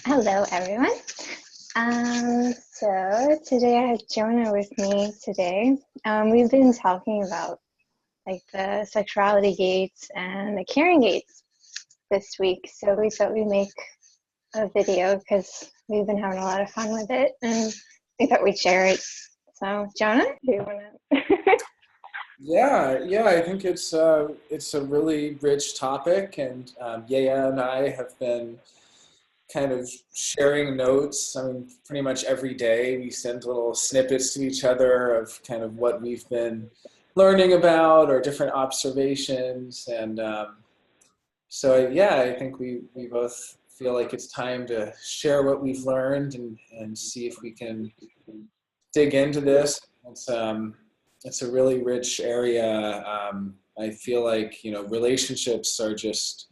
Hello, everyone. So today I have Jonah with me today. We've been talking about like the sexuality gates and the caring gates this week. So we thought we'd make a video because we've been having a lot of fun with it, and we thought we'd share it. So Jonah, do you want to? Yeah, I think it's a really rich topic, and Gaia and I have been kind of sharing notes. I mean, pretty much every day we send little snippets to each other of kind of what we've been learning about or different observations, and so yeah, I think we both feel like it's time to share what we've learned and see if we can dig into this. It's a really rich area. I feel like, relationships are just,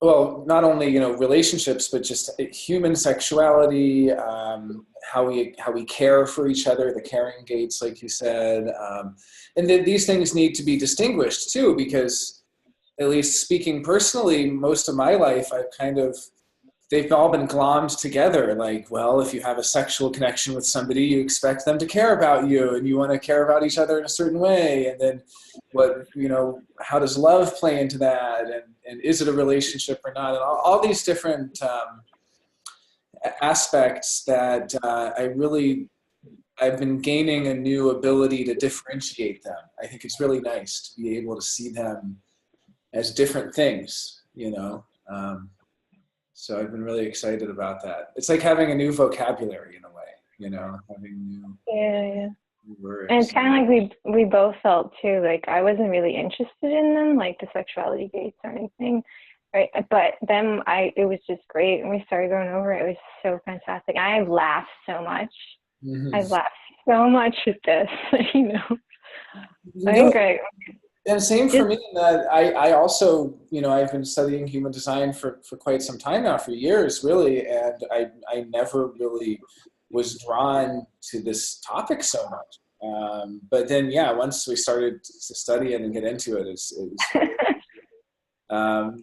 well, not only, relationships, but just human sexuality, how we care for each other, the caring gates, like you said. And these things need to be distinguished too, because at least speaking personally, most of my life, they've all been glommed together. Like, well, if you have a sexual connection with somebody, you expect them to care about you, and you want to care about each other in a certain way. And then how does love play into that? And is it a relationship or not? And all these different aspects that I've been gaining a new ability to differentiate them. I think it's really nice to be able to see them as different things, So I've been really excited about that. It's like having a new vocabulary in a way, having new, Yeah. new words. And it's kind of like we both felt too, like I wasn't really interested in them, like the sexuality gates or anything, right? But then it was just great, and we started going over it. It was so fantastic. I've laughed so much. Mm-hmm. I've laughed so much with this, I think And same for me in that I also, I've been studying human design for quite some time now, for years really, and I never really was drawn to this topic so much. But then, once we started to study it and get into it,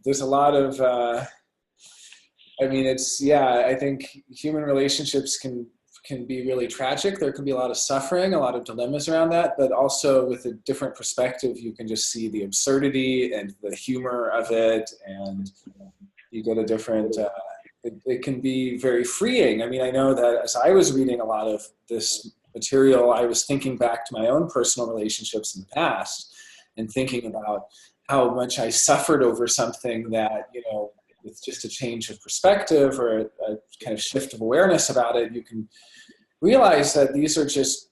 there's a lot of, I think human relationships can be really tragic. There can be a lot of suffering, a lot of dilemmas around that, but also with a different perspective, you can just see the absurdity and the humor of it, and you get a different, it can be very freeing. I mean, I know that as I was reading a lot of this material, I was thinking back to my own personal relationships in the past and thinking about how much I suffered over something that, with just a change of perspective or a kind of shift of awareness about it, you can realize that these are just,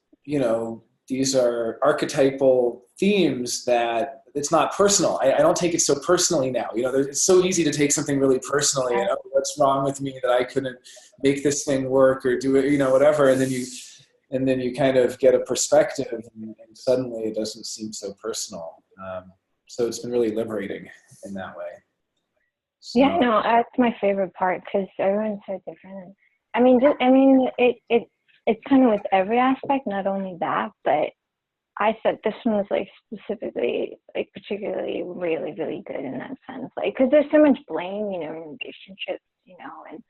these are archetypal themes that it's not personal. I don't take it so personally now. It's so easy to take something really personally. What's wrong with me that I couldn't make this thing work or do it, whatever. And then you kind of get a perspective, and suddenly it doesn't seem so personal. So it's been really liberating in that way. So. Yeah, no, that's my favorite part because everyone's so different. It's kind of with every aspect, not only that, but I said this one was like specifically, like particularly really, really good in that sense. Like, because there's so much blame, in relationships, and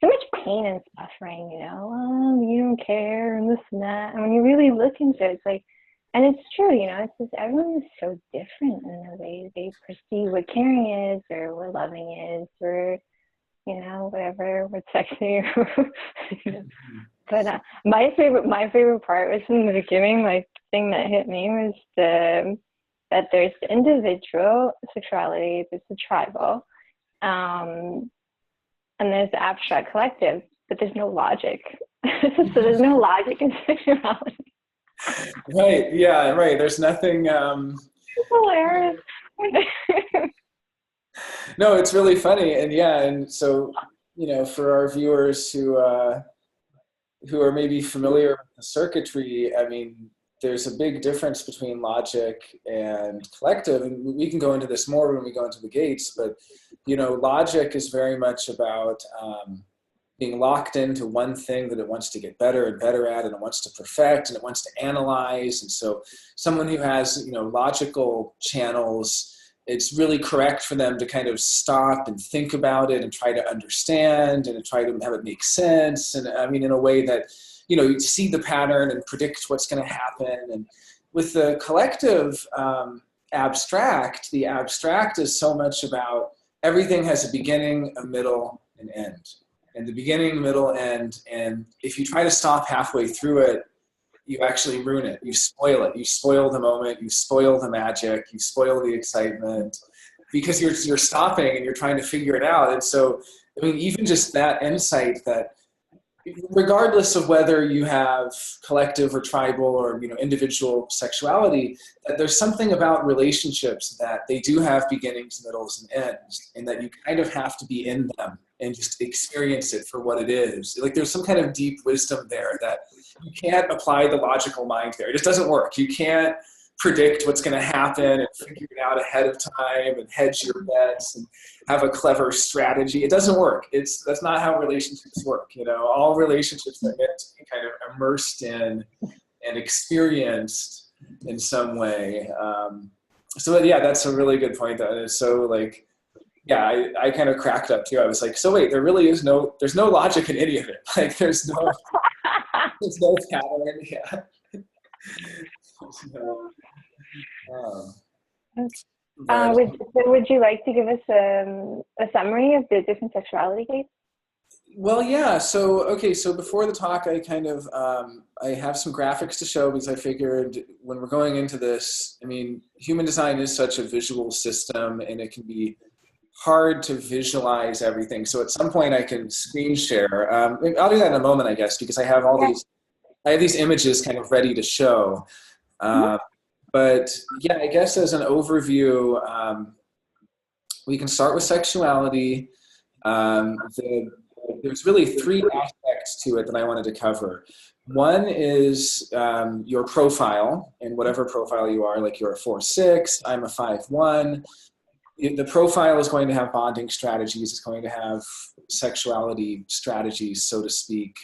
so much pain and suffering, you don't care and this and that. And when you really look into it, it's like, and it's true, it's just everyone is so different in the way they perceive what caring is or what loving is or, whatever, what sexy. But my favorite part was in the beginning, like the thing that hit me was that there's the individual sexuality, there's the tribal, and there's the abstract collective, but there's no logic. So there's no logic in sexuality. Right. Yeah. Right. There's nothing. It's hilarious. No, it's really funny, and so for our viewers who are maybe familiar with the circuitry, I mean, there's a big difference between logic and collective, and we can go into this more when we go into the gates. But logic is very much about being locked into one thing that it wants to get better and better at, and it wants to perfect, and it wants to analyze. And so someone who has, logical channels it's really correct for them to kind of stop and think about it and try to understand and try to have it make sense. And I mean, in a way that, you know, you see the pattern and predict what's going to happen. And with the collective abstract, the abstract is so much about everything has a beginning, a middle, and end. And the beginning, middle, end. And if you try to stop halfway through it, you actually ruin it. You spoil it. You spoil the moment. You spoil the magic. You spoil the excitement because you're stopping and you're trying to figure it out. And so, I mean, even just that insight that regardless of whether you have collective or tribal or, you know, individual sexuality, that there's something about relationships that they do have beginnings, middles, and ends, and that you kind of have to be in them and just experience it for what it is. Like there's some kind of deep wisdom there that you can't apply the logical mind there. It just doesn't work. You can't predict what's going to happen and figure it out ahead of time and hedge your bets and have a clever strategy. It doesn't work. That's not how relationships work. You know, all relationships are meant to be kind of immersed in and experienced in some way. So yeah, that's a really good point. That is so like, yeah, I kind of cracked up too. I was like, so wait, there's no logic in any of it. Like there's no pattern. Yeah. Would you like to give us a summary of the different sexuality gates? Well, yeah. So before the talk, I kind of I have some graphics to show because I figured when we're going into this, I mean, human design is such a visual system, and it can be hard to visualize everything. So at some point, I can screen share. I'll do that in a moment, I guess, because I have these images kind of ready to show. But yeah, I guess as an overview, we can start with sexuality. There's really three aspects to it that I wanted to cover. One is your profile, and whatever profile you are, like you're a 4/6, I'm a 5/1. The profile is going to have bonding strategies. It's going to have sexuality strategies, so to speak,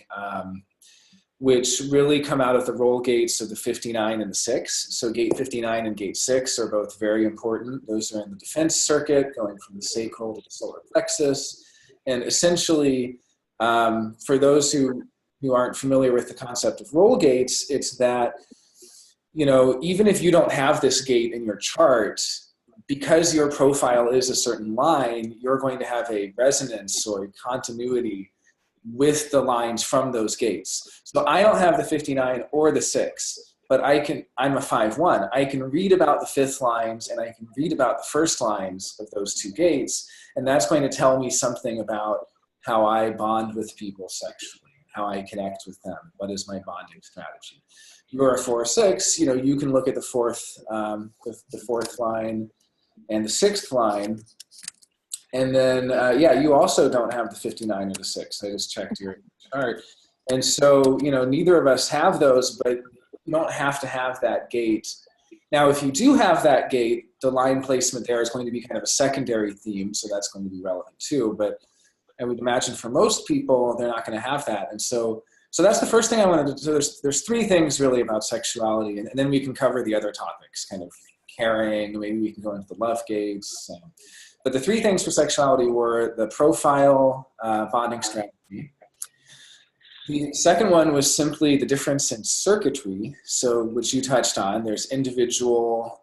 which really come out of the role gates of the 59 and the 6. So gate 59 and gate 6 are both very important. Those are in the defense circuit, going from the sacral to the solar plexus. And essentially, for those who aren't familiar with the concept of role gates, it's that, you know, even if you don't have this gate in your chart, because your profile is a certain line, you're going to have a resonance or a continuity with the lines from those gates. So I don't have the 59 or the 6, but I'm a 5/1. I can read about the fifth lines and I can read about the first lines of those two gates. And that's going to tell me something about how I bond with people sexually, how I connect with them. What is my bonding strategy? You're a 4/6, you know, you can look at the fourth line and the sixth line. And then, you also don't have the 59 or the 6. I just checked your chart. And so, you know, neither of us have those, but you don't have to have that gate. Now, if you do have that gate, the line placement there is going to be kind of a secondary theme, so that's going to be relevant too. But I would imagine for most people, they're not going to have that. And so that's the first thing I wanted to do. There's three things really about sexuality, and then we can cover the other topics, kind of caring, maybe we can go into the love gates. But the three things for sexuality were the profile, bonding strategy. The second one was simply the difference in circuitry, so which you touched on. There's individual,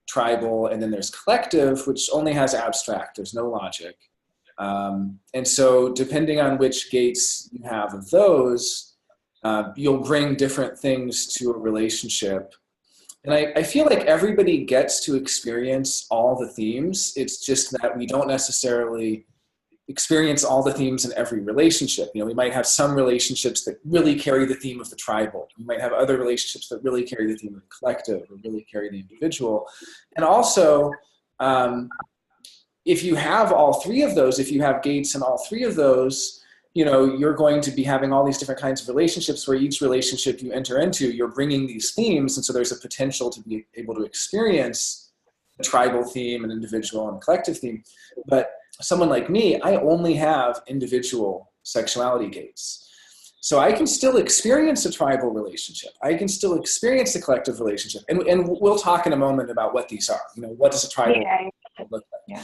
tribal, and then there's collective, which only has abstract. There's no logic. And so depending on which gates you have of those, you'll bring different things to a relationship. And I feel like everybody gets to experience all the themes. It's just that we don't necessarily experience all the themes in every relationship. You know, we might have some relationships that really carry the theme of the tribal. We might have other relationships that really carry the theme of the collective or really carry the individual. And also, if you have all three of those, if you have gates in all three of those, you know, you're going to be having all these different kinds of relationships where each relationship you enter into, you're bringing these themes. And so there's a potential to be able to experience a tribal theme, an individual and collective theme. But someone like me, I only have individual sexuality gates. So I can still experience a tribal relationship. I can still experience a collective relationship. And we'll talk in a moment about what these are. What does a tribal relationship look like? Yeah.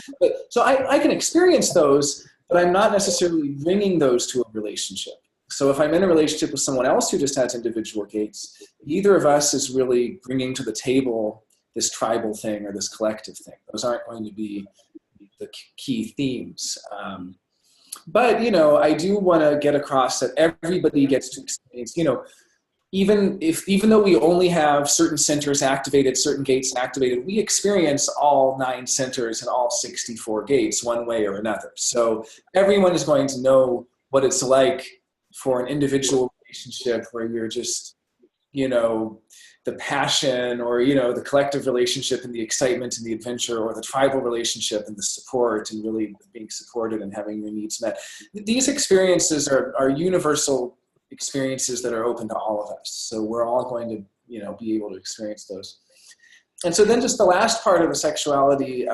So I can experience those, but I'm not necessarily bringing those to a relationship. So if I'm in a relationship with someone else who just has individual gates, neither of us is really bringing to the table this tribal thing or this collective thing. Those aren't going to be the key themes. But, I do want to get across that everybody gets to experience, even though we only have certain centers activated, certain gates activated, we experience all 9 centers and all 64 gates one way or another. So everyone is going to know what it's like for an individual relationship where you're just, the passion or, the collective relationship and the excitement and the adventure, or the tribal relationship and the support and really being supported and having your needs met. These experiences are universal experiences that are open to all of us. So we're all going to, be able to experience those. And so then just the last part of the sexuality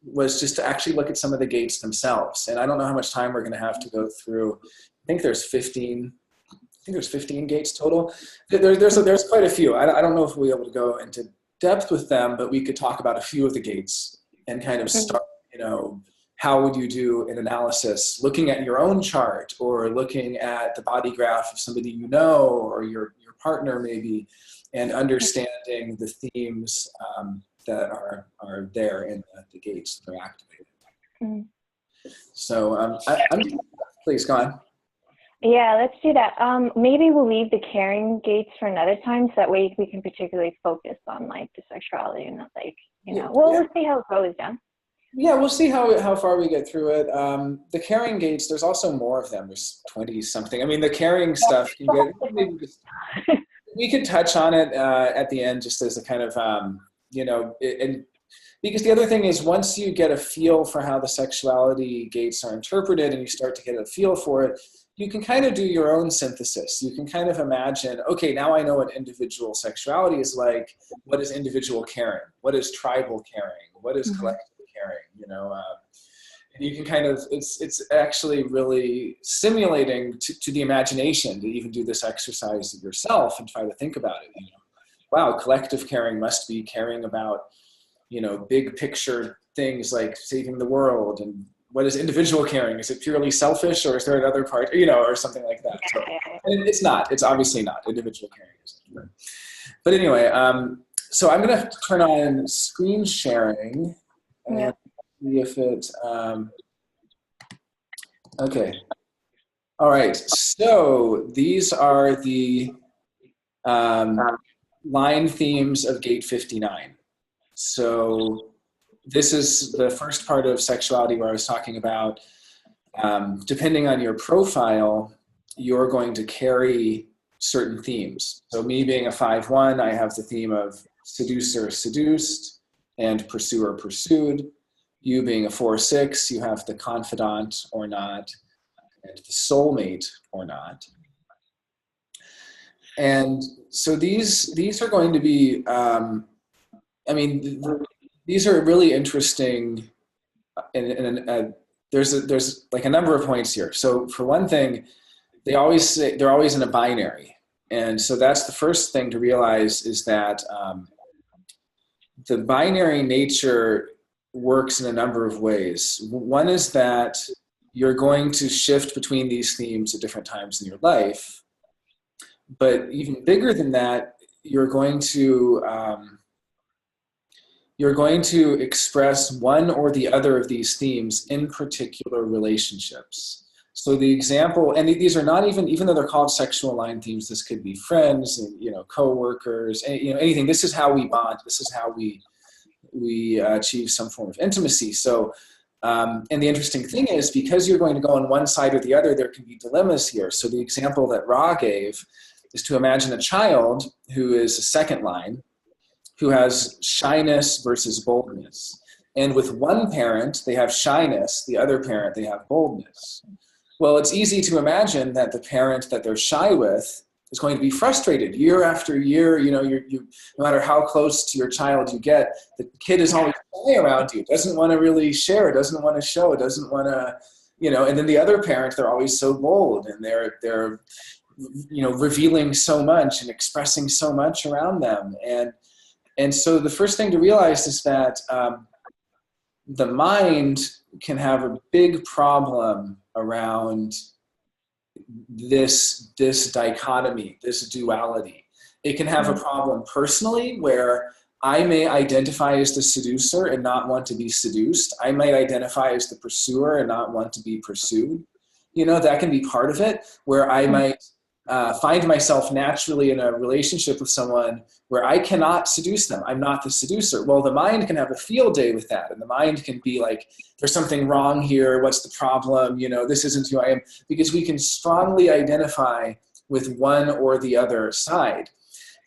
was just to actually look at some of the gates themselves. And I don't know how much time we're going to have to go through. I think there's 15 gates total. There's quite a few. I don't know if we'll be able to go into depth with them, but we could talk about a few of the gates and kind of start, how would you do an analysis looking at your own chart or looking at the body graph of somebody or your partner maybe, and understanding the themes that are there in the gates that are activated. Mm-hmm. So please go on. Yeah, let's do that. Maybe we'll leave the caring gates for another time, so that way we can particularly focus on like the sexuality and not like, we'll see how it goes, yeah. Yeah, we'll see how far we get through it. The caring gates, there's also more of them. There's 20 something. I mean, the caring stuff can get, we could touch on it at the end just as a kind of, and because the other thing is, once you get a feel for how the sexuality gates are interpreted and you start to get a feel for it, you can kind of do your own synthesis. You can kind of imagine, okay, now I know what individual sexuality is like. What is individual caring? What is tribal caring? What is collective caring? And you can kind of, it's actually really stimulating to the imagination to even do this exercise yourself and try to think about it. Wow, collective caring must be caring about, big picture things like saving the world. And what is individual caring? Is it purely selfish, or is there another part, or something like that? So, and it's not. It's obviously not. Individual caring isn't. But anyway, so I'm going to turn on screen sharing and see if it. Okay. All right. So these are the line themes of Gate 59. So this is the first part of sexuality where I was talking about, depending on your profile, you're going to carry certain themes. So me being a 5-1, I have the theme of seducer, seduced, and pursuer, pursued. You being a 4-6, you have the confidant or not, and the soulmate or not. And so these are going to be, these are really interesting, and there's like a number of points here. So for one thing, they always say they're always in a binary, and so that's the first thing to realize is that the binary nature works in a number of ways. One is that you're going to shift between these themes at different times in your life, but even bigger than that, you're going to express one or the other of these themes in particular relationships. So the example, and these are not even though they're called sexual line themes, this could be friends, and, co-workers, anything. This is how we bond. This is how we achieve some form of intimacy. So, and the interesting thing is, because you're going to go on one side or the other, there can be dilemmas here. So the example that Ra gave is to imagine a child who is a second line, who has shyness versus boldness. And with one parent, they have shyness, the other parent, they have boldness. Well, it's easy to imagine that the parent that they're shy with is going to be frustrated year after year. No matter how close to your child you get, the kid is always shy around you, doesn't want to really share, doesn't want to show, doesn't want to and then the other parent, they're always so bold, and they're revealing so much and expressing so much around them. And so the first thing to realize is that the mind can have a big problem around this dichotomy, this duality. It can have a problem personally, where I may identify as the seducer and not want to be seduced. I might identify as the pursuer and not want to be pursued. That can be part of it, where I might find myself naturally in a relationship with someone where I cannot seduce them. I'm not the seducer. Well, the mind can have a field day with that. And the mind can be like, there's something wrong here. What's the problem? This isn't who I am. Because we can strongly identify with one or the other side.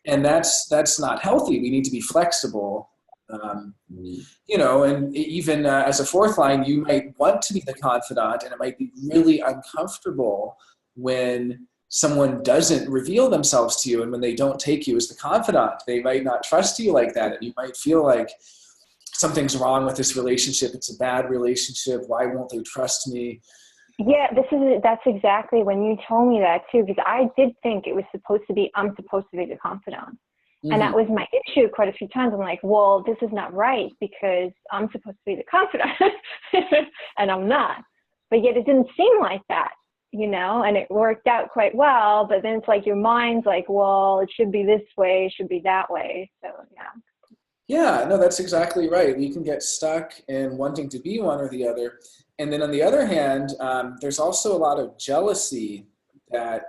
And that's not healthy. We need to be flexible. And even as a fourth line, you might want to be the confidant, and it might be really uncomfortable when someone doesn't reveal themselves to you, and when they don't take you as the confidant. They might not trust you like that, and you might feel like something's wrong with this relationship. It's a bad relationship. Why won't they trust me? Yeah, that's exactly when you told me that too, because I did think it was I'm supposed to be the confidant. Mm-hmm. And that was my issue quite a few times. I'm like, well, this is not right, because I'm supposed to be the confidant and I'm not. But yet it didn't seem like that, and it worked out quite well. But then it's like your mind's like, well, it should be this way, it should be that way. So, yeah. Yeah, no, that's exactly right. We can get stuck in wanting to be one or the other. And then on the other hand, there's also a lot of jealousy that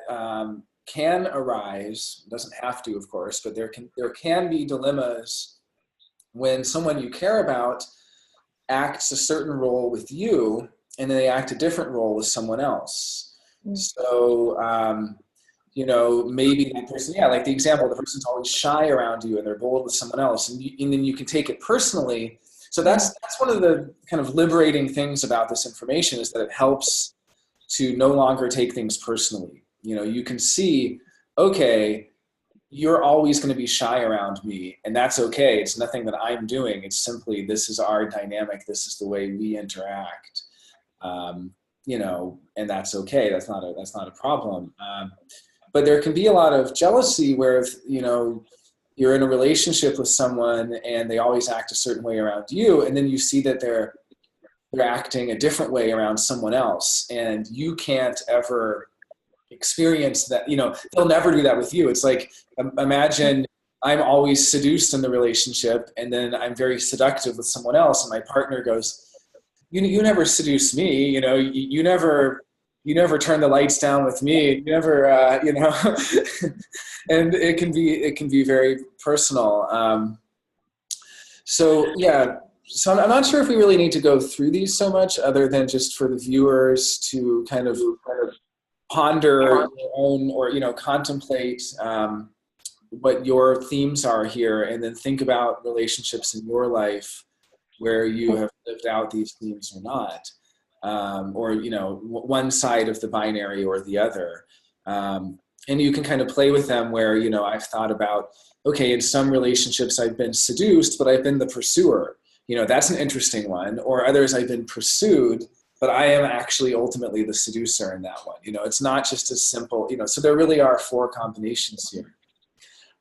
can arise. It doesn't have to, of course, but there can be dilemmas when someone you care about acts a certain role with you, and then they act a different role with someone else. Mm-hmm. So, maybe that person, like the example, the person's always shy around you and they're bold with someone else, and then you can take it personally. So that's one of the kind of liberating things about this information, is that it helps to no longer take things personally. You can see, okay, you're always going to be shy around me, and that's okay. It's nothing that I'm doing. It's simply, this is our dynamic. This is the way we interact. And that's okay. That's not a problem. But there can be a lot of jealousy where, you're in a relationship with someone and they always act a certain way around you, and then you see that they're acting a different way around someone else, and you can't ever experience that. They'll never do that with you. It's like, imagine I'm always seduced in the relationship, and then I'm very seductive with someone else, and my partner goes, you never seduce me, you never turn the lights down with me. You never, and it can be very personal. So I'm not sure if we really need to go through these so much, other than just for the viewers to kind of ponder your own, or contemplate what your themes are here, and then think about relationships in your life where you have lived out these themes or not. Or one side of the binary or the other, and you can kind of play with them where I've thought about, okay, in some relationships I've been seduced, but I've been the pursuer. That's an interesting one. Or others, I've been pursued, but I am actually ultimately the seducer in that one. It's not just as simple. So there really are 4 combinations here.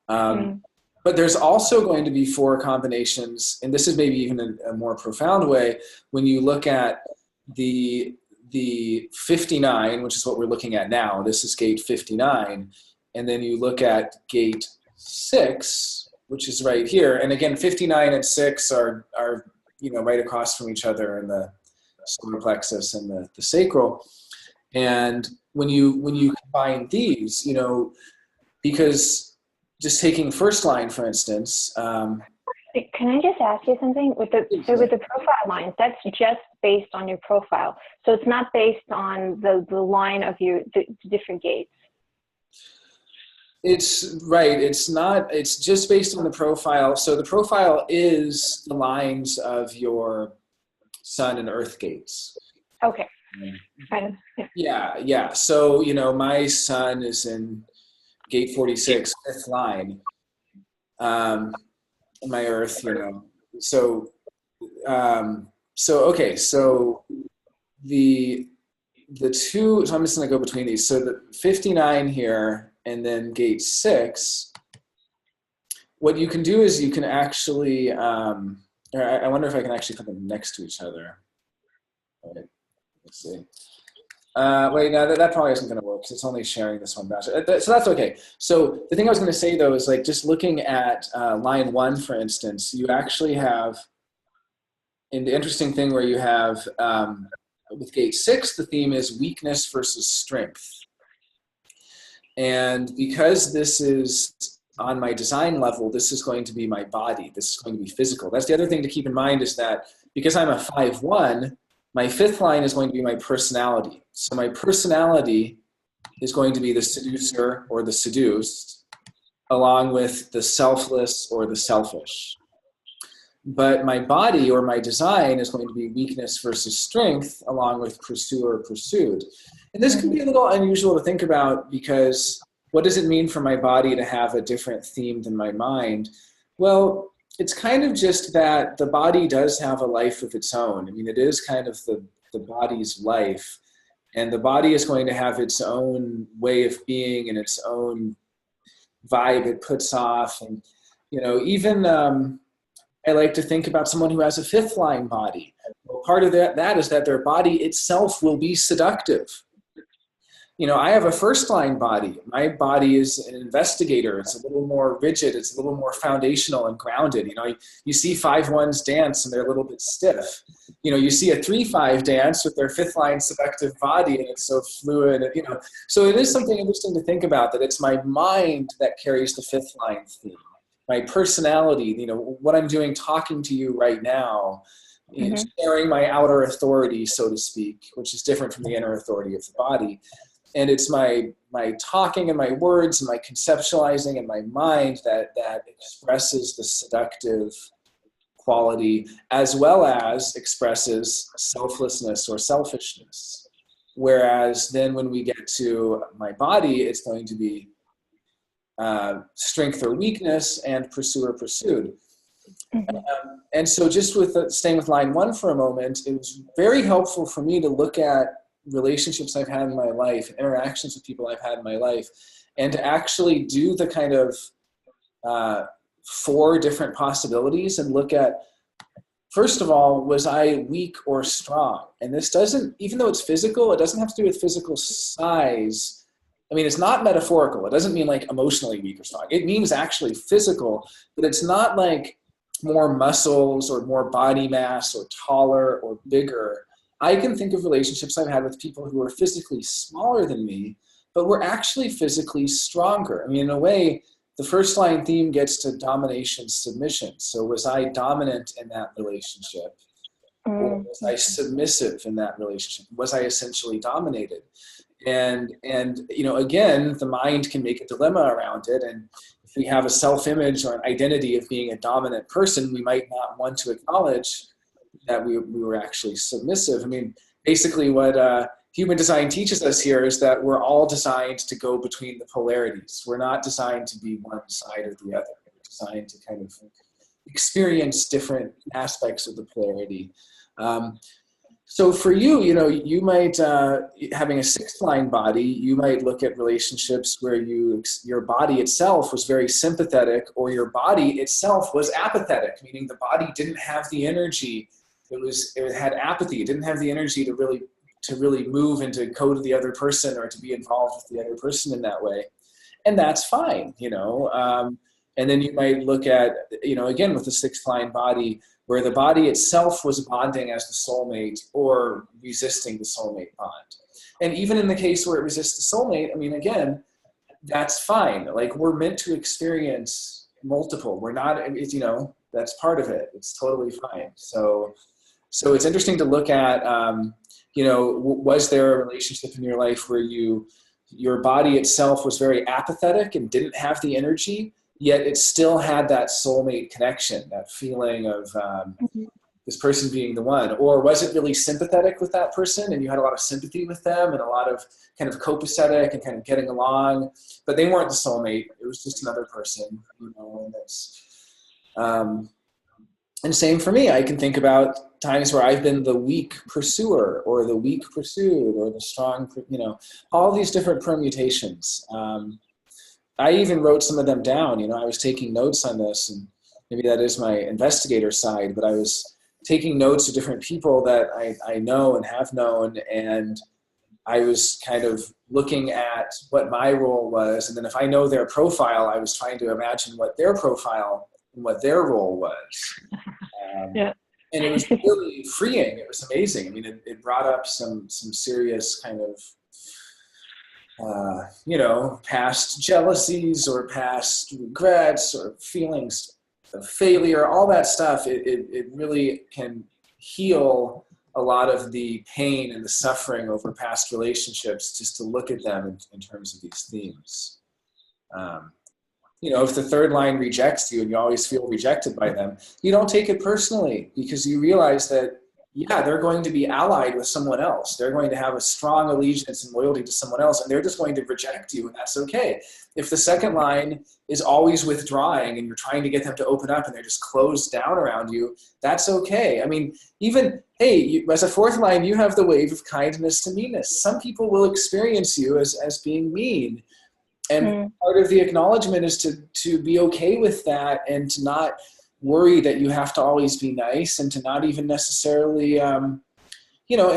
But there's also going to be 4 combinations, and this is maybe even a more profound way, when you look at the 59, which is what we're looking at now. This is gate 59. And then you look at gate 6, which is right here. And again, 59 and 6 are right across from each other in the solar plexus and the sacral. And when you combine these, because just taking first line, for instance, can I just ask you something? With the profile lines, that's just based on your profile. So it's not based on the line of the different gates. It's right. It's not. It's just based on the profile. So the profile is the lines of your sun and earth gates. Okay. Yeah. So, my sun is in gate 46, 5th line. My earth, so okay, so the the two, so I'm just going to go between these. So the 59 here and then gate 6, what you can do is you can actually, or I wonder if I can actually put them next to each other. All right, let's see. Wait, no, that probably isn't going to work because it's only sharing this one batch. So that's okay. So the thing I was going to say though is like just looking at line 1, for instance, you actually have, in the interesting thing where you have, with gate 6, the theme is weakness versus strength. And because this is on my design level, this is going to be my body. This is going to be physical. That's the other thing to keep in mind, is that because I'm a 5-1, my 5th line is going to be my personality. So my personality is going to be the seducer or the seduced, along with the selfless or the selfish. But my body or my design is going to be weakness versus strength, along with pursuer or pursued. And this can be a little unusual to think about, because what does it mean for my body to have a different theme than my mind? Well, it's kind of just that the body does have a life of its own. I mean, it is kind of the body's life, and the body is going to have its own way of being and its own vibe it puts off. And, you know, even I like to think about someone who has a 5th line body. Well, part of that is that their body itself will be seductive. You know, I have a 1st line body. My body is an investigator. It's a little more rigid. It's a little more foundational and grounded. You know, you see 5-1s dance and they're a little bit stiff. You know, you see a 3-5 dance with their 5th line seductive body, and it's so fluid. You know, so it is something interesting to think about, that it's my mind that carries the 5th line theme. My personality, you know, what I'm doing talking to you right now, sharing my outer authority, so to speak, which is different from the inner authority of the body. And it's my talking and my words and my conceptualizing and my mind that expresses the seductive quality, as well as expresses selflessness or selfishness. Whereas then when we get to my body, it's going to be strength or weakness and pursuer pursued. And so just with staying with line 1 for a moment, it was very helpful for me to look at relationships I've had in my life, interactions with people I've had in my life, and to actually do the kind of 4 different possibilities and look at, first of all, was I weak or strong? And this doesn't, even though it's physical, it doesn't have to do with physical size. I mean, it's not metaphorical. It doesn't mean like emotionally weak or strong. It means actually physical, but it's not like more muscles or more body mass or taller or bigger. I can think of relationships I've had with people who are physically smaller than me, but were actually physically stronger. I mean, in a way, the 1st line theme gets to domination, submission. So was I dominant in that relationship? Or was I submissive in that relationship? Was I essentially dominated? And you know, again, the mind can make a dilemma around it. And if we have a self-image or an identity of being a dominant person, we might not want to acknowledge that we were actually submissive. I mean, basically what human design teaches us here is that we're all designed to go between the polarities. We're not designed to be one side or the other. We're designed to kind of experience different aspects of the polarity. So for you, you know, you might, having a 6th line body, you might look at relationships where your body itself was very sympathetic, or your body itself was apathetic, meaning the body didn't have the energy. It had apathy. It didn't have the energy to really move and to go to the other person or to be involved with the other person in that way. And that's fine, you know. And then you might look at, you know, again, with the 6th line body, where the body itself was bonding as the soulmate or resisting the soulmate bond. And even in the case where it resists the soulmate, I mean, again, that's fine. Like, we're meant to experience multiple. We're not, it's, you know, that's part of it. It's totally fine. So it's interesting to look at, you know, was there a relationship in your life where your body itself was very apathetic and didn't have the energy, yet it still had that soulmate connection, that feeling of this person being the one? Or was it really sympathetic with that person and you had a lot of sympathy with them and a lot of kind of copacetic and kind of getting along, but they weren't the soulmate, it was just another person, you know? And that's and same for me. I can think about times where I've been the weak pursuer or the weak pursued or the strong, all these different permutations. I even wrote some of them down. I was taking notes on this, and maybe that is my investigator side, but I was taking notes of different people that I know and have known, and I was kind of looking at what my role was, and then if I know their profile, I was trying to imagine what their profile and what their role was. Yeah. And it was really freeing. It was amazing. I mean, it brought up some serious kind of, past jealousies or past regrets or feelings of failure, all that stuff. It really can heal a lot of the pain and the suffering over past relationships, just to look at them in terms of these themes. If the third line rejects you and you always feel rejected by them, you don't take it personally, because you realize that, they're going to be allied with someone else. They're going to have a strong allegiance and loyalty to someone else, and they're just going to reject you, and that's okay. If the second line is always withdrawing and you're trying to get them to open up and they're just closed down around you, that's okay. I mean, even, as a fourth line, you have the wave of kindness to meanness. Some people will experience you as being mean. And part of the acknowledgement is to be okay with that, and to not worry that you have to always be nice, and to not even necessarily, and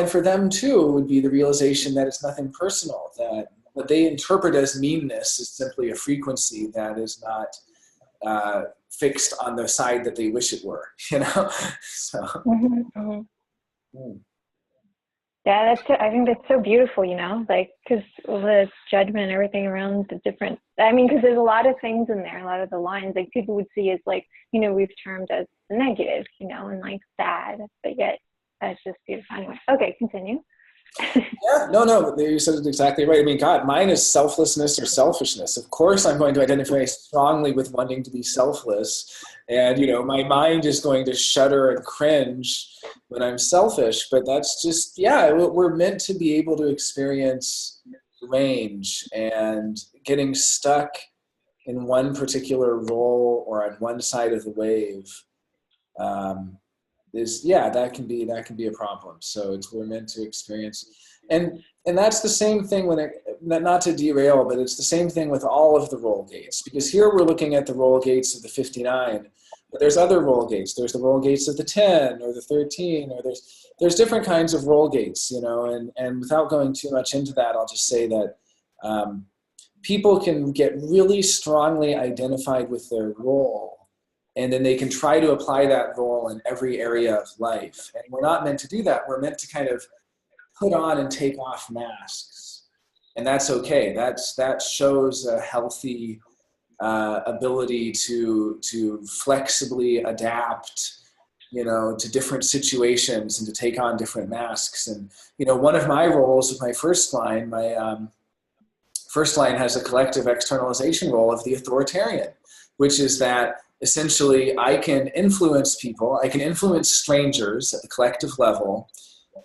for them too, would be the realization that it's nothing personal, that what they interpret as meanness is simply a frequency that is not fixed on the side that they wish it were, so. Yeah, I think that's so beautiful, because the judgment and everything around the different, because there's a lot of things in there, a lot of the lines, people would see as we've termed as negative, and sad, but yet that's just beautiful. Anyway, okay, continue. Yeah, no, you said it exactly right. I mean, God, mine is selflessness or selfishness. Of course, I'm going to identify strongly with wanting to be selfless. And, my mind is going to shudder and cringe when I'm selfish. But that's just, we're meant to be able to experience range, and getting stuck in one particular role or on one side of the wave that can be a problem. So we're meant to experience, and that's the same thing not to derail, but it's the same thing with all of the role gates, because here we're looking at the role gates of the 59, but there's other role gates. There's the role gates of the 10 or the 13, or there's different kinds of role gates, and without going too much into that, I'll just say that people can get really strongly identified with their role, and then they can try to apply that role in every area of life. And we're not meant to do that. We're meant to kind of put on and take off masks. And that's okay. That shows a healthy ability to flexibly adapt, to different situations, and to take on different masks. And, one of my roles with my first line, first line has a collective externalization role of the authoritarian, which is that essentially I can influence people, I can influence strangers at the collective level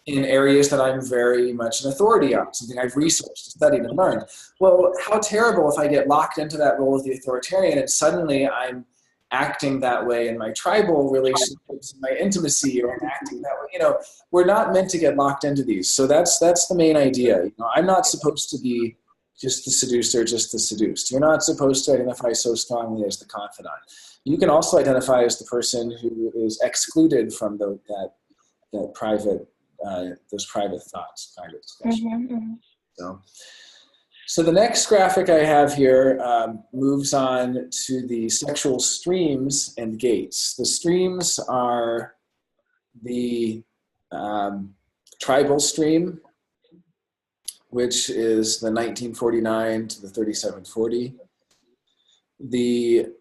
in areas that I'm very much an authority on, something I've researched, studied, and learned. Well, how terrible if I get locked into that role of the authoritarian and suddenly I'm acting that way in my tribal relationships, in my intimacy, or I'm acting that way. We're not meant to get locked into these. So that's the main idea. I'm not supposed to be just the seduced or just the seduced. You're not supposed to identify so strongly as the confidant. You can also identify as the person who is excluded from that private, those private thoughts, private discussion. So the next graphic I have here moves on to the sexual streams and gates. The streams are the tribal stream, which is the 1949 to the 3740. The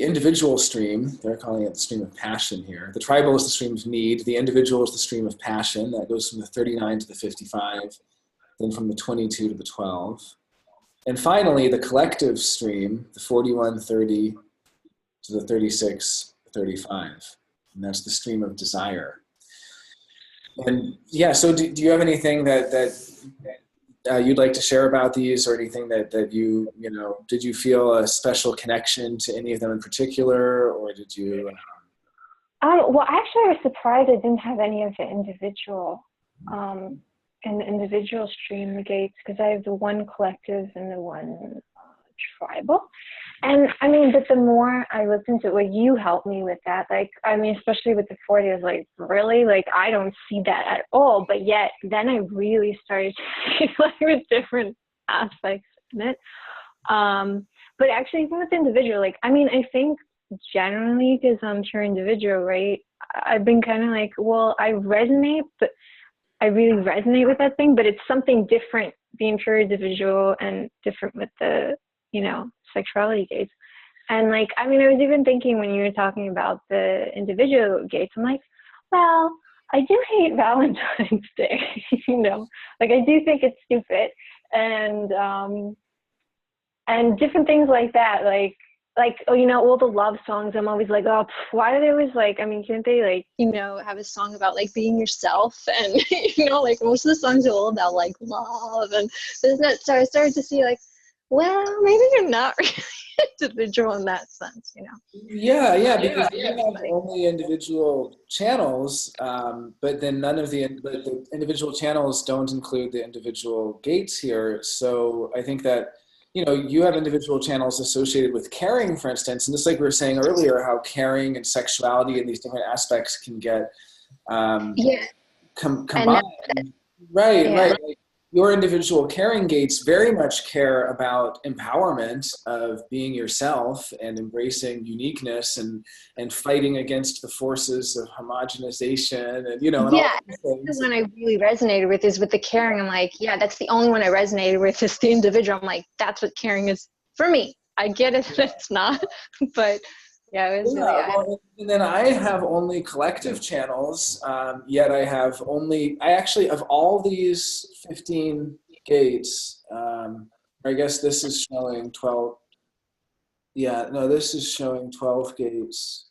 individual stream, they're calling it the stream of passion here. The tribal is the stream of need. The individual is the stream of passion. That goes from the 39 to the 55, then from the 22 to the 12. And finally, the collective stream, the 4130 to the 3635. And that's the stream of desire. And yeah, so do you have anything that you'd like to share about these, or anything that you did you feel a special connection to any of them in particular, or did you? Well, actually, I was surprised I didn't have any of the individual, in the individual stream gates, because I have the one collective and the one tribal. And I mean, but the more I looked into it, like you helped me with that. Like, I mean, especially with the 40, I was like, really? Like, I don't see that at all. But yet, then I really started to see like with different aspects in it. But actually, even with individual, like, I mean, I think generally, because I'm pure individual, right? I've been kind of like, well, I resonate, but I really resonate with that thing, but it's something different being pure individual and different with the, sexuality gates. And like, I mean, I was even thinking when you were talking about the individual gates, I'm like, well, I do hate Valentine's Day, like I do think it's stupid. And different things like that, like all the love songs. I'm always like, oh, why do they always like? I mean, can't they like have a song about like being yourself? And like most of the songs are all about like love, and isn't that? So I started to see like, well, maybe you're not really individual in that sense, Yeah, because you have only individual channels, but then but the individual channels don't include the individual gates here. So I think that you have individual channels associated with caring, for instance, and just like we were saying earlier, how caring and sexuality and these different aspects can get combined. Right. Like your individual caring gates very much care about empowerment of being yourself and embracing uniqueness and fighting against the forces of homogenization and and all these things. The one I really resonated with is with the caring. I'm like, yeah, that's the only one I resonated with is the individual. I'm like, that's what caring is for me. I get it that it's not, but yeah, it was really. Well, and then I have only collective channels, yet I actually, of all these 15 gates, I guess this is showing 12. Yeah, no, this is showing 12 gates.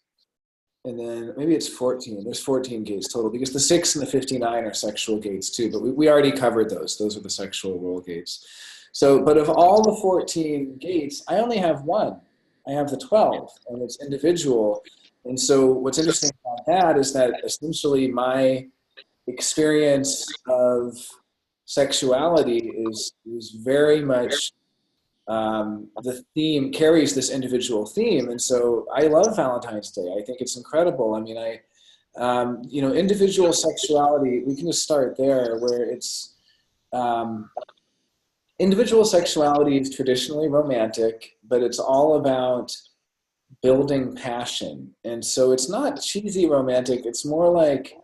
And then maybe it's 14. There's 14 gates total because the 6 and the 59 are sexual gates too, but we already covered those. Those are the sexual role gates. So, but of all the 14 gates, I only have one. I have the 12, and it's individual. And so what's interesting about that is that essentially my experience of sexuality is very much the theme carries this individual theme. And so I love Valentine's Day. I think it's incredible. I mean, individual sexuality, we can just start there where it's, individual sexuality is traditionally romantic, but it's all about building passion. And so it's not cheesy romantic. It's more like,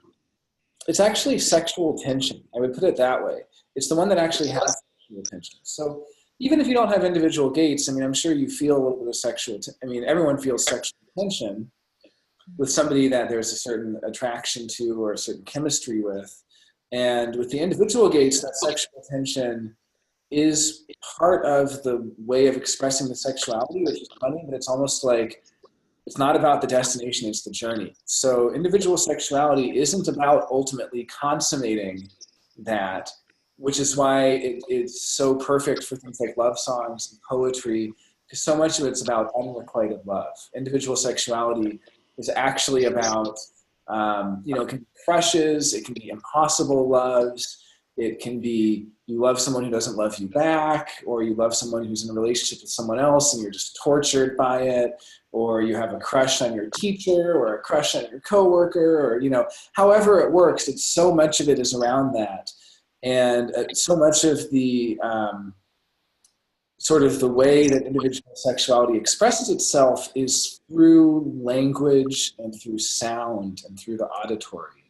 it's actually sexual tension. I would put it that way. It's the one that actually has sexual tension. So even if you don't have individual gates, I mean, I'm sure you feel a little bit of everyone feels sexual tension with somebody that there's a certain attraction to or a certain chemistry with. And with the individual gates, that sexual tension is part of the way of expressing the sexuality, which is funny, but it's almost like it's not about the destination, it's the journey. So individual sexuality isn't about ultimately consummating that, which is why it's so perfect for things like love songs and poetry, because so much of it's about unrequited love. Individual sexuality is actually about, it can be crushes, it can be impossible loves, it can be you love someone who doesn't love you back, or you love someone who's in a relationship with someone else and you're just tortured by it, or you have a crush on your teacher or a crush on your coworker, or however it works. It's so much of it is around that. And so much of the sort of the way that individual sexuality expresses itself is through language and through sound and through the auditory,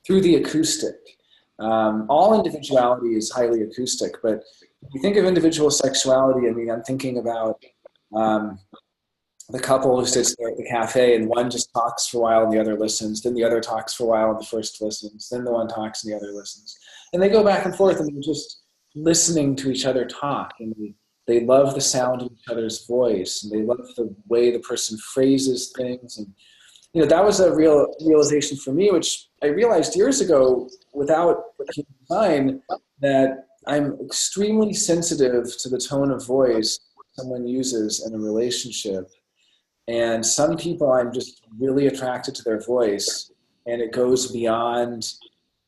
through the acoustic. All individuality is highly acoustic, but if you think of individual sexuality, I mean, I'm thinking about the couple who sits there at the cafe and one just talks for a while and the other listens, then the other talks for a while and the first listens, then the one talks and the other listens. And they go back and forth and they're just listening to each other talk, and they love the sound of each other's voice, and they love the way the person phrases things. And that was a real realization for me, which I realized years ago without human design, that I'm extremely sensitive to the tone of voice someone uses in a relationship. And some people, I'm just really attracted to their voice, and it goes beyond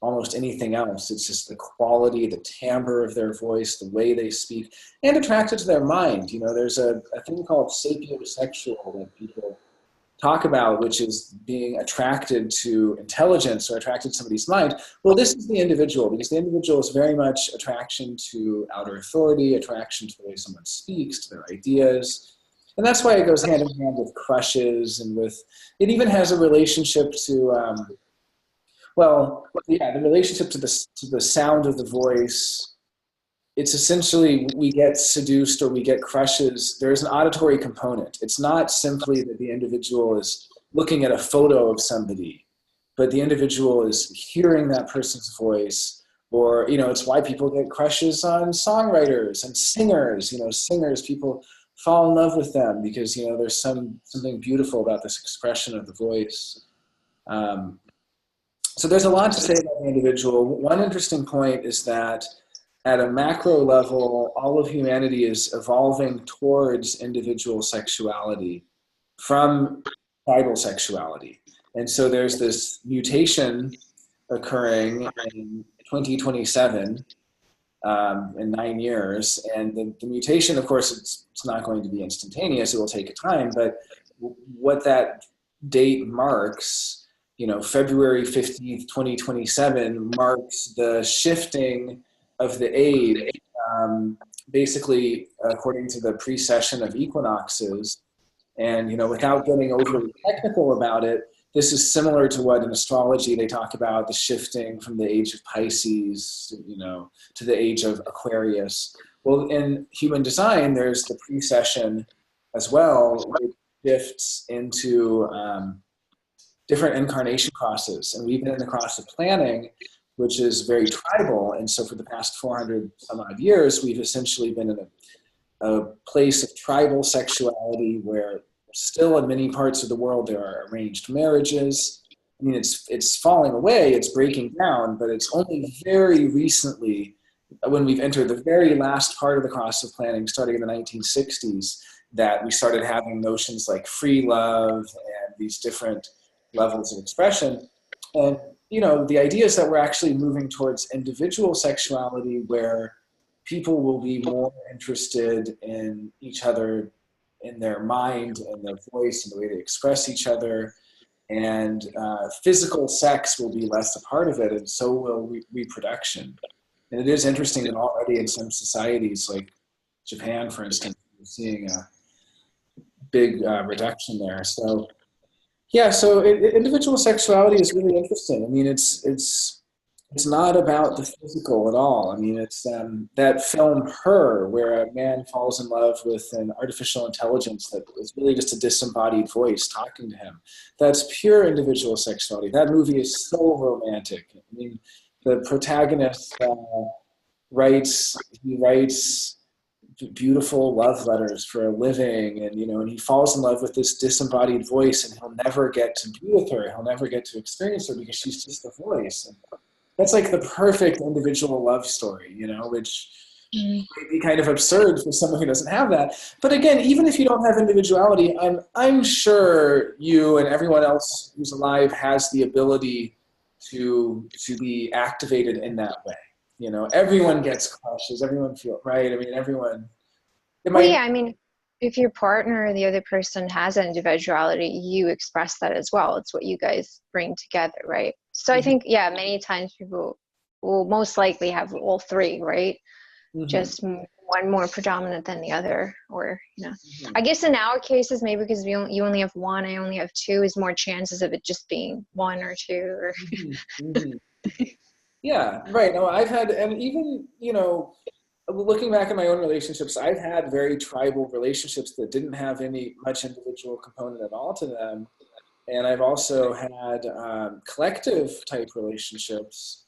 almost anything else. It's just the quality, the timbre of their voice, the way they speak, and attracted to their mind. You know, there's a thing called sapiosexual that people talk about, which is being attracted to intelligence or attracted to somebody's mind. Well, this is the individual, because the individual is very much attraction to outer authority, attraction to the way someone speaks, to their ideas. And that's why it goes hand in hand with crushes, and with, it even has a relationship to, the relationship to the sound of the voice. It's essentially, we get seduced or we get crushes. There's an auditory component. It's not simply that the individual is looking at a photo of somebody, but the individual is hearing that person's voice. Or, you know, it's why people get crushes on songwriters and singers. You know, singers, people fall in love with them because, you know, there's something beautiful about this expression of the voice. So there's a lot to say about the individual. One interesting point is that at a macro level, all of humanity is evolving towards individual sexuality from tribal sexuality. And so there's this mutation occurring in 2027, in 9 years. And the mutation, of course, it's not going to be instantaneous. It will take a time. But what that date marks, you know, February 15th, 2027, marks the shifting of the age, basically according to the precession of equinoxes. And, you know, without getting overly technical about it, this is similar to what in astrology they talk about, the shifting from the age of Pisces, you know, to the age of Aquarius. Well, in human design, there's the precession as well, which shifts into different incarnation crosses. And we've been in the cross of planning, which is very tribal. And so for the past 400 some odd years, we've essentially been in a place of tribal sexuality where still in many parts of the world there are arranged marriages. I mean, it's falling away, it's breaking down, but it's only very recently, when we've entered the very last part of the cross of planning, starting in the 1960s, that we started having notions like free love and these different levels of expression. And, you know, the idea is that we're actually moving towards individual sexuality where people will be more interested in each other, in their mind and their voice and the way they express each other. And physical sex will be less a part of it, and so will reproduction. And it is interesting that already in some societies, like Japan, for instance, we're seeing a big reduction there. So yeah, so individual sexuality is really interesting. I mean, it's not about the physical at all. I mean, it's that film Her, where a man falls in love with an artificial intelligence that is really just a disembodied voice talking to him. That's pure individual sexuality. That movie is so romantic. I mean, the protagonist writes beautiful love letters for a living, and you know, and he falls in love with this disembodied voice, and he'll never get to be with her, he'll never get to experience her because she's just a voice. And that's like the perfect individual love story, you know, which might be kind of absurd for someone who doesn't have that. But again, even if you don't have individuality, I'm sure you and everyone else who's alive has the ability to be activated in that way. You know, everyone gets crushes. Everyone feels right. I mean, everyone. Well, yeah. I mean, if your partner or the other person has an individuality, you express that as well. It's what you guys bring together, right? So I think, yeah, many times people will most likely have all three, right? Mm-hmm. Just one more predominant than the other, or you know. Mm-hmm. I guess in our cases, maybe because you only have one, I only have two, is more chances of it just being one or two. Or mm-hmm. Yeah, right. No, I've had, and even, you know, looking back at my own relationships, I've had very tribal relationships that didn't have much individual component at all to them. And I've also had collective type relationships.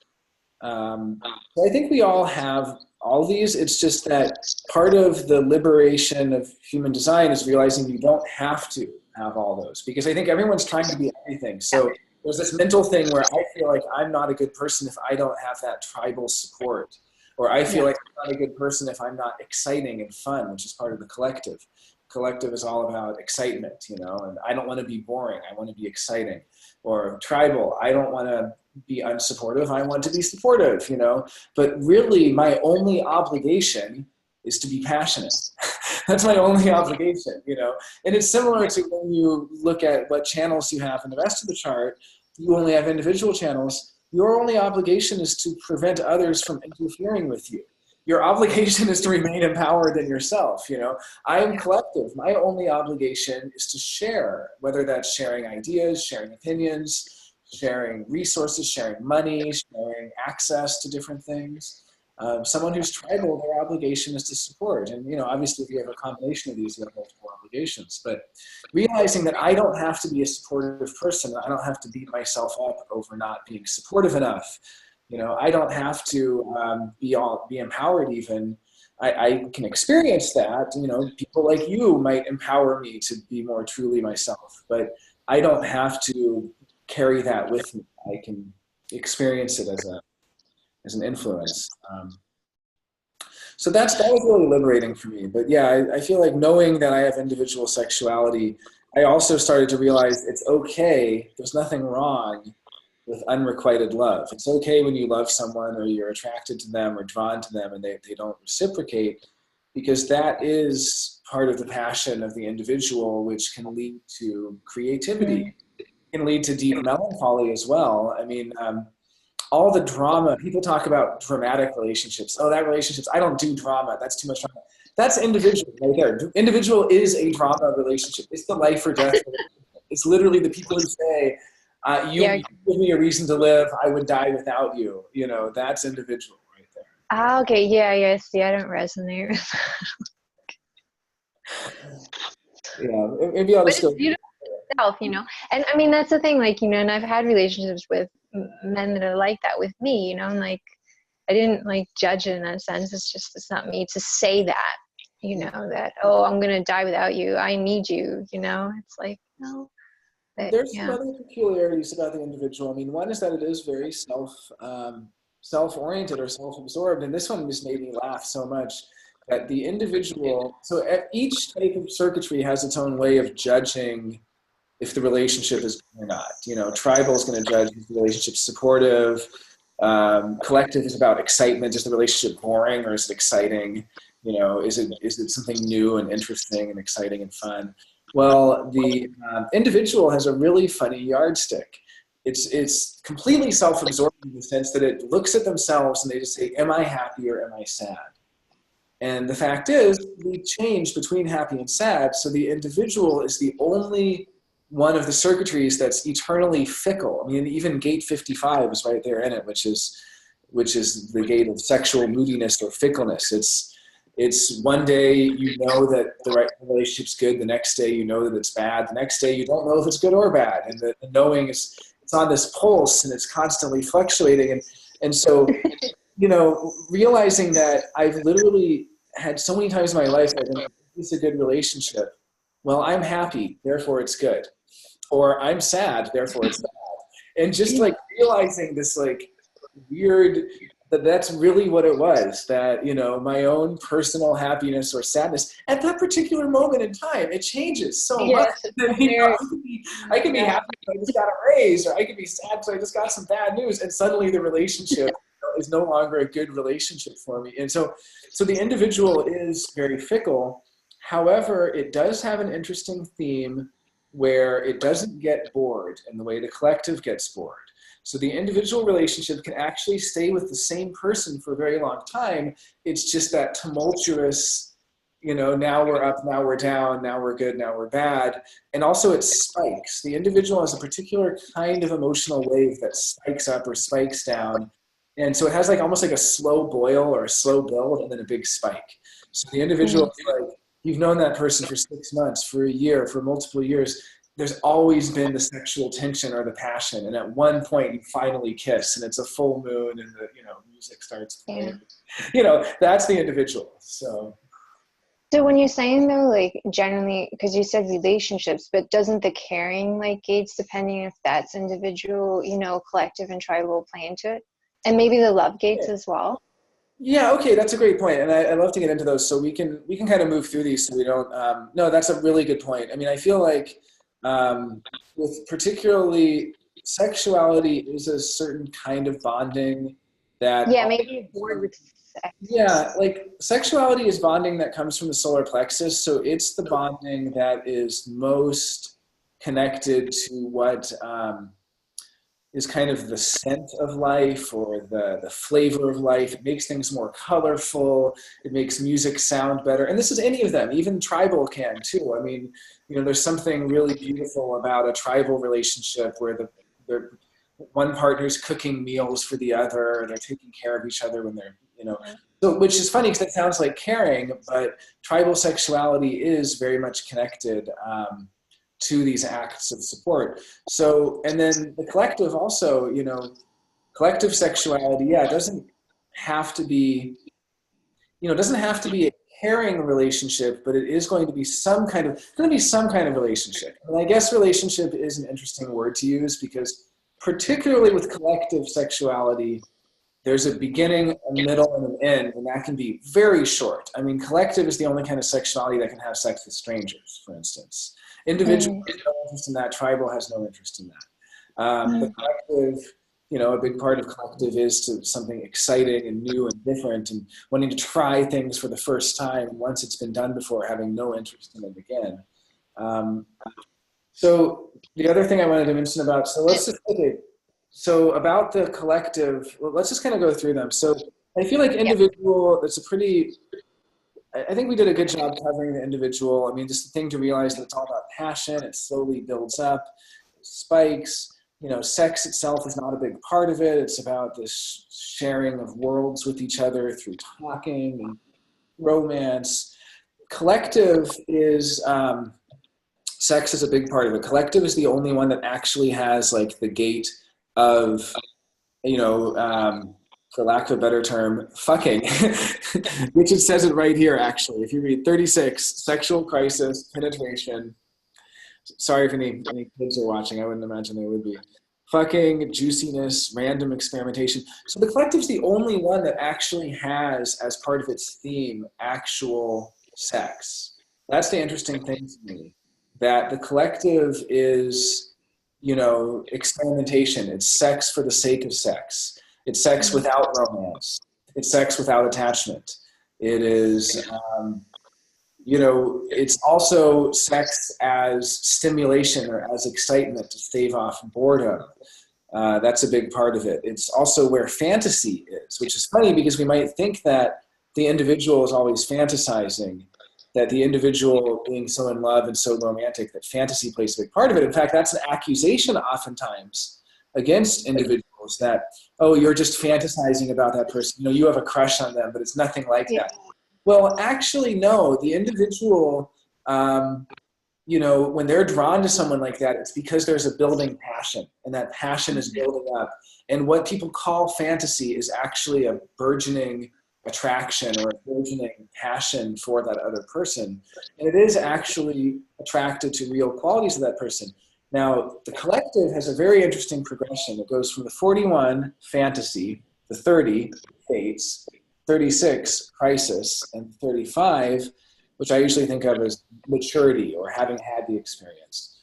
So I think we all have all these. It's just that part of the liberation of human design is realizing you don't have to have all those, because I think everyone's trying to be everything. So there's this mental thing where I feel like I'm not a good person if I don't have that tribal support, or I feel like I'm not a good person if I'm not exciting and fun, which is part of the collective. collective is all about excitement, you know, and I don't want to be boring. I want to be exciting. Or tribal, I don't want to be unsupportive. I want to be supportive, you know. But really, my only obligation is to be passionate. That's my only obligation, you know. And it's similar to when you look at what channels you have in the rest of the chart. You only have individual channels. Your only obligation is to prevent others from interfering with you. Your obligation is to remain empowered in yourself, you know. I am collective. My only obligation is to share, whether that's sharing ideas, sharing opinions, sharing resources, sharing money, sharing access to different things. Someone who's tribal, their obligation is to support. And, you know, obviously if you have a combination of these, you have multiple obligations. But realizing that I don't have to be a supportive person, I don't have to beat myself up over not being supportive enough. You know, I don't have to be empowered even. I can experience that. You know, people like you might empower me to be more truly myself. But I don't have to carry that with me. I can experience it as an influence. So that was really liberating for me. But yeah, I feel like knowing that I have individual sexuality, I also started to realize it's okay. There's nothing wrong with unrequited love. It's okay when you love someone or you're attracted to them or drawn to them and they don't reciprocate, because that is part of the passion of the individual, which can lead to creativity, can lead to deep melancholy as well. I mean, all the drama, people talk about dramatic relationships. Oh, that relationships, I don't do drama. That's too much drama. That's individual right there. Individual is a drama relationship. It's the life or death relationship. It's literally the people who say, you give me a reason to live, I would die without you. You know, that's individual right there. Ah, okay. Yeah. See, I don't resonate with that. Yeah, maybe I'll just go. Self, you know. And I mean, that's the thing, like, you know, and I've had relationships with men that are like that with me, you know, and like, I didn't like judge it in that sense. It's not me to say that, you know, that, oh, I'm going to die without you. I need you, you know. It's like, no. But, There's some other peculiarities about the individual. I mean, one is that it is very self-oriented or self-absorbed, and this one just made me laugh so much that the individual. So each type of circuitry has its own way of judging if the relationship is good or not. You know, tribal is going to judge if the relationship's supportive. Collective is about excitement. Is the relationship boring or is it exciting? You know, is it something new and interesting and exciting and fun? Well, the individual has a really funny yardstick. It's completely self-absorbed in the sense that it looks at themselves and they just say, am I happy or am I sad? And the fact is, we change between happy and sad, so the individual is the only one of the circuitries that's eternally fickle. I mean, even gate 55 is right there in it, which is the gate of sexual moodiness or fickleness. It's one day you know that the right relationship's good, the next day you know that it's bad, the next day you don't know if it's good or bad, and the knowing it's on this pulse and it's constantly fluctuating. And so, you know, realizing that I've literally had so many times in my life I've been like, this is a good relationship. Well, I'm happy, therefore it's good. Or I'm sad, therefore it's bad. And just like realizing this like weird, that's really what it was, that, you know, my own personal happiness or sadness at that particular moment in time, it changes so much. You know, I can be happy so I just got a raise, or I can be sad so I just got some bad news, and suddenly the relationship is no longer a good relationship for me. And so the individual is very fickle. However, it does have an interesting theme where it doesn't get bored in the way the collective gets bored. So the individual relationship can actually stay with the same person for a very long time. It's just that tumultuous, you know, now we're up, now we're down, now we're good, now we're bad. And also it spikes. The individual has a particular kind of emotional wave that spikes up or spikes down. And so it has like almost like a slow boil or a slow build and then a big spike. So the individual, like, you've known that person for 6 months, for a year, for multiple years. There's always been the sexual tension or the passion. And at one point you finally kiss and it's a full moon and the, you know, music starts playing. You know, that's the individual. So when you're saying though, like generally, because you said relationships, but doesn't the caring like gates, depending if that's individual, you know, collective and tribal, play into it? And maybe the love gates as well? Yeah, okay, that's a great point, and I'd love to get into those. So we can kind of move through these, so we don't. No, that's a really good point. I mean, I feel like with particularly sexuality is a certain kind of bonding that. Yeah, maybe you're bored with sex. Yeah, like sexuality is bonding that comes from the solar plexus, so it's the bonding that is most connected to what is kind of the scent of life or the flavor of life. It makes things more colorful. It makes music sound better. And this is any of them, even tribal can too. I mean, there's something really beautiful about a tribal relationship where the one partner's cooking meals for the other, and they're taking care of each other when they're. So, which is funny because it sounds like caring, but tribal sexuality is very much connected to these acts of support. So, and then the collective also, collective sexuality, yeah, it doesn't have to be, it doesn't have to be a caring relationship, but it is going to be some kind of relationship. And I guess relationship is an interesting word to use because particularly with collective sexuality, there's a beginning, a middle, and an end, and that can be very short. I mean, collective is the only kind of sexuality that can have sex with strangers, for instance. Individual has no interest in that. Tribal has no interest in that. The collective, a big part of collective is to something exciting and new and different and wanting to try things for the first time. And once it's been done before, having no interest in it again. So the other thing I wanted to mention about, so about the collective, well, let's just kind of go through them. So I feel like individual, I think we did a good job covering the individual. I mean, just the thing to realize that it's all about passion. It slowly builds up, spikes. Sex itself is not a big part of it. It's about this sharing of worlds with each other through talking and romance. Collective is, sex is a big part of it. Collective is the only one that actually has like the gate of, for lack of a better term, fucking, which it says it right here, actually. If you read 36, sexual crisis, penetration. Sorry if any kids are watching. I wouldn't imagine they would be. Fucking, juiciness, random experimentation. So the collective is the only one that actually has, as part of its theme, actual sex. That's the interesting thing to me. That the collective is, experimentation. It's sex for the sake of sex. It's sex without romance. It's sex without attachment. It is, it's also sex as stimulation or as excitement to stave off boredom. That's a big part of it. It's also where fantasy is, which is funny because we might think that the individual is always fantasizing, that the individual being so in love and so romantic, that fantasy plays a big part of it. In fact, that's an accusation oftentimes against individuals that, oh, you're just fantasizing about that person. You have a crush on them, but it's nothing like that. Well, actually, no. The individual, when they're drawn to someone like that, it's because there's a building passion, and that passion is building up. And what people call fantasy is actually a burgeoning attraction or a burgeoning passion for that other person. And it is actually attracted to real qualities of that person. Now, the collective has a very interesting progression. It goes from the 41, fantasy, the 30, fates, 36, crisis, and 35, which I usually think of as maturity or having had the experience.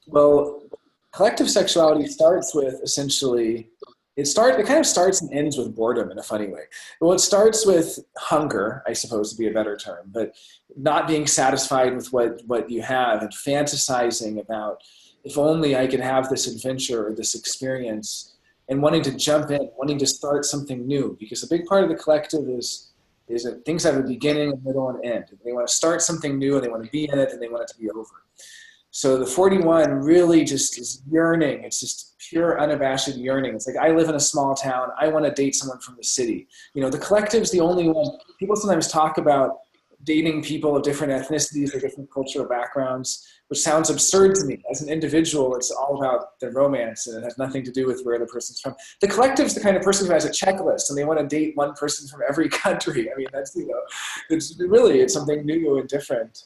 Well, collective sexuality starts with essentially, it kind of starts and ends with boredom in a funny way. Well, it starts with hunger, I suppose would be a better term, but not being satisfied with what you have and fantasizing about, if only I could have this adventure or this experience, and wanting to jump in, wanting to start something new, because a big part of the collective is that things have a beginning, a middle, and end. They want to start something new, and they want to be in it, and they want it to be over. So the 41 really just is yearning. It's just pure, unabashed yearning. It's like, I live in a small town. I want to date someone from the city. The collective is the only one. People sometimes talk about dating people of different ethnicities or different cultural backgrounds, which sounds absurd to me. As an individual, it's all about the romance, and it has nothing to do with where the person's from. The collective is the kind of person who has a checklist, and they want to date one person from every country. I mean, that's, it's something new and different.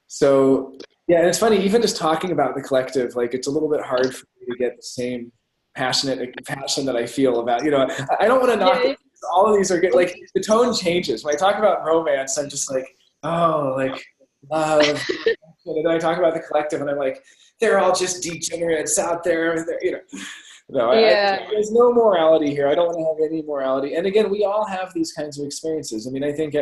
So, yeah, and it's funny, even just talking about the collective, like, it's a little bit hard for me to get the same passion that I feel about, I don't want to knock it all of these are good. Like the tone changes. When I talk about romance, I'm just like, oh, like love. And then I talk about the collective and I'm like, they're all just degenerates out there. No, there's no morality here. I don't want to have any morality. And again, we all have these kinds of experiences. I mean, I think,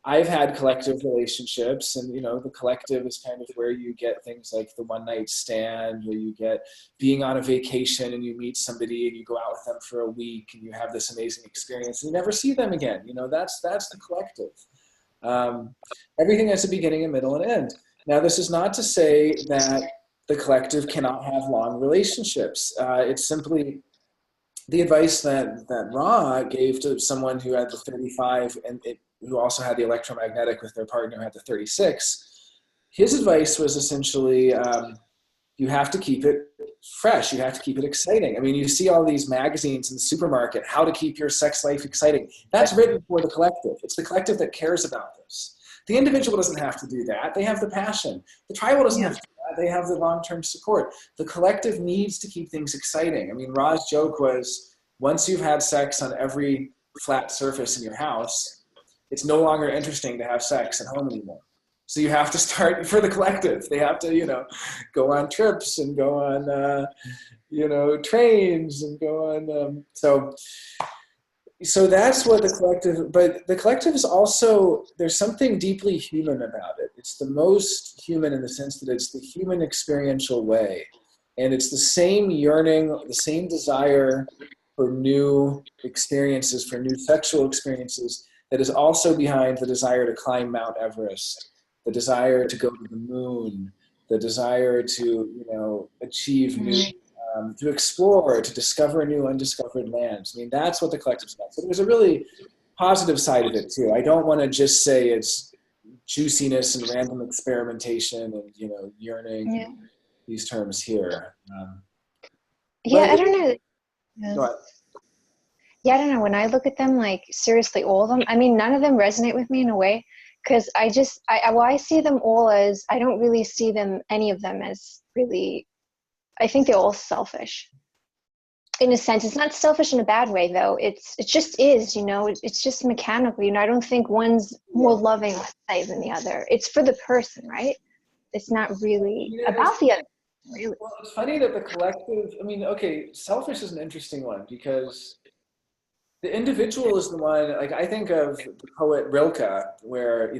I've had collective relationships, and the collective is kind of where you get things like the one night stand, where you get being on a vacation and you meet somebody and you go out with them for a week and you have this amazing experience and you never see them again. That's the collective. Everything has a beginning, a middle, and end. Now, this is not to say that the collective cannot have long relationships. It's simply the advice that Ra gave to someone who had the 35 and who also had the electromagnetic with their partner who had the 36. His advice was essentially, you have to keep it fresh. You have to keep it exciting. I mean, you see all these magazines in the supermarket, how to keep your sex life exciting. That's written for the collective. It's the collective that cares about this. The individual doesn't have to do that. They have the passion. The tribal doesn't have to do that. They have the long-term support. The collective needs to keep things exciting. I mean, Ra's joke was, once you've had sex on every flat surface in your house, it's no longer interesting to have sex at home anymore. So you have to start for the collective. They have to, go on trips and go on, trains and go on. So that's what the collective, but the collective is also, there's something deeply human about it. It's the most human in the sense that it's the human experiential way. And it's the same yearning, the same desire for new experiences, for new sexual experiences, that is also behind the desire to climb Mount Everest, the desire to go to the moon, the desire to, achieve new, to explore, to discover new undiscovered lands. I mean, that's what the collective's about. So there's a really positive side of it too. I don't want to just say it's juiciness and random experimentation and, yearning, these terms here. I don't know. Go ahead. Yeah, I don't know. When I look at them, like seriously, all of them, I mean, none of them resonate with me in a way, because I see them all as, I don't really see any of them as really, I think they're all selfish. In a sense, it's not selfish in a bad way though. It just is, it's just mechanical. I don't think one's more loving, let's say, than the other. It's for the person, right? It's not really about the other. Really. Well, it's funny that the collective, selfish is an interesting one, because the individual is the one, like I think of the poet Rilke, where,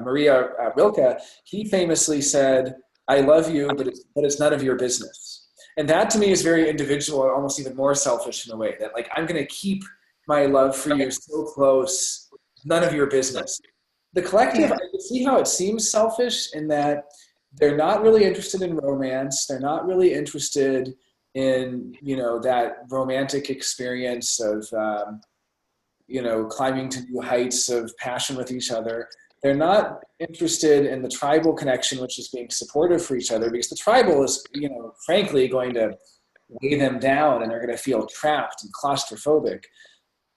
Maria Rilke, he famously said, I love you, but it's none of your business. And that to me is very individual, and almost even more selfish in a way, that like, I'm going to keep my love for you so close, none of your business. The collective, I can see how it seems selfish in that they're not really interested in romance. They're not really interested in, that romantic experience of, climbing to new heights of passion with each other. They're not interested in the tribal connection, which is being supportive for each other, because the tribal is, frankly, going to weigh them down, and they're going to feel trapped and claustrophobic.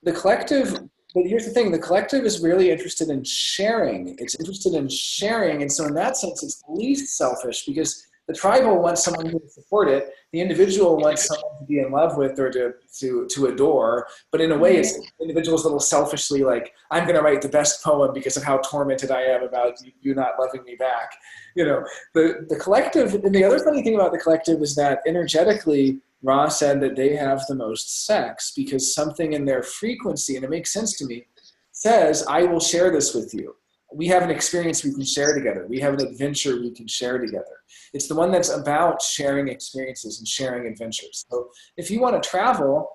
The collective, but here's the thing, the collective is really interested in sharing. It's interested in sharing, and so in that sense, it's the least selfish, because the tribal wants someone who will support it. The individual wants someone to be in love with or to adore. But in a way, it's the individual's a little selfishly like, I'm going to write the best poem because of how tormented I am about you not loving me back. The collective, and the other funny thing about the collective is that energetically, Ra said that they have the most sex because something in their frequency, and it makes sense to me, says, I will share this with you. We have an experience we can share together. We have an adventure we can share together. It's the one that's about sharing experiences and sharing adventures. So if you want to travel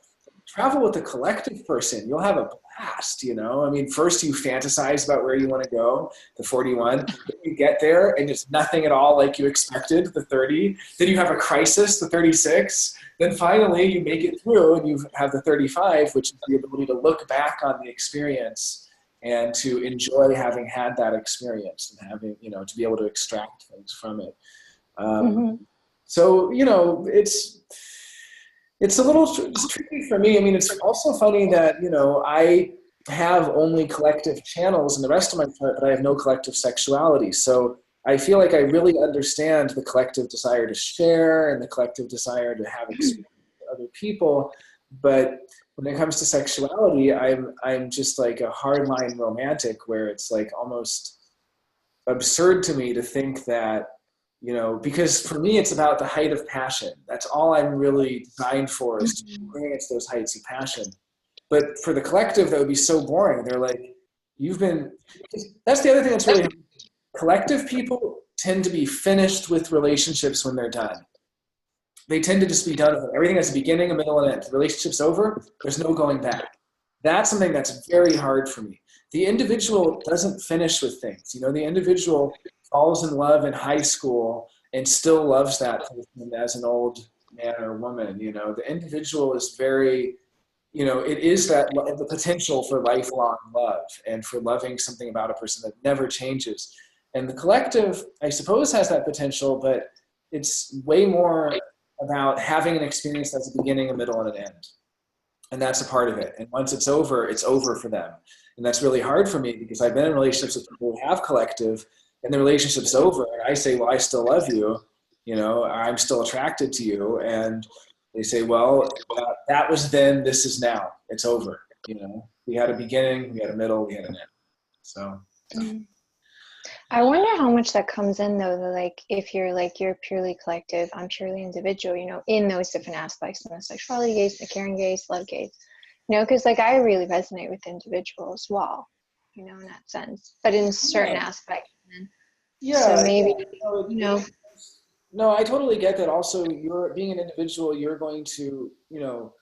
with a collective person. You'll have a blast, First you fantasize about where you want to go, the 41. Then you get there and it's nothing at all like you expected, the 30. Then you have a crisis, the 36. Then finally you make it through and you have the 35, which is the ability to look back on the experience and to enjoy having had that experience and having, to be able to extract things from it. So, it's a little tricky for me. It's also funny that, I have only collective channels in the rest of my chart, but I have no collective sexuality. So I feel like I really understand the collective desire to share and the collective desire to have experience with other people. But when it comes to sexuality, I'm just like a hardline romantic where it's like almost absurd to me to think that, you know, because for me it's about the height of passion. That's all I'm really designed for, is to experience those heights of passion. But for the collective, that would be so boring. They're like, you've been, that's the other thing that's really, collective people tend to be finished with relationships when they're done. They tend to just be done with it. Everything has a beginning, a middle, and end. The relationship's over, there's no going back. That's something that's very hard for me. The individual doesn't finish with things. You know, the individual falls in love in high school and still loves that person as an old man or woman. You know, the individual is very, you know, it is that the potential for lifelong love and for loving something about a person that never changes. And the collective, I suppose, has that potential, but it's way more about having an experience that's a beginning, a middle, and an end. And that's a part of it. And once it's over for them. And that's really hard for me because I've been in relationships with people who have collective, and the relationship's over. And I say, well, I still love you. You know, I'm still attracted to you. And they say, well, that was then, this is now. It's over. You know, we had a beginning, we had a middle, we had an end. So. I wonder how much that comes in though, like if you're purely collective, I'm purely individual, you know, in those different aspects, in the sexuality gaze, the caring gaze, love gaze, you know, because like I really resonate with individual as well, you know, in that sense, but in certain aspects. Yeah. So maybe, you know. No, I totally get that. Also, you're being an individual, you're going to, you know,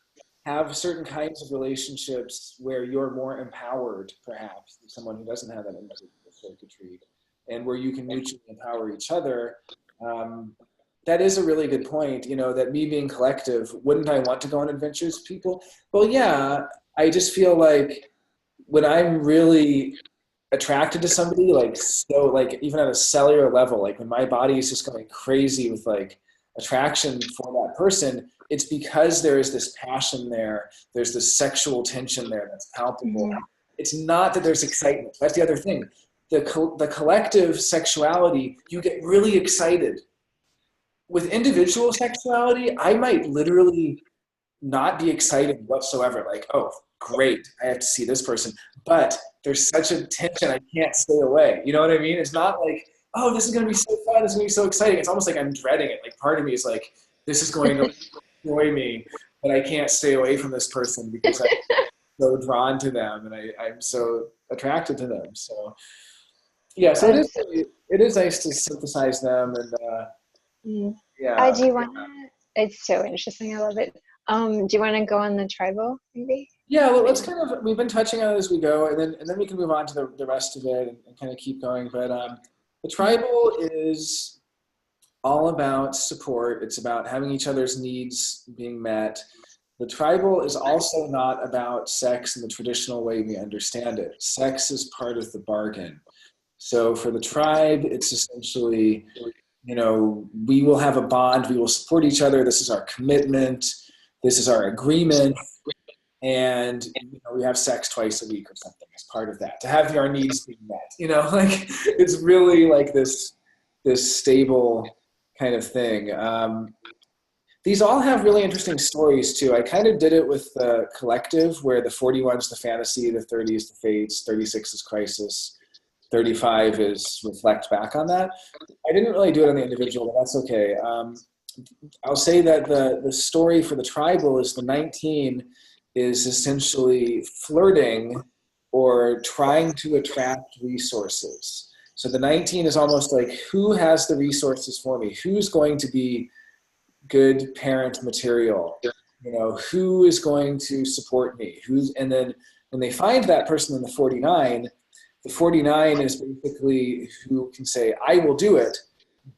have certain kinds of relationships where you're more empowered, perhaps, than someone who doesn't have that individual circuitry, and where you can mutually empower each other. That is a really good point, you know, that me being collective, wouldn't I want to go on adventures with people? Well, yeah, I just feel like when I'm really attracted to somebody, like, so, like, even at a cellular level, like when my body is just going crazy with like attraction for that person, it's because there is this passion there, there's this sexual tension there that's palpable. It's not that there's excitement. That's the other thing. The collective sexuality, you get really excited. With individual sexuality, I might literally not be excited whatsoever. Like, oh, great, I have to see this person. But there's such a tension, I can't stay away. You know what I mean? It's not like, oh, this is going to be so fun, this is going to be so exciting. It's almost like I'm dreading it. Like, part of me is like, this is going to annoy me, but I can't stay away from this person because I'm so drawn to them and I'm so attracted to them. So, yeah, so it is nice to synthesize them and yeah. Do you want to? It's so interesting. I love it. Do you want to go on the tribal, maybe? Yeah, well, let's kind of, we've been touching on it as we go, and then we can move on to the rest of it and kind of keep going. But the tribal is all about support. It's about having each other's needs being met. The tribal is also not about sex in the traditional way we understand it. Sex is part of the bargain. So for the tribe, it's essentially, you know, we will have a bond, we will support each other, this is our commitment, this is our agreement, and you know, we have sex twice a week or something as part of that, to have our needs being met. You know, like, it's really like this stable kind of thing. These all have really interesting stories too. I kind of did it with the collective, where the 41 is the fantasy, the 30 is the fates, 36 is crisis, 35 is reflect back on that. I didn't really do it on the individual, but that's okay. I'll say that the story for the tribal is the 19 is essentially flirting or trying to attract resources. So the 19 is almost like, who has the resources for me? Who's going to be good parent material? You know, who is going to support me? And then when they find that person in the 49 is basically who can say, I will do it,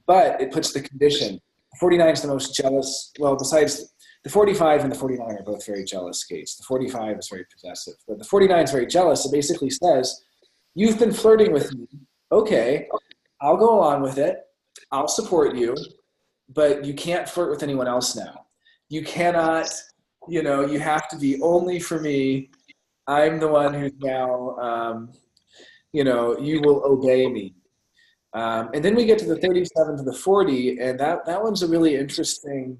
but it puts the condition. 49 is the most jealous, well, besides the 45 and the 49 are both very jealous gates. The 45 is very possessive, but the 49 is very jealous. It basically says, you've been flirting with me. Okay, I'll go along with it. I'll support you, but you can't flirt with anyone else now. You cannot, you know, you have to be only for me. I'm the one who's now, you know, you will obey me. And then we get to the 37 to the 40, and that one's a really interesting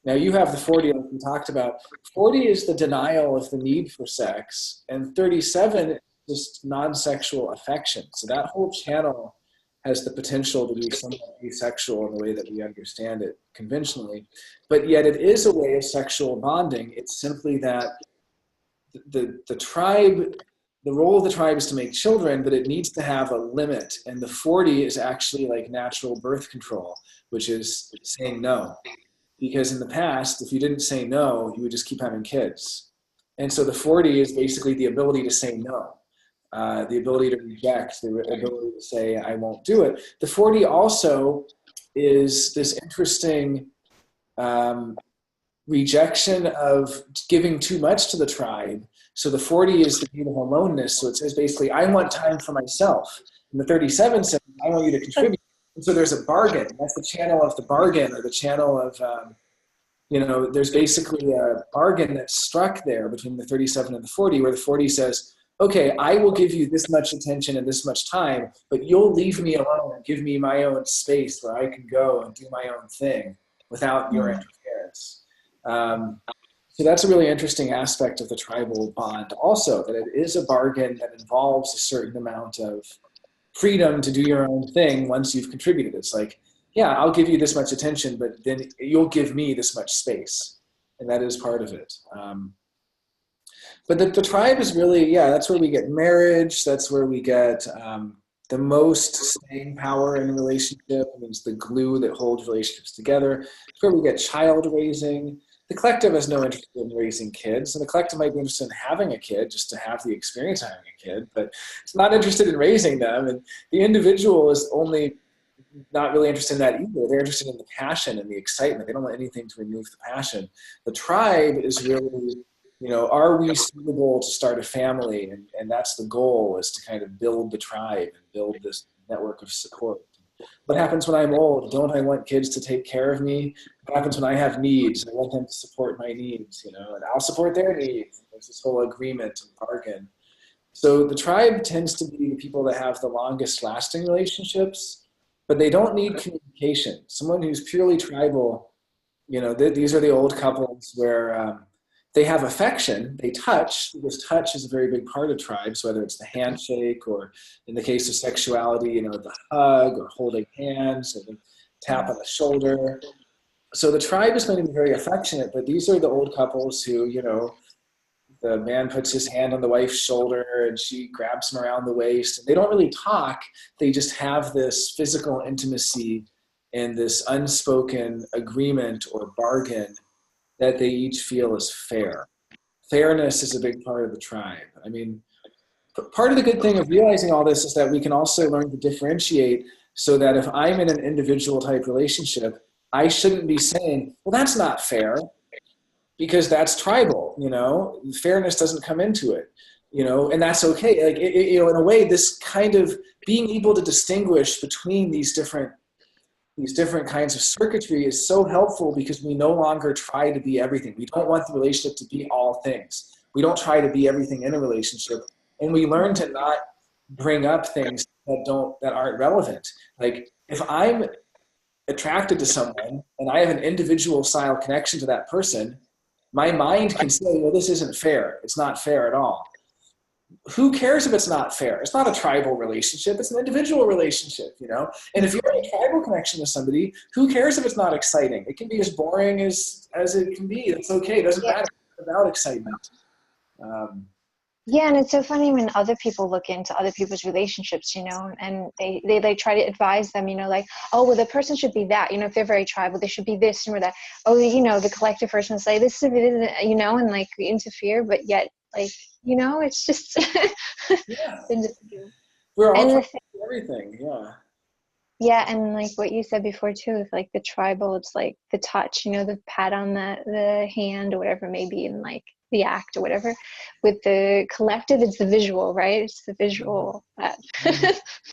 Now you have the 40 like we talked about. 40 is the denial of the need for sex, and 37 is just non-sexual affection. So that whole channel has the potential to be somewhat asexual in the way that we understand it conventionally. But yet it is a way of sexual bonding. It's simply that the tribe, the role of the tribe is to make children, but it needs to have a limit. And the 40 is actually like natural birth control, which is saying no. Because in the past, if you didn't say no, you would just keep having kids. And so the 40 is basically the ability to say no, the ability to reject, the ability to say, I won't do it. The 40 also is this interesting rejection of giving too much to the tribe. So the 40 is the beautiful aloneness. So it says basically, I want time for myself. And the 37 says, I want you to contribute. And so there's a bargain. That's the channel of the bargain, or the channel of, there's basically a bargain that's struck there between the 37 and the 40, where the 40 says, okay, I will give you this much attention and this much time, but you'll leave me alone and give me my own space where I can go and do my own thing without your interference. So that's a really interesting aspect of the tribal bond also, that it is a bargain that involves a certain amount of freedom to do your own thing once you've contributed. It's like, yeah, I'll give you this much attention, but then you'll give me this much space. And that is part of it. But the tribe is really, that's where we get marriage. That's where we get the most staying power in a relationship. I mean, it's the glue that holds relationships together. It's where we get child raising. The collective has no interest in raising kids, and the collective might be interested in having a kid just to have the experience of having a kid, but it's not interested in raising them. And the individual is only not really interested in that either. They're interested in the passion and the excitement. They don't want anything to remove the passion. The tribe is really, are we suitable to start a family? And that's the goal, is to kind of build the tribe and build this network of support. What happens when I'm old? Don't I want kids to take care of me? What happens when I have needs? I want them to support my needs, and I'll support their needs. There's this whole agreement and bargain. So the tribe tends to be the people that have the longest lasting relationships, but they don't need communication. Someone who's purely tribal, these are the old couples where they have affection, they touch, because touch is a very big part of tribes, whether it's the handshake or, in the case of sexuality, the hug or holding hands or the tap on the shoulder. So the tribe is going to be very affectionate, but these are the old couples who, the man puts his hand on the wife's shoulder and she grabs him around the waist. And they don't really talk. They just have this physical intimacy and this unspoken agreement or bargain that they each feel is fair. Fairness is a big part of the tribe. I mean, part of the good thing of realizing all this is that we can also learn to differentiate, so that if I'm in an individual type relationship, I shouldn't be saying, well, that's not fair, because that's tribal, fairness doesn't come into it, and that's okay. Like, in a way, this kind of being able to distinguish between these different kinds of circuitry is so helpful, because we no longer try to be everything. We don't want the relationship to be all things. We don't try to be everything in a relationship, and we learn to not bring up things that aren't relevant. Like, if I'm attracted to someone and I have an individual style connection to that person, my mind can say, well, this isn't fair. It's not fair at all. Who cares if it's not fair? It's not a tribal relationship. It's an individual relationship, And if you're in a tribal connection with somebody, who cares if it's not exciting? It can be as boring as it can be. It's okay. It doesn't matter. It's about excitement. And it's so funny when other people look into other people's relationships, and they try to advise them, like, oh, well, the person should be that, if they're very tribal, they should be this or that. Oh, the collective person will say this, and like interfere, but yet, like, it's just We're all trying to do everything. Yeah, and like what you said before too, with like the tribal, it's like the touch, the pat on the hand or whatever it may be, and like the act or whatever. With the collective, it's the visual, right? It's the visual,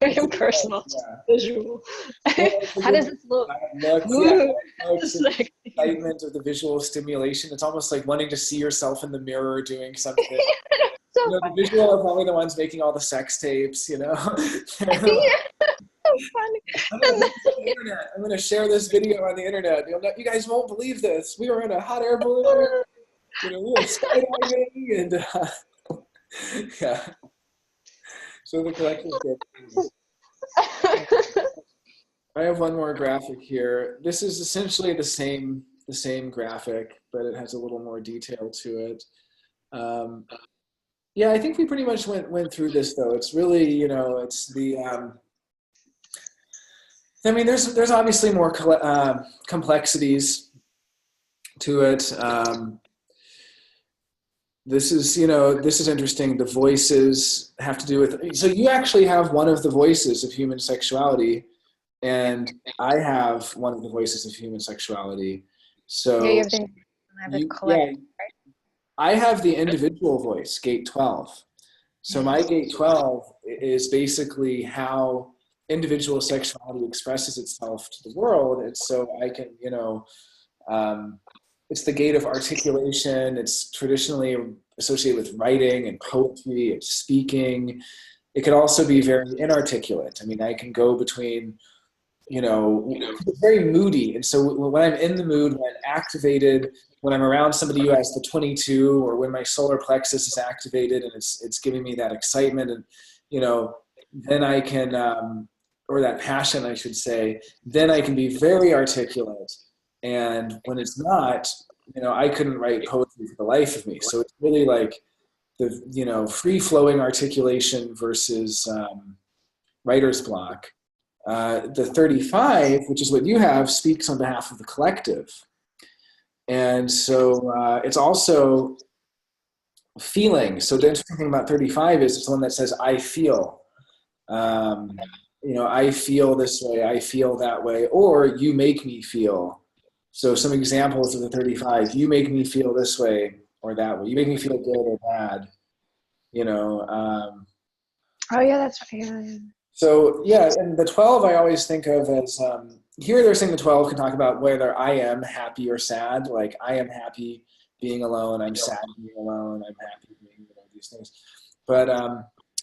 very impersonal, visual. How does this look? It's like excitement of the visual stimulation. It's almost like wanting to see yourself in the mirror doing something. The visual are probably the ones making all the sex tapes, So funny. I'm going to the internet. I'm going to share this video on the internet. You guys won't believe this. We were in a hot air balloon. We were skydiving, and yeah. So the collective gets. I have one more graphic here. This is essentially the same graphic, but it has a little more detail to it. Yeah, I think we pretty much went through this, though. It's really, it's the. I mean, there's obviously more complexities to it. This is interesting. The voices have to do with. So you actually have one of the voices of human sexuality, and I have one of the voices of human sexuality. So yeah, right? I have the individual voice, gate 12. So my gate 12 is basically how individual sexuality expresses itself to the world. And so I can, it's the gate of articulation. It's traditionally associated with writing and poetry and speaking. It could also be very inarticulate. I mean, I can go between, it's very moody. And so when I'm in the mood, when I'm activated, when I'm around somebody who has the 22, or when my solar plexus is activated and it's giving me that excitement, and, then I can, or that passion, I should say, then I can be very articulate. And when it's not, I couldn't write poetry for the life of me. So it's really like the, free-flowing articulation versus writer's block. The 35, which is what you have, speaks on behalf of the collective. And so it's also feeling. So the interesting thing about 35 is it's the one that says, I feel. I feel this way, I feel that way, or you make me feel. So some examples of the 35, you make me feel this way or that way. You make me feel good or bad, Oh yeah, that's funny. So yeah, and the 12 I always think of as, here they're saying the 12 can talk about whether I am happy or sad. Like I am happy being alone, I'm sad being alone, I'm happy being, these things. But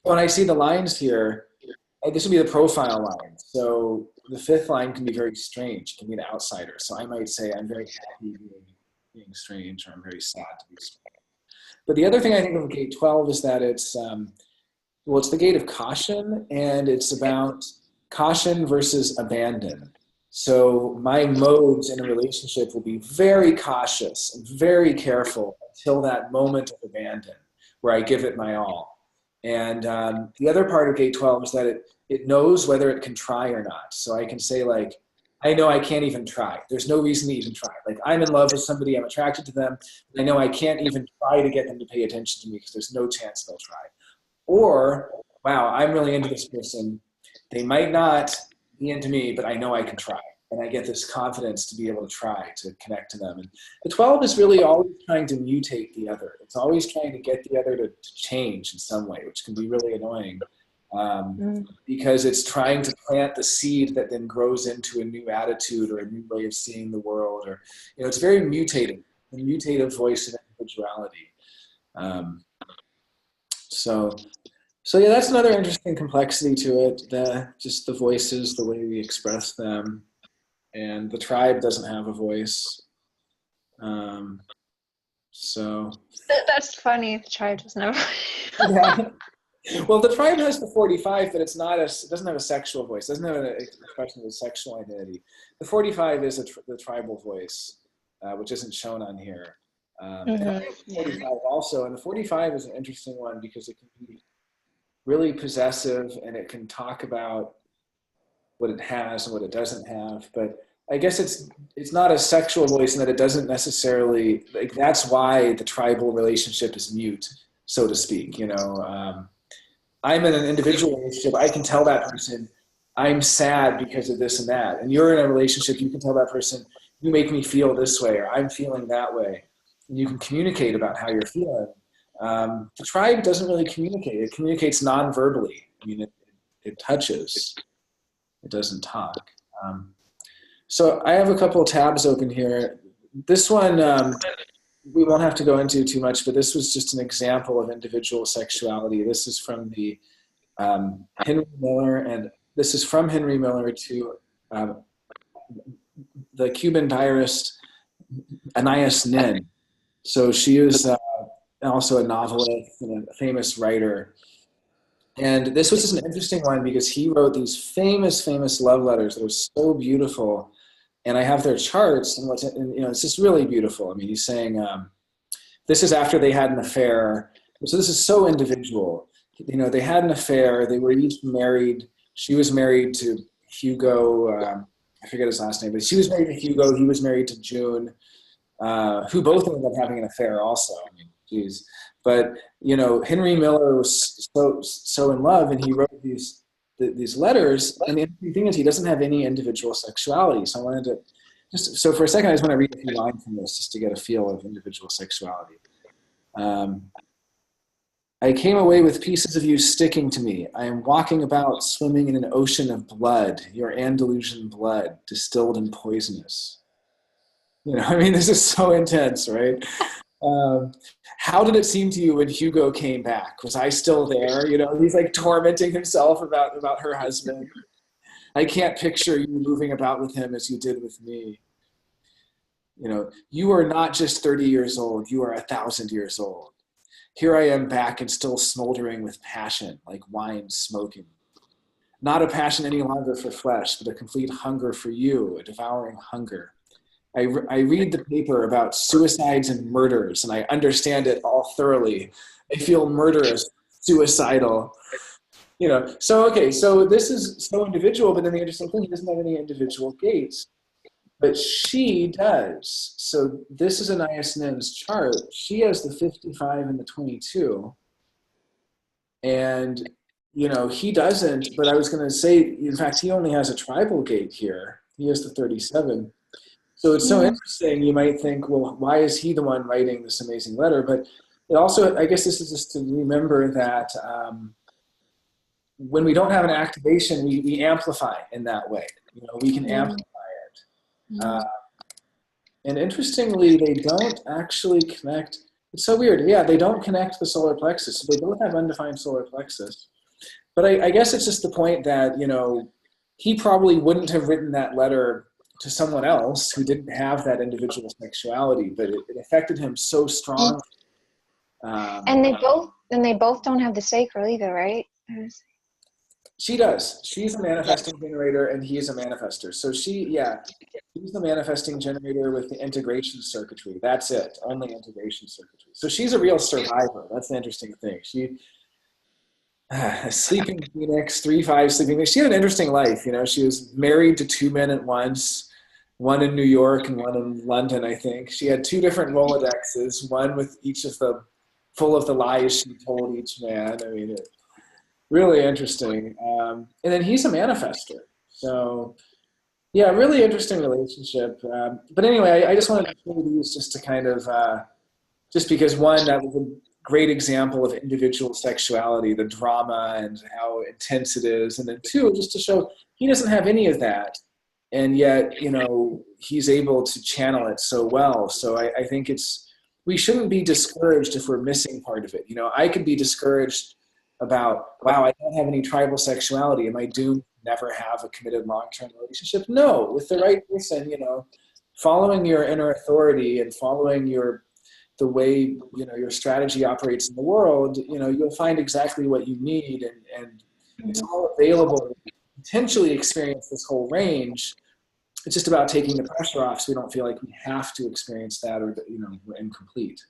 when I see the lines here, this would be the profile line. So the 5th line can be very strange, can be an outsider. So I might say I'm very happy being strange, or I'm very sad to be strange. But the other thing I think of gate 12 is that it's, it's the gate of caution, and it's about caution versus abandon. So my modes in a relationship will be very cautious and very careful until that moment of abandon where I give it my all. And the other part of gate 12 is that it knows whether it can try or not. So I can say, like, I know I can't even try. There's no reason to even try. Like, I'm in love with somebody, I'm attracted to them, and I know I can't even try to get them to pay attention to me because there's no chance they'll try. Or, wow, I'm really into this person. They might not be into me, but I know I can try. And I get this confidence to be able to try to connect to them. And the 12 is really always trying to mutate the other. It's always trying to get the other to change in some way, which can be really annoying because it's trying to plant the seed that then grows into a new attitude or a new way of seeing the world. Or, it's very mutating, the mutative voice of individuality. So yeah, that's another interesting complexity to it. Just the voices, the way we express them. And the tribe doesn't have a voice. So that's funny. The tribe doesn't have a voice. Yeah. Well, the tribe has the 45, but it doesn't have a sexual voice. It doesn't have an expression of a sexual identity. The 45 is the tribal voice, which isn't shown on here. And I have 45 also, and the 45 is an interesting one because it can be really possessive, and it can talk about what it has and what it doesn't have. But I guess it's not a sexual voice in that it doesn't necessarily, like, that's why the tribal relationship is mute, so to speak. I'm in an individual relationship. I can tell that person I'm sad because of this and that. And you're in a relationship, you can tell that person, you make me feel this way, or I'm feeling that way. And you can communicate about how you're feeling. The tribe doesn't really communicate. It communicates non-verbally. I mean, it touches. It doesn't talk. So I have a couple of tabs open here. This one, we won't have to go into too much, but this was just an example of individual sexuality. This is from the Henry Miller and this is from Henry Miller to the Cuban diarist Anais Nin. So she is also a novelist and a famous writer. And this was just an interesting one because he wrote these famous, famous love letters that are so beautiful. And I have their charts, and it's just really beautiful. I mean, he's saying, this is after they had an affair. So this is so individual. They had an affair. They were each married. She was married to Hugo. I forget his last name, but she was married to Hugo. He was married to June, who both ended up having an affair also. I mean, geez. But, Henry Miller was so in love, and he wrote these letters. And the interesting thing is he doesn't have any individual sexuality. So I wanted to so for a second, I just want to read a few lines from this just to get a feel of individual sexuality. I came away with pieces of you sticking to me. I am walking about, swimming in an ocean of blood, your Andalusian blood, distilled and poisonous. This is so intense, right? How did it seem to you when Hugo came back? Was I still there? He's like tormenting himself about her husband. I can't picture you moving about with him as you did with me. You are not just 30 years old, you are 1,000 years old. Here I am back and still smoldering with passion, like wine smoking. Not a passion any longer for flesh, but a complete hunger for you, a devouring hunger. I read the paper about suicides and murders, and I understand it all thoroughly. I feel murderous, suicidal. So this is so individual, but then the interesting thing, he doesn't have any individual gates. But she does. So this is Anais Nin's chart. She has the 55 and the 22. And, he doesn't, but I was going to say, in fact, he only has a tribal gate here. He has the 37. So it's so interesting. You might think, well, why is he the one writing this amazing letter? But it also, I guess this is just to remember that when we don't have an activation, we amplify in that way. We can amplify. And interestingly, they don't actually connect. It's so weird. Yeah, they don't connect the solar plexus. So they both have undefined solar plexus. But I guess it's just the point that, he probably wouldn't have written that letter to someone else who didn't have that individual sexuality, but it affected him so strongly. And they both don't have the sacral either, right? She does. She's a manifesting generator, and he is a manifester. So she's the manifesting generator with the integration circuitry. That's it, only integration circuitry. So she's a real survivor. That's the interesting thing. She, sleeping Phoenix, 3-5 sleeping Phoenix. She had an interesting life. She was married to 2 men at once, one in New York and one in London, I think. She had 2 different Rolodexes, one with each of full of the lies she told each man. I mean, really interesting. And then he's a manifester. So, yeah, really interesting relationship. But anyway, I just wanted to show these just to kind of, just because one, that was a great example of individual sexuality, the drama and how intense it is. And then 2, just to show he doesn't have any of that. And yet, he's able to channel it so well. So I think we shouldn't be discouraged if we're missing part of it. I could be discouraged about, wow, I don't have any tribal sexuality. Am I doomed to never have a committed long-term relationship? No, with the right person, following your inner authority and following the way, your strategy operates in the world, you'll find exactly what you need, and it's all available to potentially experience this whole range. It's just about taking the pressure off so we don't feel like we have to experience that or that, we're incomplete.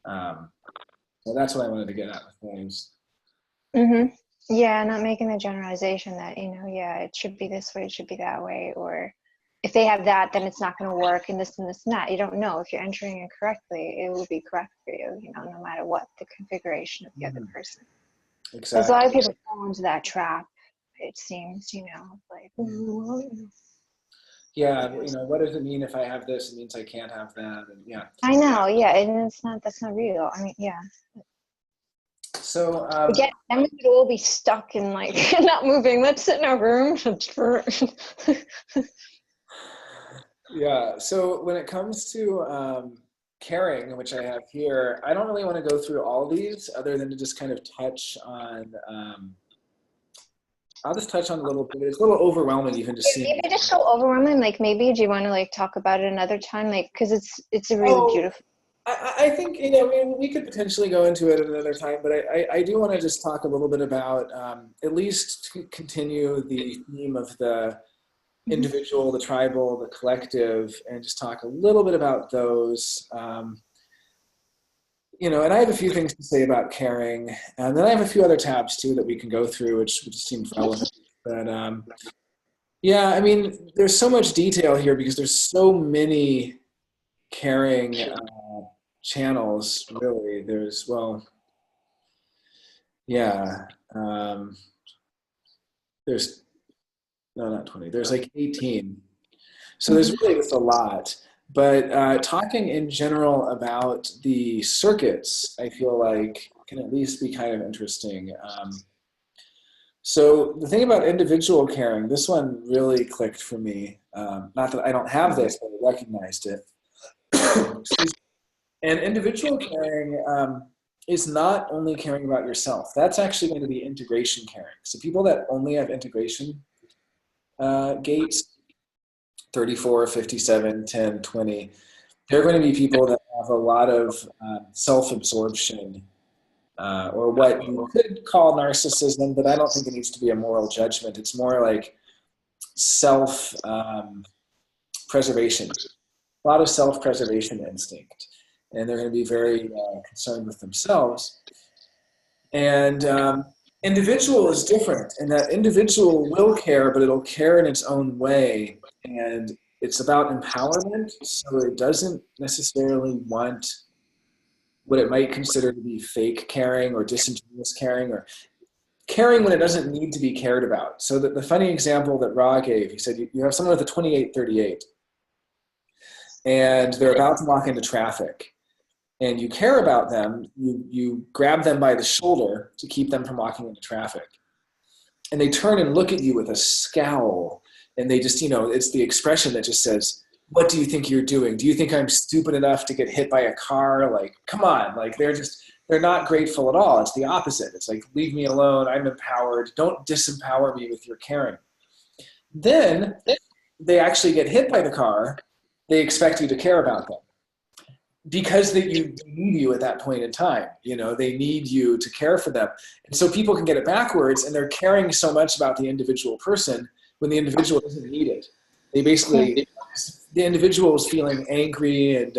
So that's what I wanted to get at with things. Yeah, not making the generalization that, it should be this way, it should be that way, or if they have that, then it's not going to work, and this and this and that. You don't know. If you're entering it correctly, it will be correct for you, no matter what the configuration of the other person. Exactly. Because a lot of people fall into that trap, it seems, like, yeah, what does it mean if I have this? It means I can't have that. And yeah. I know, yeah, and that's not real. I mean, yeah. So again, then we would all be stuck in like not moving. Let's sit in our room. Yeah. So when it comes to caring, which I have here, I don't really want to go through all these other than to just kind of touch on I'll just touch on a little bit. It's a little overwhelming even just seeing. Maybe just so overwhelming. Like maybe do you want to like talk about it another time? Like because it's a really Oh, beautiful. I think, you know, I mean, we could potentially go into it at another time, but I do want to just talk a little bit about, at least to continue the theme of the individual, the tribal, the collective, and just talk a little bit about those. You know, and I have a few things to say about caring, and then I have a few other tabs too that we can go through, which seem relevant. But yeah, I mean, there's so much detail here because there's so many caring channels. Really, there's well, yeah, there's no, not 20. There's like 18. So there's really just a lot. But talking in general about the circuits, I feel like can at least be kind of interesting. So the thing about individual caring, this one really clicked for me. Not that I don't have this, but I recognized it. Excuse me. And individual caring is not only caring about yourself. That's actually going to be integration caring. So people that only have integration gates, 34, 57, 10, 20, they're going to be people that have a lot of self-absorption, or what you could call narcissism, but I don't think it needs to be a moral judgment. It's more like self-preservation, a lot of self-preservation instinct. And they're going to be very concerned with themselves. And individual is different, and that individual will care, but it'll care in its own way. And it's about empowerment, so it doesn't necessarily want what it might consider to be fake caring or disingenuous caring or caring when it doesn't need to be cared about. So the funny example that Ra gave, he said you have someone with a 2838 and they're about to walk into traffic and you care about them, you grab them by the shoulder to keep them from walking into traffic. And they turn and look at you with a scowl and they just, you know, it's the expression that just says, what do you think you're doing? Do you think I'm stupid enough to get hit by a car? Like, come on. Like, they're not grateful at all. It's the opposite. It's like, leave me alone. I'm empowered. Don't disempower me with your caring. Then they actually get hit by the car. They expect you to care about them because they need you at that point in time. You know, they need you to care for them. And so people can get it backwards and they're caring so much about the individual person when the individual doesn't need it. They basically, the individual is feeling angry and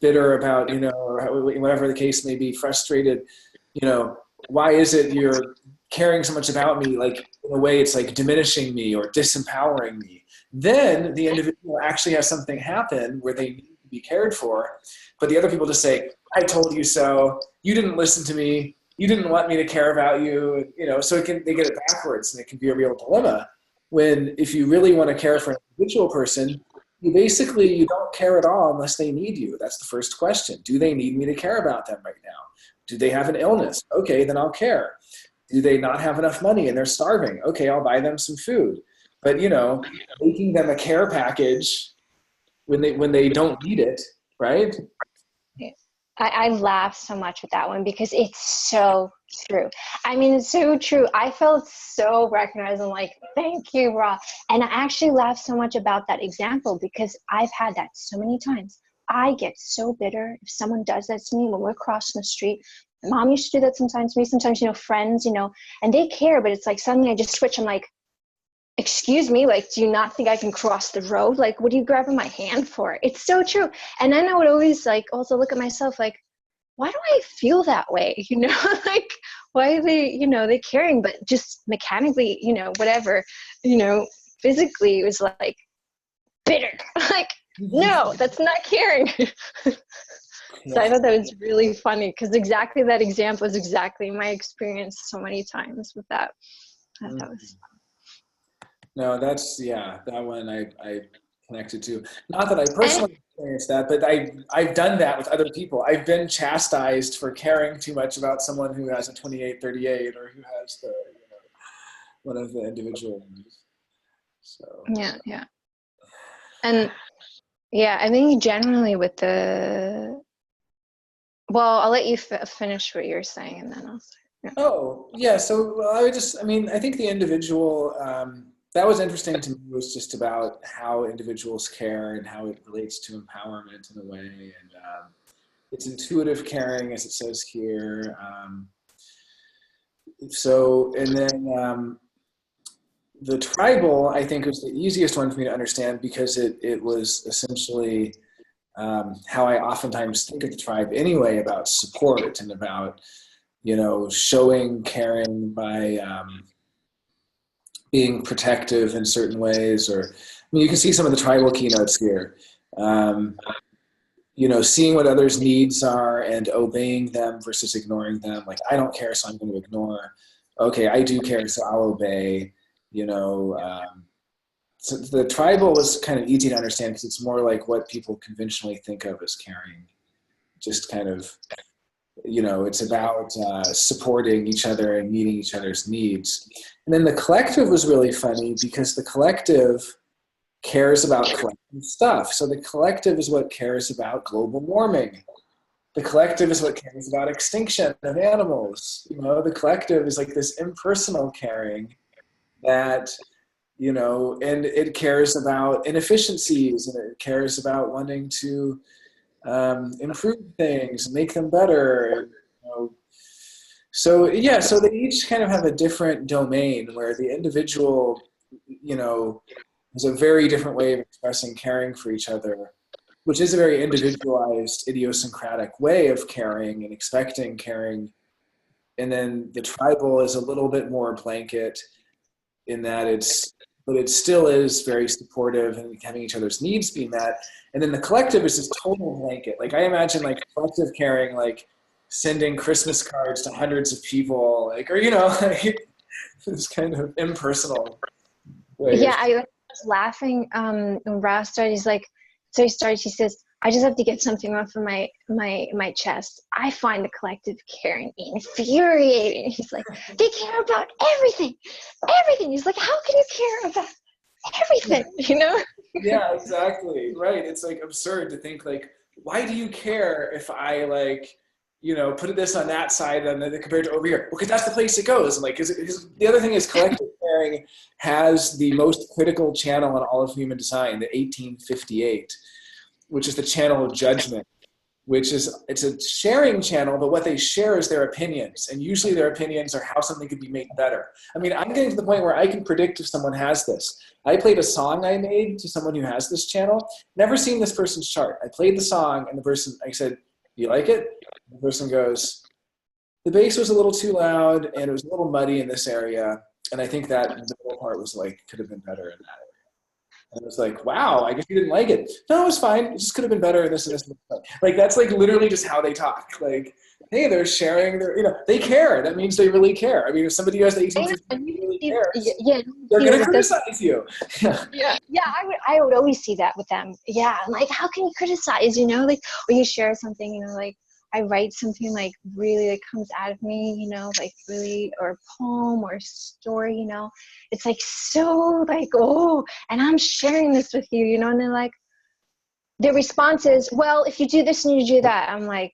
bitter about, you know, or whatever the case may be, frustrated, you know, why is it you're caring so much about me? Like, in a way, it's like diminishing me or disempowering me. Then the individual actually has something happen where they need to be cared for, but the other people just say, I told you so, you didn't listen to me, you didn't want me to care about you, you know, so they get it backwards and it can be a real dilemma. When if you really want to care for an individual person, you don't care at all unless they need you. That's the first question. Do they need me to care about them right now? Do they have an illness? Okay, then I'll care. Do they not have enough money and they're starving? Okay, I'll buy them some food. But, you know, making them a care package when they don't need it, right? I laugh so much with that one because it's so true. I mean, it's so true. I felt so recognized and like, thank you, Ra. And I actually laugh so much about that example because I've had that so many times. I get so bitter if someone does that to me when we're crossing the street. Mom used to do that sometimes to me, sometimes, you know, friends, you know, and they care, but it's like suddenly I just switch. I'm like, excuse me, like, do you not think I can cross the road? Like, what are you grabbing my hand for? It's so true. And then I would always like also look at myself like, why do I feel that way? You know, like, why are they, you know, they caring, but just mechanically, you know, whatever, you know, physically it was like bitter. Like, no, that's not caring. So I thought that was really funny because exactly that example is exactly my experience so many times with that. I thought that was No, that's, yeah, that one I connected to. Not that I personally experienced that, but I've done that with other people. I've been chastised for caring too much about someone who has a 2838 or who has the, you know, one of the individual ones. So yeah. And yeah, I think generally with the, well, I'll let you finish what you're saying and then I'll start. Oh, yeah. So well, I mean, I think the individual, that was interesting to me, was just about how individuals care and how it relates to empowerment in a way. And it's intuitive caring, as it says here. And then the tribal, I think, was the easiest one for me to understand because it was essentially how I oftentimes think of the tribe anyway, about support and about, showing caring by being protective in certain ways. Or, I mean, you can see some of the tribal keynotes here. Seeing what others' needs are and obeying them versus ignoring them. Like, I don't care, so I'm going to ignore. Okay, I do care, so I'll obey. So the tribal was kind of easy to understand because it's more like what people conventionally think of as caring. Just kind of, it's about supporting each other and meeting each other's needs. And then the collective was really funny because the collective cares about collective stuff. So the collective is what cares about global warming. The collective is what cares about extinction of animals. The collective is like this impersonal caring that, and it cares about inefficiencies, and it cares about wanting to improve things, make them better. So yeah, so they each kind of have a different domain where the individual, has a very different way of expressing caring for each other, which is a very individualized, idiosyncratic way of caring and expecting caring. And then the tribal is a little bit more blanket in that but it still is very supportive and having each other's needs be met. And then the collective is this total blanket. Like, I imagine like collective caring, like sending Christmas cards to hundreds of people, like, or, like, this kind of impersonal way. Yeah, I was laughing when Ross started. He says, I just have to get something off of my chest. I find the collective caring infuriating. He's like, they care about everything. He's like, how can you care about everything? Yeah, exactly. Right. It's like absurd to think like, why do you care if I like, put this on that side and then compared to over here? Because that's the place it goes. And like, the other thing is collective caring has the most critical channel in all of human design, the 1858, which is the channel of judgment, it's a sharing channel, but what they share is their opinions. And usually their opinions are how something could be made better. I mean, I'm getting to the point where I can predict if someone has this. I played a song I made to someone who has this channel, never seen this person's chart. I played the song and I said, do you like it? And the person goes, the bass was a little too loud and it was a little muddy in this area. And I think that the middle part was like, could have been better in that area. And I was like, wow, I guess you didn't like it. No, it was fine. It just could have been better in this and this. Like, that's like literally just how they talk. Like, hey, they're sharing they care. That means they really care. I mean, if somebody has the 18 really cares, they're going to criticize you. Yeah, I would always see that with them. Yeah, like, how can you criticize, like, or you share something, like, I write something like really that comes out of me, like really, or a poem or a story, it's like so like, oh, and I'm sharing this with you, and they're like, their response is, well, if you do this and you do that, I'm like,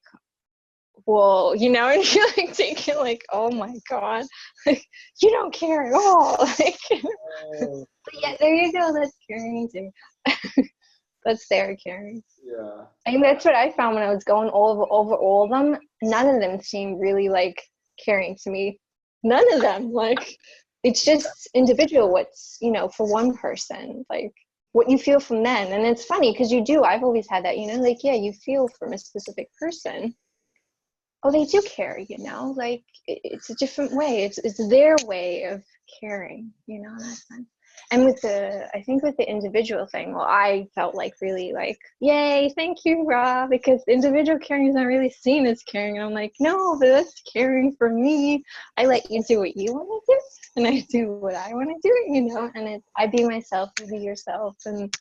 whoa, and you're like thinking like, oh my God, like, you don't care at all. Like, but yeah, there you go, that's caring too. That's their caring. Yeah. I think that's what I found when I was going over all of them. None of them seemed really like caring to me. None of them. Like, it's just individual what's, for one person, like what you feel from them. And it's funny because you do. I've always had that, like, yeah, you feel from a specific person. Oh, they do care, like it's a different way. It's their way of caring, in that sense. And I think with the individual thing, well, I felt like really like, yay, thank you, Rob, because individual caring is not really seen as caring. And I'm like, no, but that's caring for me. I let you do what you want to do, and I do what I want to do, and I be myself, you be yourself. And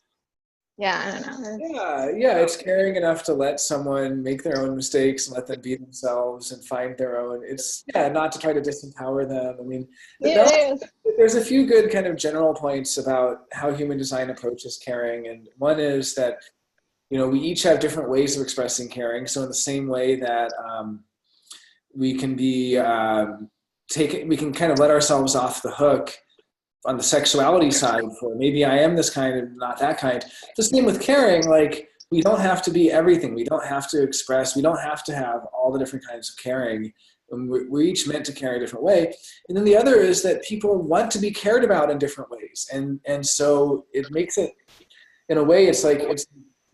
yeah, I don't know. Yeah, it's caring enough to let someone make their own mistakes and let them be themselves and find their own. It's, not to try to disempower them. I mean, there's a few good kind of general points about how human design approaches caring. And one is that, we each have different ways of expressing caring. So in the same way that we can be we can kind of let ourselves off the hook on the sexuality side for maybe I am this kind and not that kind. The same with caring, like we don't have to be everything. We don't have to express, we don't have to have all the different kinds of caring. And we're each meant to care a different way. And then the other is that people want to be cared about in different ways. And so it makes it, in a way, it's like,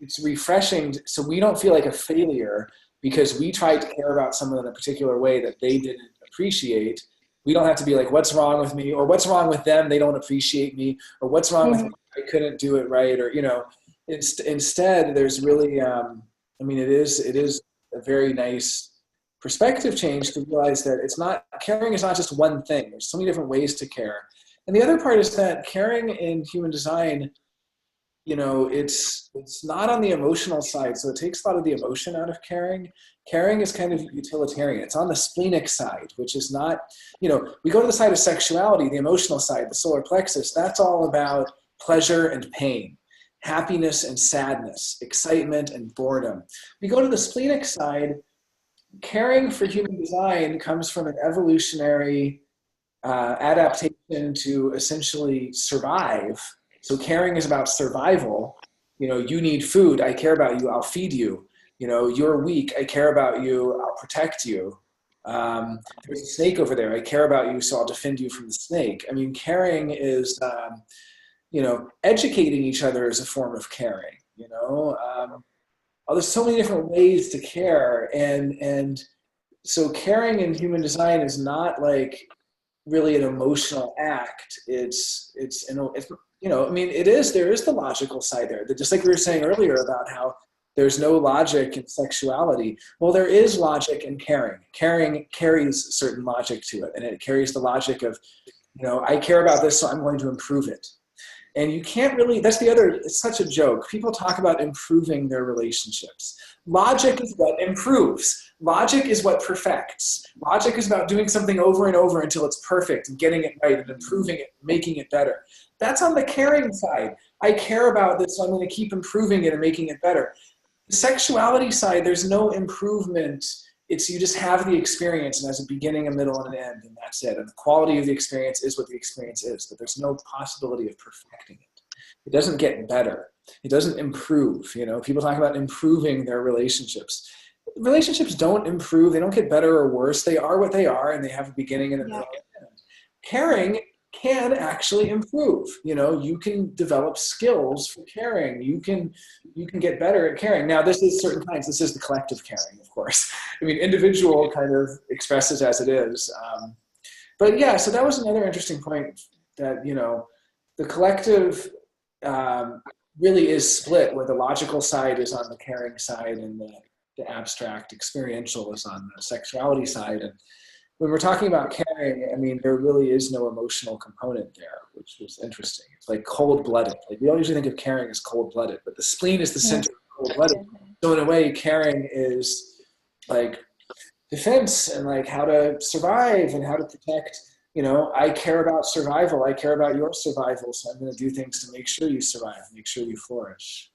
it's refreshing. So we don't feel like a failure because we tried to care about someone in a particular way that they didn't appreciate. We don't have to be like, what's wrong with me, or what's wrong with them, they don't appreciate me, or what's wrong with me, I couldn't do it right, or, you know, instead there's really, I mean, it is a very nice perspective change to realize that it's not, caring is not just one thing. There's so many different ways to care. And the other part is that caring in human design, you know, it's not on the emotional side. So it takes a lot of the emotion out of caring. Caring is kind of utilitarian. It's on the splenic side, which is not, you know, we go to the side of sexuality, the emotional side, the solar plexus. That's all about pleasure and pain, happiness and sadness, excitement and boredom. We go to the splenic side. Caring for human design comes from an evolutionary adaptation to essentially survive. So caring is about survival. You know, you need food, I care about you, I'll feed you. You know, you're weak, I care about you, I'll protect you. There's a snake over there, I care about you, so I'll defend you from the snake. I mean, caring is, you know, educating each other is a form of caring, you know. There's so many different ways to care, and so caring in human design is not like really an emotional act. It's you know, I mean, there is the logical side there. Just like we were saying earlier about how there's no logic in sexuality. Well, there is logic in caring. Caring carries certain logic to it, and it carries the logic of, you know, I care about this, so I'm going to improve it. And you can't really, that's the other, it's such a joke. People talk about improving their relationships. Logic is what improves. Logic is what perfects. Logic is about doing something over and over until it's perfect and getting it right and improving it, making it better. That's on the caring side. I care about this, so I'm going to keep improving it and making it better. The sexuality side, there's no improvement. It's you just have the experience, and there's a beginning, a middle, and an end, and that's it. And the quality of the experience is what the experience is, but there's no possibility of perfecting it. It doesn't get better. It doesn't improve. You know, people talk about improving their relationships. Relationships don't improve. They don't get better or worse. They are what they are, and they have a beginning and a middle and an end. Caring can actually improve. You know, you can develop skills for caring. You can get better at caring. Now, this is certain kinds. This is the collective caring, of course. I mean, individual kind of expresses as it is. But yeah, so that was another interesting point that, you know, the collective really is split, where the logical side is on the caring side and the abstract experiential is on the sexuality side. And when we're talking about caring, I mean, there really is no emotional component there, which was interesting. It's like cold-blooded. Like we don't usually think of caring as cold-blooded, but the spleen is the center of cold-blooded. So in a way, caring is like defense and like how to survive and how to protect. You know, I care about survival. I care about your survival, so I'm going to do things to make sure you survive, make sure you flourish.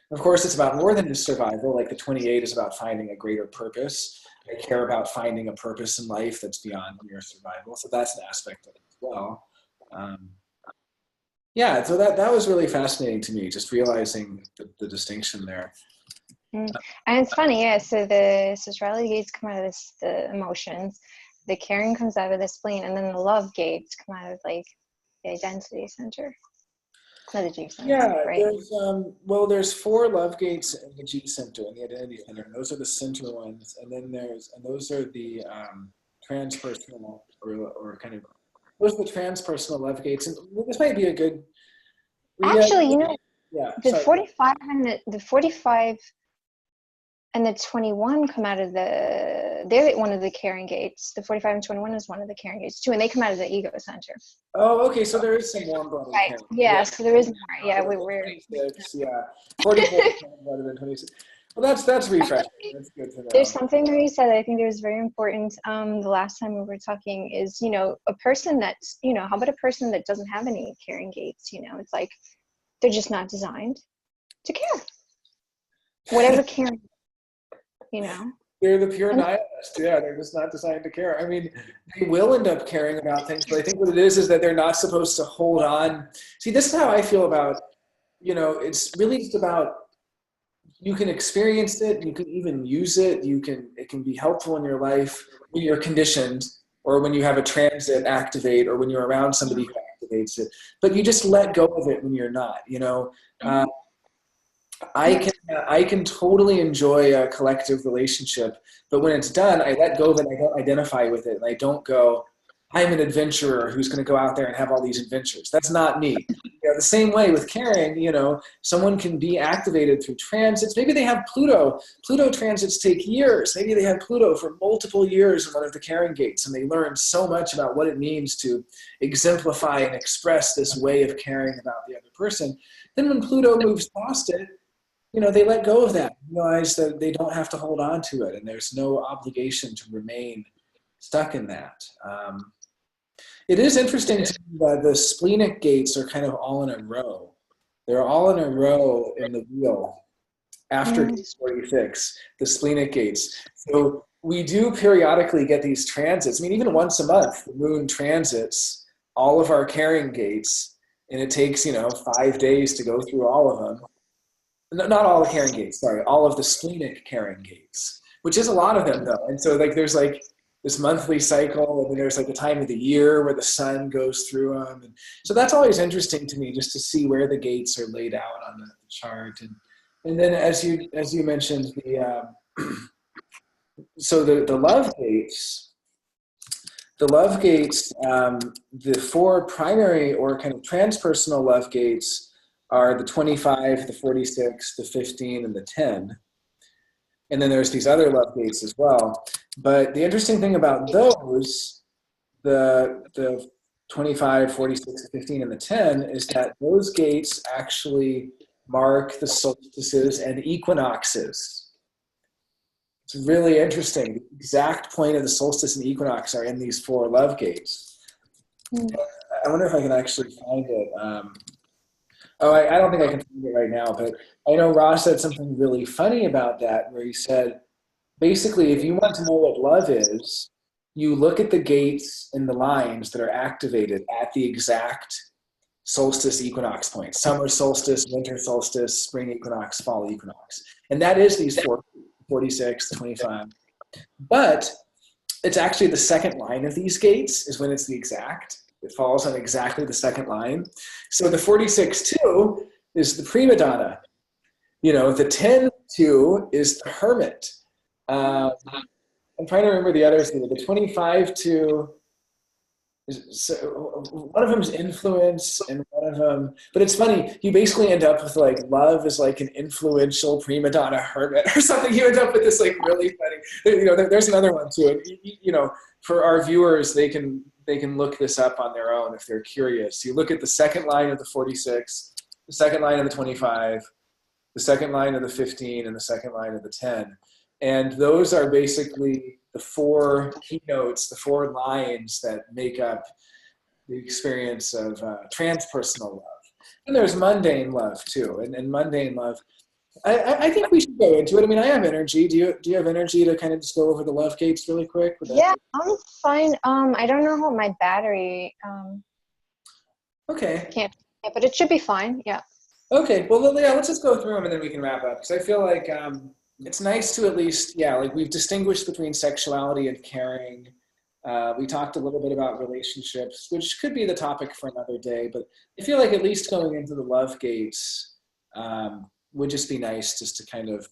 Of course, it's about more than just survival. Like the 28 is about finding a greater purpose. I care about finding a purpose in life that's beyond mere survival. So that's an aspect of it as well. Yeah, so that was really fascinating to me, just realizing the distinction there. And it's funny, yeah. So the sexuality gates come out of the emotions, the caring comes out of the spleen, and then the love gates come out of like the identity center. The G center, yeah, right? there's 4 love gates in the G center and the identity center, and those are the center ones. And then those are the transpersonal or kind of, those are the transpersonal love gates. And this might be a good. Actually, you know, yeah, the sorry. 45 and the 21 come out of they're one of the caring gates. The 45 and 21 is one of the caring gates too, and they come out of the ego center. Oh, okay, so there is some warm blood. Right. Yeah, so there is more. Yeah, we're 26, yeah. 44 rather than 26. Well, that's refreshing. That's good to know. There's something that you said that I think it was very important. The last time we were talking is, you know, a person that's, you know, how about a person that doesn't have any caring gates? You know, it's like they're just not designed to care. Whatever caring, you know. They're the pure nihilists. Yeah, they're just not designed to care. I mean, they will end up caring about things, but I think what it is that they're not supposed to hold on. See, this is how I feel about, it's really just about, you can experience it, you can even use it, it can be helpful in your life when you're conditioned, or when you have a transit activate, or when you're around somebody who activates it. But you just let go of it when you're not, I can totally enjoy a collective relationship, but when it's done, I let go of it. I don't identify with it, and I don't go, I'm an adventurer who's going to go out there and have all these adventures. That's not me. The same way with caring, someone can be activated through transits. Maybe they have Pluto. Pluto transits take years. Maybe they had Pluto for multiple years in one of the caring gates, and they learned so much about what it means to exemplify and express this way of caring about the other person. Then when Pluto moves past it, they let go of that, realize that they don't have to hold on to it, and there's no obligation to remain stuck in that. It is interesting to me that the splenic gates are kind of all in a row. They're all in a row in the wheel after gate 46, the splenic gates. So we do periodically get these transits. I mean, even once a month, the moon transits all of our carrying gates, and it takes, 5 days to go through all of them. Not all the carrying gates, sorry, all of the splenic carrying gates, which is a lot of them though. And so there's this monthly cycle, and then there's a time of the year where the sun goes through them. And so that's always interesting to me, just to see where the gates are laid out on the chart. And then as you mentioned, so the love gates, the four primary or kind of transpersonal love gates are the 25, the 46, the 15, and the 10. And then there's these other love gates as well. But the interesting thing about those, the 25, 46, 15, and the 10, is that those gates actually mark the solstices and equinoxes. It's really interesting. The exact point of the solstice and equinox are in these four love gates. I wonder if I can actually find it. I don't think I can find it right now, but I know Ross said something really funny about that, where he said, basically, if you want to know what love is, you look at the gates and the lines that are activated at the exact solstice equinox point: summer solstice, winter solstice, spring equinox, fall equinox. And that is these 46, 25. But it's actually the second line of these gates is when it's the exact. It falls on exactly the second line. So the 46-2 is the prima donna. The 10-2 is the hermit. I'm trying to remember the others. The 25-2, so one of them is influence, and one of them, but it's funny, you basically end up with love is an influential prima donna hermit or something. You end up with this really funny, there's another one too. And, for our viewers, they can look this up on their own if they're curious. You look at the second line of the 46, the second line of the 25, the second line of the 15, and the second line of the 10. And those are basically the four keynotes, the four lines that make up the experience of transpersonal love. And there's mundane love too. And mundane love, I think we should go into it. I mean, I have energy. Do you have energy to kind of just go over the love gates really quick? Yeah, I'm fine. I don't know how my battery. Okay. Can't, but it should be fine. Yeah. Okay. Well, yeah. Let's just go through them and then we can wrap up. Because I feel like it's nice to at least, we've distinguished between sexuality and caring. We talked a little bit about relationships, which could be the topic for another day. But I feel like at least going into the love gates would just be nice, just to kind of,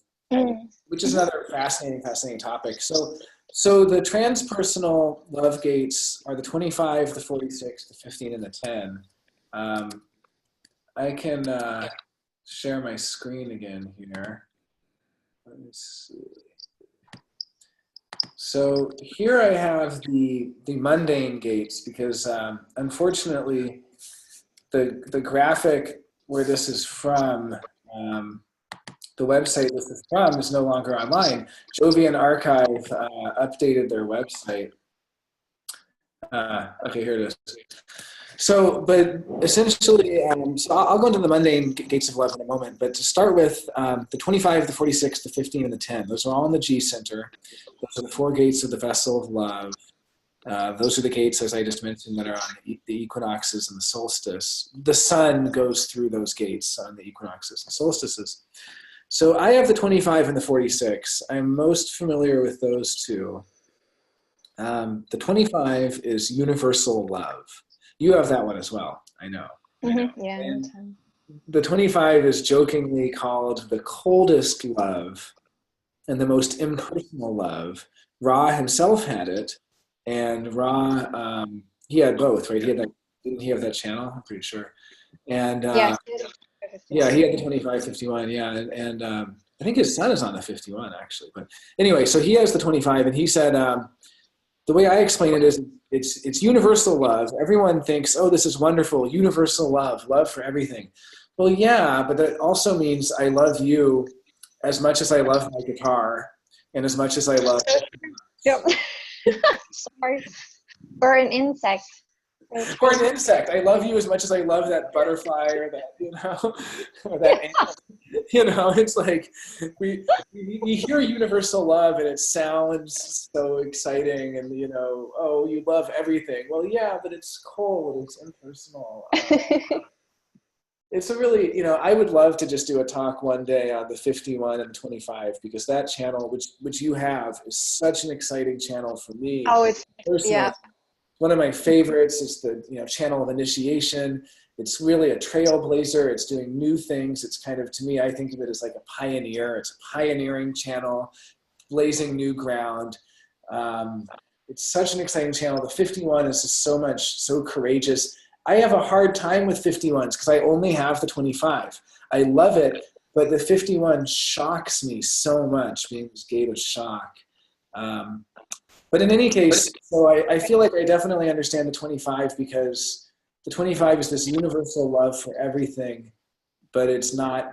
which is another fascinating topic. So the transpersonal love gates are the 25, the 46, the 15, and the 10. I can share my screen again here. Let me see. So here I have the mundane gates, because unfortunately the graphic where this is from, the website this is from, is no longer online. Jovian Archive updated their website. Okay, here it is. So, but essentially, so I'll go into the mundane gates of love in a moment. But to start with, the 25, the 46, the 15, and the 10, those are all in the G center. Those are the four gates of the vessel of love. Those are the gates, as I just mentioned, that are on the equinoxes and the solstice. The sun goes through those gates on the equinoxes and solstices. So I have the 25 and the 46. I'm most familiar with those two. The 25 is universal love. You have that one as well, I know. Mm-hmm. Yeah. And the 25 is jokingly called the coldest love and the most impersonal love. Ra himself had it, and Ra, he had both, right? He had that, didn't he have that channel? I'm pretty sure. And yeah, he had the 2551, yeah. And I think his son is on the 51, actually. But anyway, so he has the 25, and he said, the way I explain it is it's universal love. Everyone thinks, oh, this is wonderful, universal love for everything. Well, yeah, but that also means I love you as much as I love my guitar and as much as I love... Yep. Sorry. Or an insect. Or an insect. I love you as much as I love that butterfly or that, you know, or that ant. You know, it's like we hear universal love and it sounds so exciting and, you know, oh, you love everything. Well, yeah, but it's cold. It's impersonal. It's a really, you know, I would love to just do a talk one day on the 51 and 25 because that channel, which you have, is such an exciting channel for me. Oh, it's, personally. yeah. One of my favorites is the, you know, channel of initiation. It's really a trailblazer. It's doing new things. It's kind of, to me, I think of it as like a pioneer. It's a pioneering channel, blazing new ground. It's such an exciting channel. The 51 is just so courageous. I have a hard time with 51s because I only have the 25. I love it, but the 51 shocks me so much, being this gate of shock. But in any case, so I feel like I definitely understand the 25 because the 25 is this universal love for everything, but it's not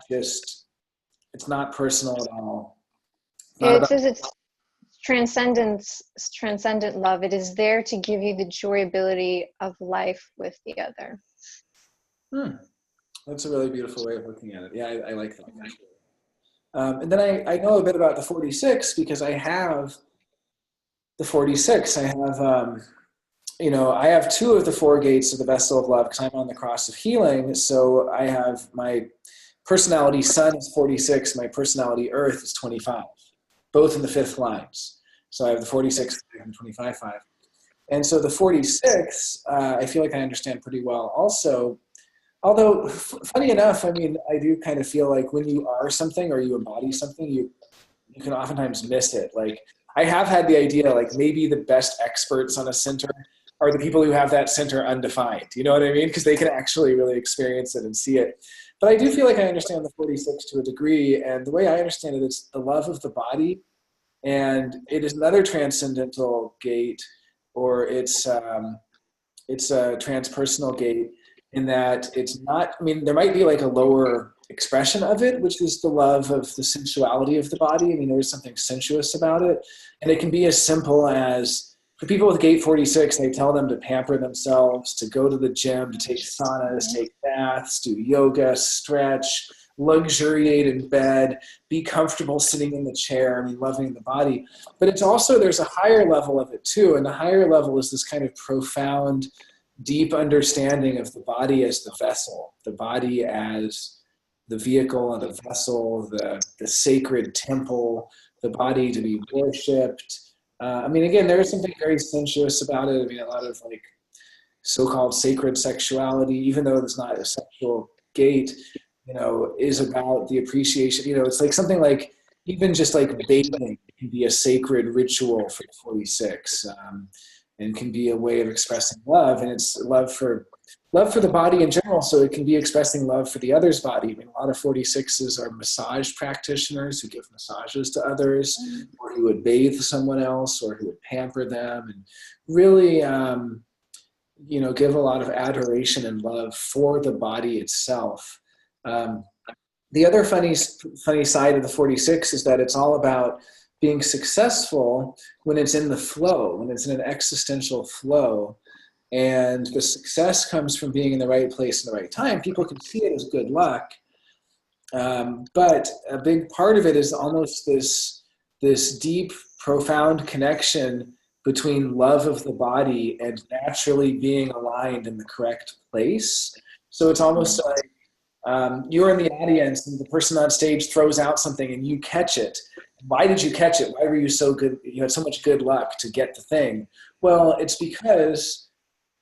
personal at all. It says it's transcendent love. It is there to give you the joyability of life with the other. That's a really beautiful way of looking at it. Yeah, I like that. And then I know a bit about the 46 because I have the 46. I have, you know, I have two of the four gates of the vessel of love because I'm on the cross of healing. So I have my personality sun is 46. My personality earth is 25, both in the fifth lines. So I have the 46 and 25, 5. And so the 46, I feel like I understand pretty well also. Although, funny enough, I mean, I do kind of feel like when you are something or you embody something, you can oftentimes miss it. Like, I have had the idea, like, maybe the best experts on a center are the people who have that center undefined. You know what I mean? Because they can actually really experience it and see it. But I do feel like I understand the 46 to a degree. And the way I understand it is the love of the body. And it is another transcendental gate, or it's a transpersonal gate, in that it's not, I mean, there might be like a lower expression of it, which is the love of the sensuality of the body. I mean, there's something sensuous about it. And it can be as simple as, for people with gate 46, they tell them to pamper themselves, to go to the gym, to take saunas, take baths, do yoga, stretch, luxuriate in bed, be comfortable sitting in the chair, I mean, loving the body. But it's also, there's a higher level of it too. And the higher level is this kind of profound, deep understanding of the body as the vessel, the body as the vehicle and the vessel, the sacred temple, the body to be worshipped. I mean, again, there is something very sensuous about it. I mean, a lot of like so-called sacred sexuality, even though it's not a sexual gate, you know, is about the appreciation. You know, it's like something like even just like bathing can be a sacred ritual for 46. And can be a way of expressing love, and it's love for the body in general, so it can be expressing love for the other's body. I mean, a lot of 46s are massage practitioners who give massages to others, or who would bathe someone else, or who would pamper them, and really, you know, give a lot of adoration and love for the body itself. The other funny side of the 46 is that it's all about being successful when it's in the flow, when it's in an existential flow. and the success comes from being in the right place in the right time. People can see it as good luck, but a big part of it is almost this deep, profound connection between love of the body and naturally being aligned in the correct place. So it's almost like you're in the audience and the person on stage throws out something and you catch it. Why did you catch it? Why were you so good? You had so much good luck to get the thing. Well, it's because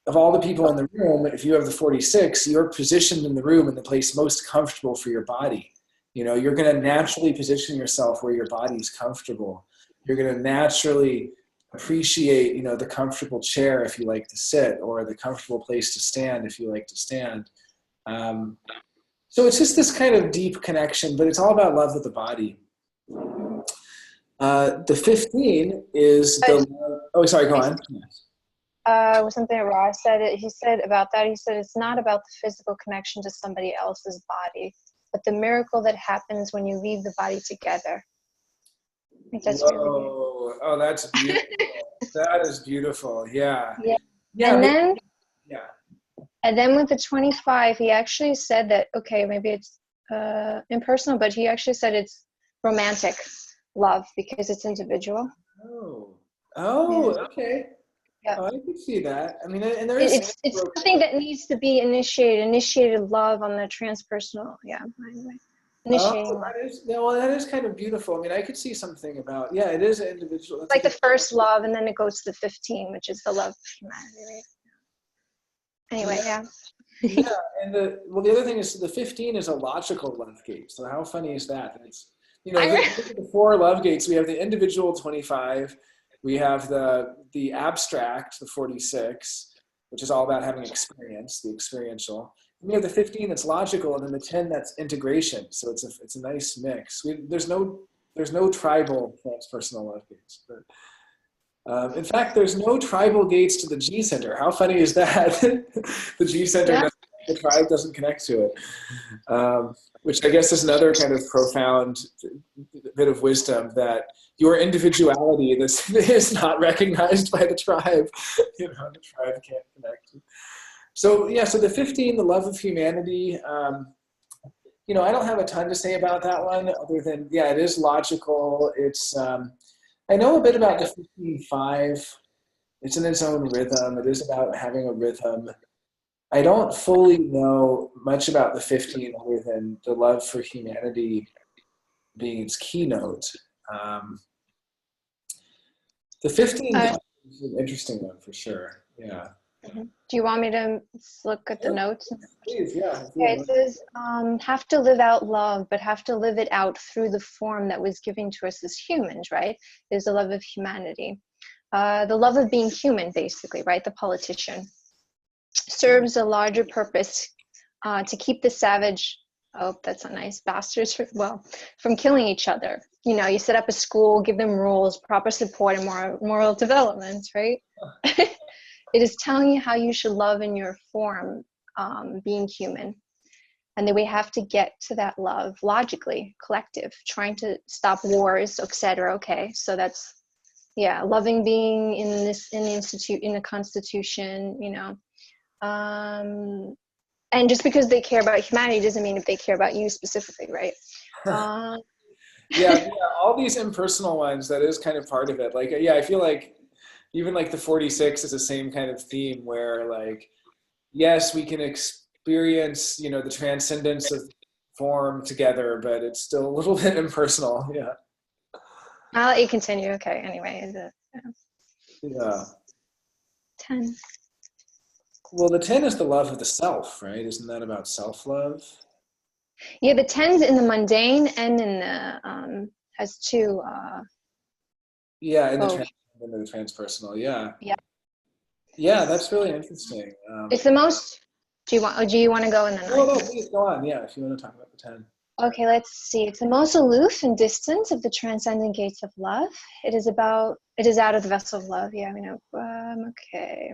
of all the people in the room. If you have the 46, you're positioned in the room in the place most comfortable for your body. You know, you're going to naturally position yourself where your body's comfortable. You're going to naturally appreciate, you know, the comfortable chair if you like to sit, or the comfortable place to stand if you like to stand. So it's just this kind of deep connection, but it's all about love of the body. The 15 is the, oh, sorry, go on. Was something that Ross said. He said about that, he said it's not about the physical connection to somebody else's body, but the miracle that happens when you leave the body together. I think that's really good. Oh, that's beautiful. That is beautiful. Yeah. Yeah. Yeah. And then, yeah. And then with the 25, he actually said that, okay, maybe it's impersonal, but he actually said it's romantic love because it's individual. Oh, Yeah. okay. Yeah. Oh, I can see that. I mean, and there is it's something that needs to be initiated love on the transpersonal. Yeah. Anyway. Initiating love. That is kind of beautiful. I mean, I could see something about, yeah, it is an individual. It's like the first love, and then it goes to the 15, which is the love of humanity, right? Anyway, yeah. Yeah, and the other thing is the 15 is a logical love gate. So how funny is that? It's, you know, the 4 love gates. We have the individual 25. We have the abstract, the 46, which is all about having experience, the experiential. And we have the 15 that's logical, and then the 10 that's integration. So it's a nice mix. There's no tribal transpersonal love gates. But, in fact, there's no tribal gates to the G center. How funny is that? The G center, the tribe doesn't connect to it. Which I guess is another kind of profound bit of wisdom, that your individuality is not recognized by the tribe. You know, the tribe can't connect. So yeah, so the 15, the love of humanity. You know, I don't have a ton to say about that one, other than, yeah, it is logical. It's I know a bit about the 15-5. It's in its own rhythm. It is about having a rhythm. I don't fully know much about the 15 other than the love for humanity being its keynote. The 15 is an interesting one for sure. Yeah. Mm-hmm. Do you want me to look at the notes? Please, yeah. Okay, it says, have to live out love, but have to live it out through the form that was given to us as humans, right? Is the love of humanity. The love of being human, basically, right? The politician. Serves a larger purpose to keep the savage, oh, that's not nice, bastards, from killing each other. You know, you set up a school, give them rules, proper support, and moral development, right? It is telling you how you should love in your form, being human. And then we have to get to that love logically, collective, trying to stop wars, etc. Okay, so that's, yeah, loving being in the Constitution, you know. And just because they care about humanity doesn't mean if they care about you specifically, right? Yeah, all these impersonal ones, that is kind of part of it. Like, yeah, I feel like even like the 46 is the same kind of theme where, like, yes, we can experience, you know, the transcendence of form together, but it's still a little bit impersonal. Yeah. I'll let you continue. Okay. Anyway, Yeah. 10. Well, the 10 is the love of the self, right? Isn't that about self-love? Yeah, the 10's in the mundane and in the has two. Yeah, in the transpersonal. Yeah. Yeah. Yeah, that's really interesting. It's the most. Do you want to go in the 9? No, please go on. Yeah, if you want to talk about the 10. Okay, let's see. It's the most aloof and distant of the transcendent gates of love. It is out of the vessel of love. Yeah, we know. Okay.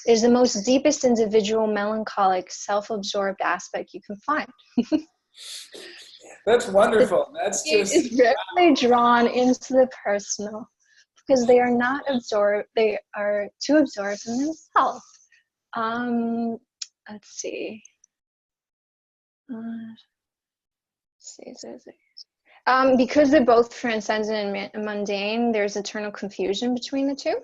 It is the most deepest individual, melancholic, self-absorbed aspect you can find. That's wonderful. That's just. It's really drawn into the personal because they are not absorbed. They are too absorbed in themselves. Um, let's see. Let's see. Because they're both transcendent and mundane, there's eternal confusion between the two.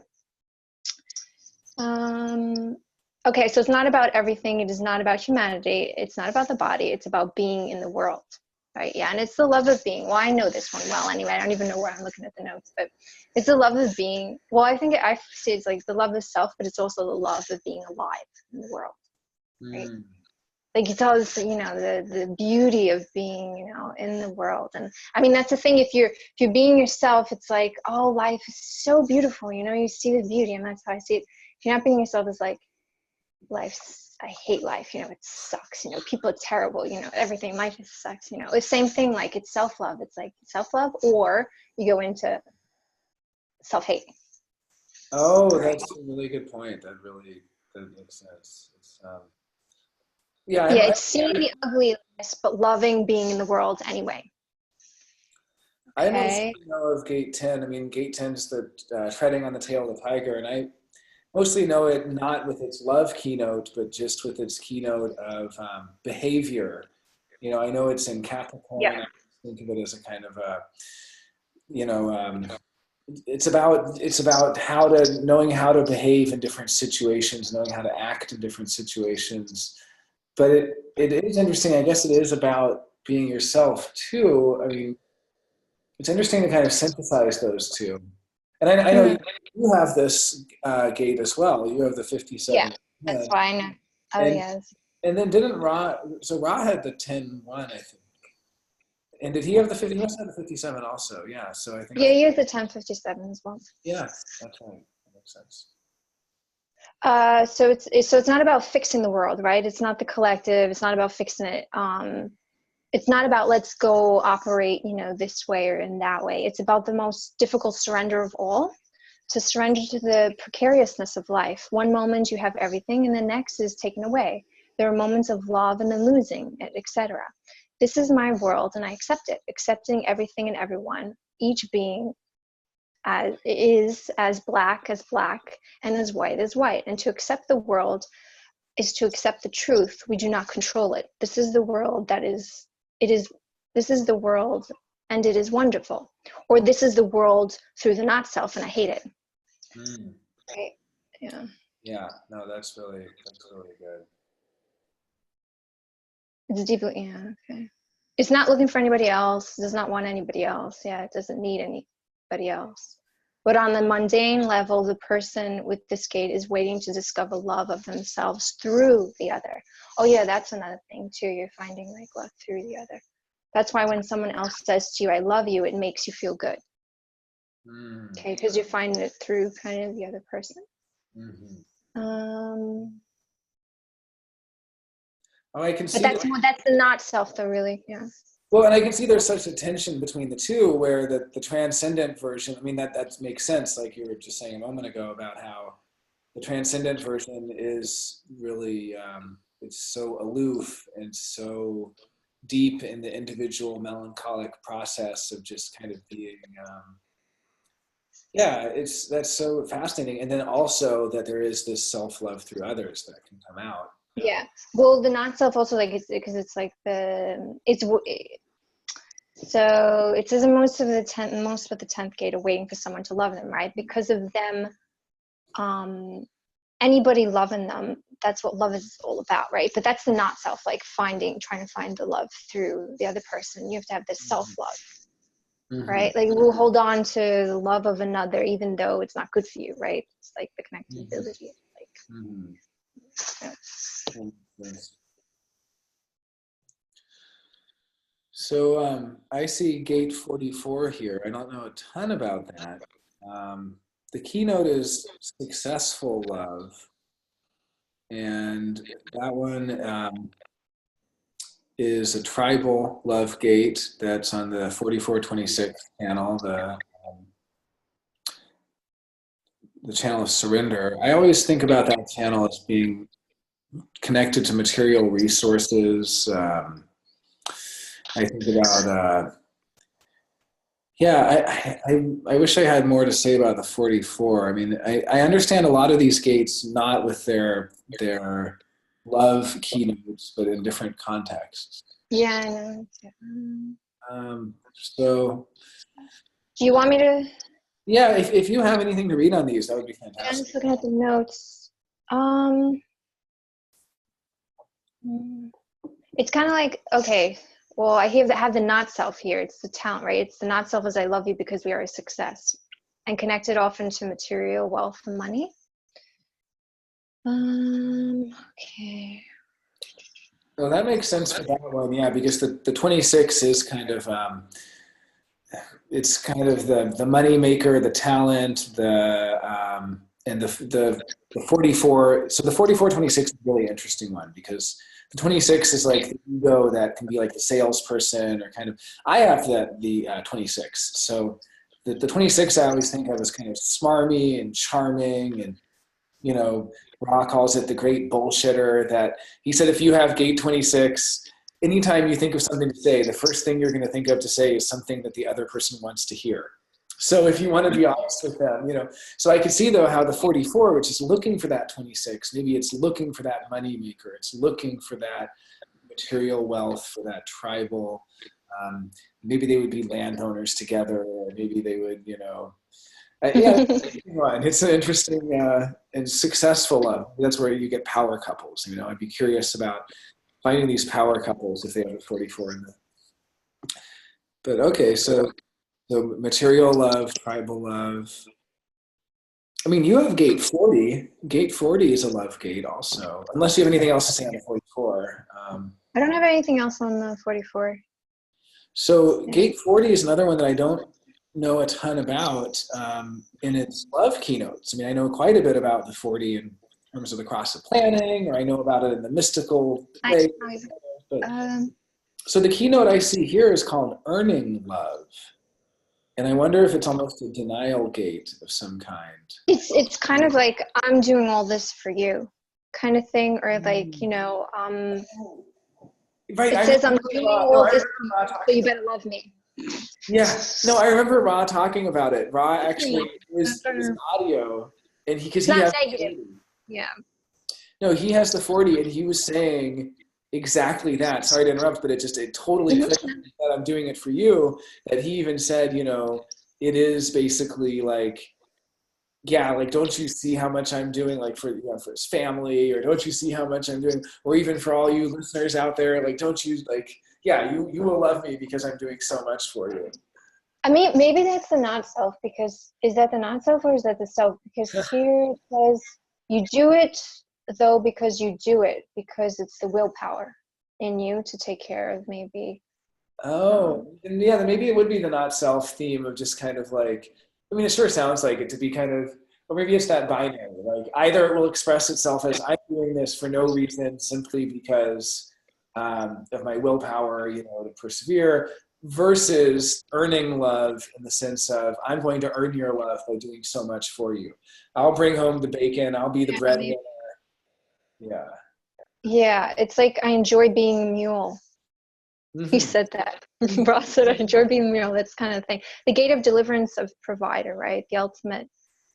Okay, so it's not about everything. It is not about humanity. It's not about the body. It's about being in the world, right? Yeah, and it's the love of being. Well, I know this one well anyway. I don't even know where I'm looking at the notes, but it's the love of being. Well, I think I see it's like the love of self, but it's also the love of being alive in the world, right? Like it's all this, you know, the beauty of being, you know, in the world. And I mean, that's the thing. If you're being yourself, it's like, oh, life is so beautiful. You know, you see the beauty, and that's how I see it. If you're not being yourself, it's like, I hate life, you know, it sucks, you know, people are terrible, you know, everything, life just sucks, you know. It's same thing, like it's self-love. It's like self-love, or you go into self-hate. Oh, that's a really good point. That makes sense. It's, yeah, It's seeing the ugliness, but loving being in the world anyway. I Okay. mostly know of Gate 10. I mean, Gate 10 is the treading on the tail of the tiger, and I mostly know it not with its love keynote, but just with its keynote of behavior. You know, I know it's in Capricorn. I think of it as a kind of a, you know, it's about knowing how to behave in different situations, knowing how to act in different situations. But it is interesting. I guess it is about being yourself too. I mean, it's interesting to kind of synthesize those two. And I know you have this gate as well. You have the 57. Yeah, that's why I know. Oh, and, yes. And then didn't Ra, so Ra had the 10-1, I think. And did he have the 50? He must have the 57 also. Yeah, so I think. Yeah, he has the 1057 as well. Yeah, that's right. That makes sense. So it's not about fixing the world, right? It's not the collective. It's not about fixing it. It's not about let's go operate, you know, this way or in that way. It's about the most difficult surrender of all, to surrender to the precariousness of life. One moment you have everything, and the next is taken away. There are moments of love and then losing it, etc. This is my world, and I accept it, accepting everything and everyone, each being as black and as white. And to accept the world is to accept the truth. We do not control it. This is the world this is the world, and it is wonderful. Or this is the world through the not self, and I hate it. Right? Yeah. Yeah, no, that's really good. It's deeply, yeah, okay. It's not looking for anybody else, does not want anybody else. Yeah, it doesn't need anybody else. But on the mundane level, the person with this gate is waiting to discover love of themselves through the other. Oh yeah, that's another thing too. You're finding like love through the other. That's why when someone else says to you, I love you, it makes you feel good. Okay, because you're finding it through kind of the other person. Oh, I can see. But that's the not self though, really, yeah. Well, and I can see there's such a tension between the two, where the transcendent version, I mean, that makes sense, like you were just saying a moment ago about how the transcendent version is really, it's so aloof and so deep in the individual melancholic process of just kind of being, that's so fascinating. And then also that there is this self-love through others that can come out. Yeah, well, the not self also, like, it's because it's like so it says in most of the 10th gate are waiting for someone to love them, right? Because of them, anybody loving them, that's what love is all about, right? But that's the not self, like trying to find the love through the other person. You have to have this self-love, right? Like we'll hold on to the love of another even though it's not good for you, right? It's like the connectability, So I see gate 44 here. I don't know a ton about that. The keynote is successful love. And that one is a tribal love gate that's on the 4426 channel, the channel of surrender. I always think about that channel as being connected to material resources. I think about Yeah, I wish I had more to say about the 44. I mean, I understand a lot of these gates not with their love keynotes, but in different contexts. Yeah, I know. So Do you want me to? yeah, if you have anything to read on these, that would be Yeah, I'm fantastic. just looking at the notes. Um, it's kind of like, okay, well, I have the not self here. It's the talent, right? It's the not self as I love you because we are a success, and connected often to material wealth and money. Okay. Well, that makes sense for that one, yeah, because the 26 is kind of it's kind of the money maker, the talent, and the 44. So the 44-26 is a really interesting one because the 26 is like the ego that can be like the salesperson or kind of. I have the 26. So the 26 I always think of as kind of smarmy and charming and you know, Ra calls it the great bullshitter. That he said if you have gate 26, anytime you think of something to say, the first thing you're going to think of to say is something that the other person wants to hear. So if you want to be honest with them, so I could see though how the 44, which is looking for that 26, maybe it's looking for that money maker, it's looking for that material wealth, for that tribal. Maybe they would be landowners together, or maybe they would, yeah, it's an interesting and successful love. That's where you get power couples. I'd be curious about finding these power couples if they have a 44 in them. But okay, so material love, tribal love. I mean, you have gate 40. Gate 40 is a love gate also, unless you have anything else to say on the 44. I don't have anything else on the 44. So gate 40 is another one that I don't know a ton about in its love keynotes. I mean, I know quite a bit about the 40 in terms of the cross of planning, or I know about it in the mystical way. But, so the keynote I see here is called Earning Love. And I wonder if it's almost a denial gate of some kind. It's kind of like, I'm doing all this for you kind of thing, or like, right, it says I'm doing all this so you better love me. Yeah, no, I remember Ra talking about it. Ra actually is audio, and because he has negative. Yeah. No, he has the 40, and he was saying exactly that. Sorry to interrupt, but it totally clicked that I'm doing it for you. That he even said, it is basically like, yeah, like don't you see how much I'm doing, like for for his family, or don't you see how much I'm doing, or even for all you listeners out there, like don't you like. Yeah, you will love me because I'm doing so much for you. I mean, maybe that's the not self, because is that the not self or is that the self? Because here it says you do it though because you do it, because it's the willpower in you to take care of maybe. Oh, and yeah, then maybe it would be the not self theme of just kind of like, I mean, it sure sounds like it to be kind of, or maybe it's that binary, like either it will express itself as I'm doing this for no reason, simply because of my willpower, to persevere, versus earning love in the sense of I'm going to earn your love by doing so much for you. I'll bring home the bacon. I'll be the breadwinner. Yeah. Yeah, it's like I enjoy being a mule. Mm-hmm. He said that. Ross said I enjoy being a mule. That's kind of thing. The gate of deliverance of provider, right? The ultimate.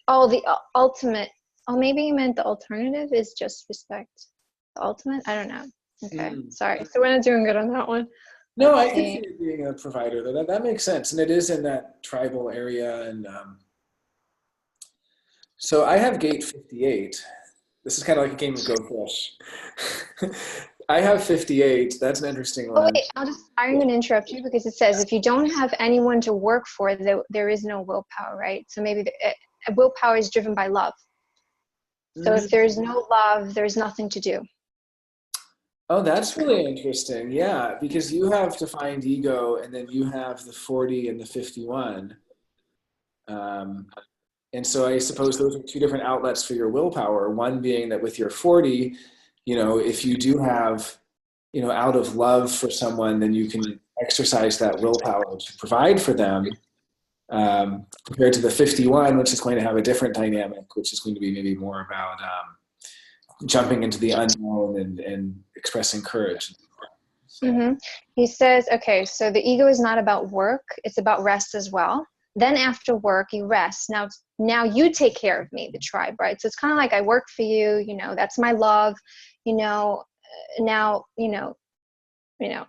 Oh, the ultimate. Oh, maybe you meant the alternative is just respect. The ultimate? I don't know. Okay, sorry. So we're not doing good on that one. No, I can see it being a provider, though. That makes sense. And it is in that tribal area. And so I have gate 58. This is kind of like a game of Go Fish. I have 58. That's an interesting one. Oh, wait, I'm going to interrupt you because it says if you don't have anyone to work for, there is no willpower, right? So maybe willpower is driven by love. So if there's no love, there's nothing to do. Oh, that's really interesting. Yeah, because you have defined ego, and then you have the 40 and the 51. And so I suppose those are two different outlets for your willpower. One being that with your 40, if you do have, out of love for someone, then you can exercise that willpower to provide for them, compared to the 51, which is going to have a different dynamic, which is going to be maybe more about jumping into the unknown and expressing courage. He says, okay, so the ego is not about work, it's about rest as well. Then after work, you rest. Now you take care of me, the tribe, right? So it's kind of like I work for you, you know, that's my love, you know, now,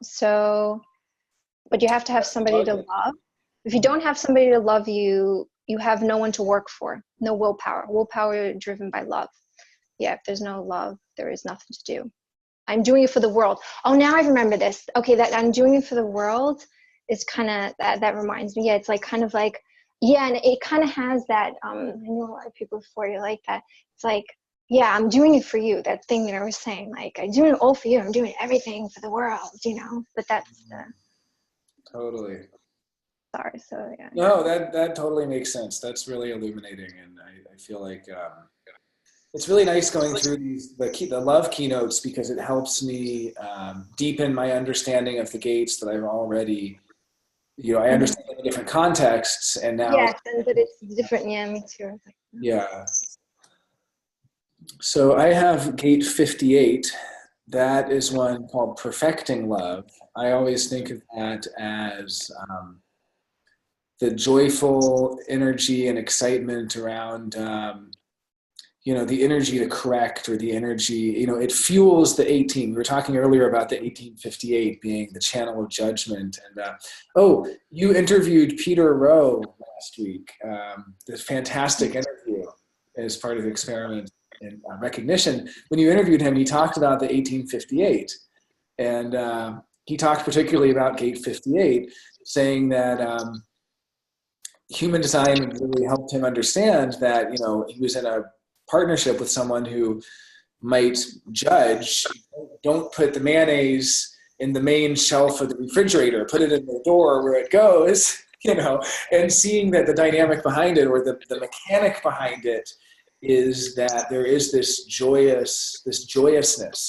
so, but you have to have somebody to love. If you don't have somebody to love you, you have no one to work for, no willpower. Willpower driven by love. Yeah, if there's no love, there is nothing to do. I'm doing it for the world. Oh, now I remember this. Okay, that I'm doing it for the world is kind of, that reminds me. Yeah, it's like kind of like, yeah, and it kind of has that, I know a lot of people before you like that. It's like, yeah, I'm doing it for you. That thing that I was saying, like, I'm doing it all for you. I'm doing everything for the world, you know? But that's, Totally. sorry, so yeah. No, that totally makes sense. That's really illuminating. And I feel like it's really nice going through the love keynotes because it helps me deepen my understanding of the gates that I've already, you know, I understand in different contexts, and now Yes, and that it's different. Yeah, me too. yeah. So I have gate 58. That is one called perfecting love. I always think of that as the joyful energy and excitement around you know, the energy to correct, or the energy, you know, it fuels the 18. We were talking earlier about the 1858 being the channel of judgment. And oh, you interviewed Peter Rowe last week. This fantastic interview as part of the experiment in recognition. When you interviewed him, he talked about the 1858. And he talked particularly about gate 58, saying that human design really helped him understand that, you know, he was in a partnership with someone who might judge. Don't put the mayonnaise in the main shelf of the refrigerator, put it in the door where it goes, you know, and seeing that the dynamic behind it, or the mechanic behind it, is that there is this joyousness.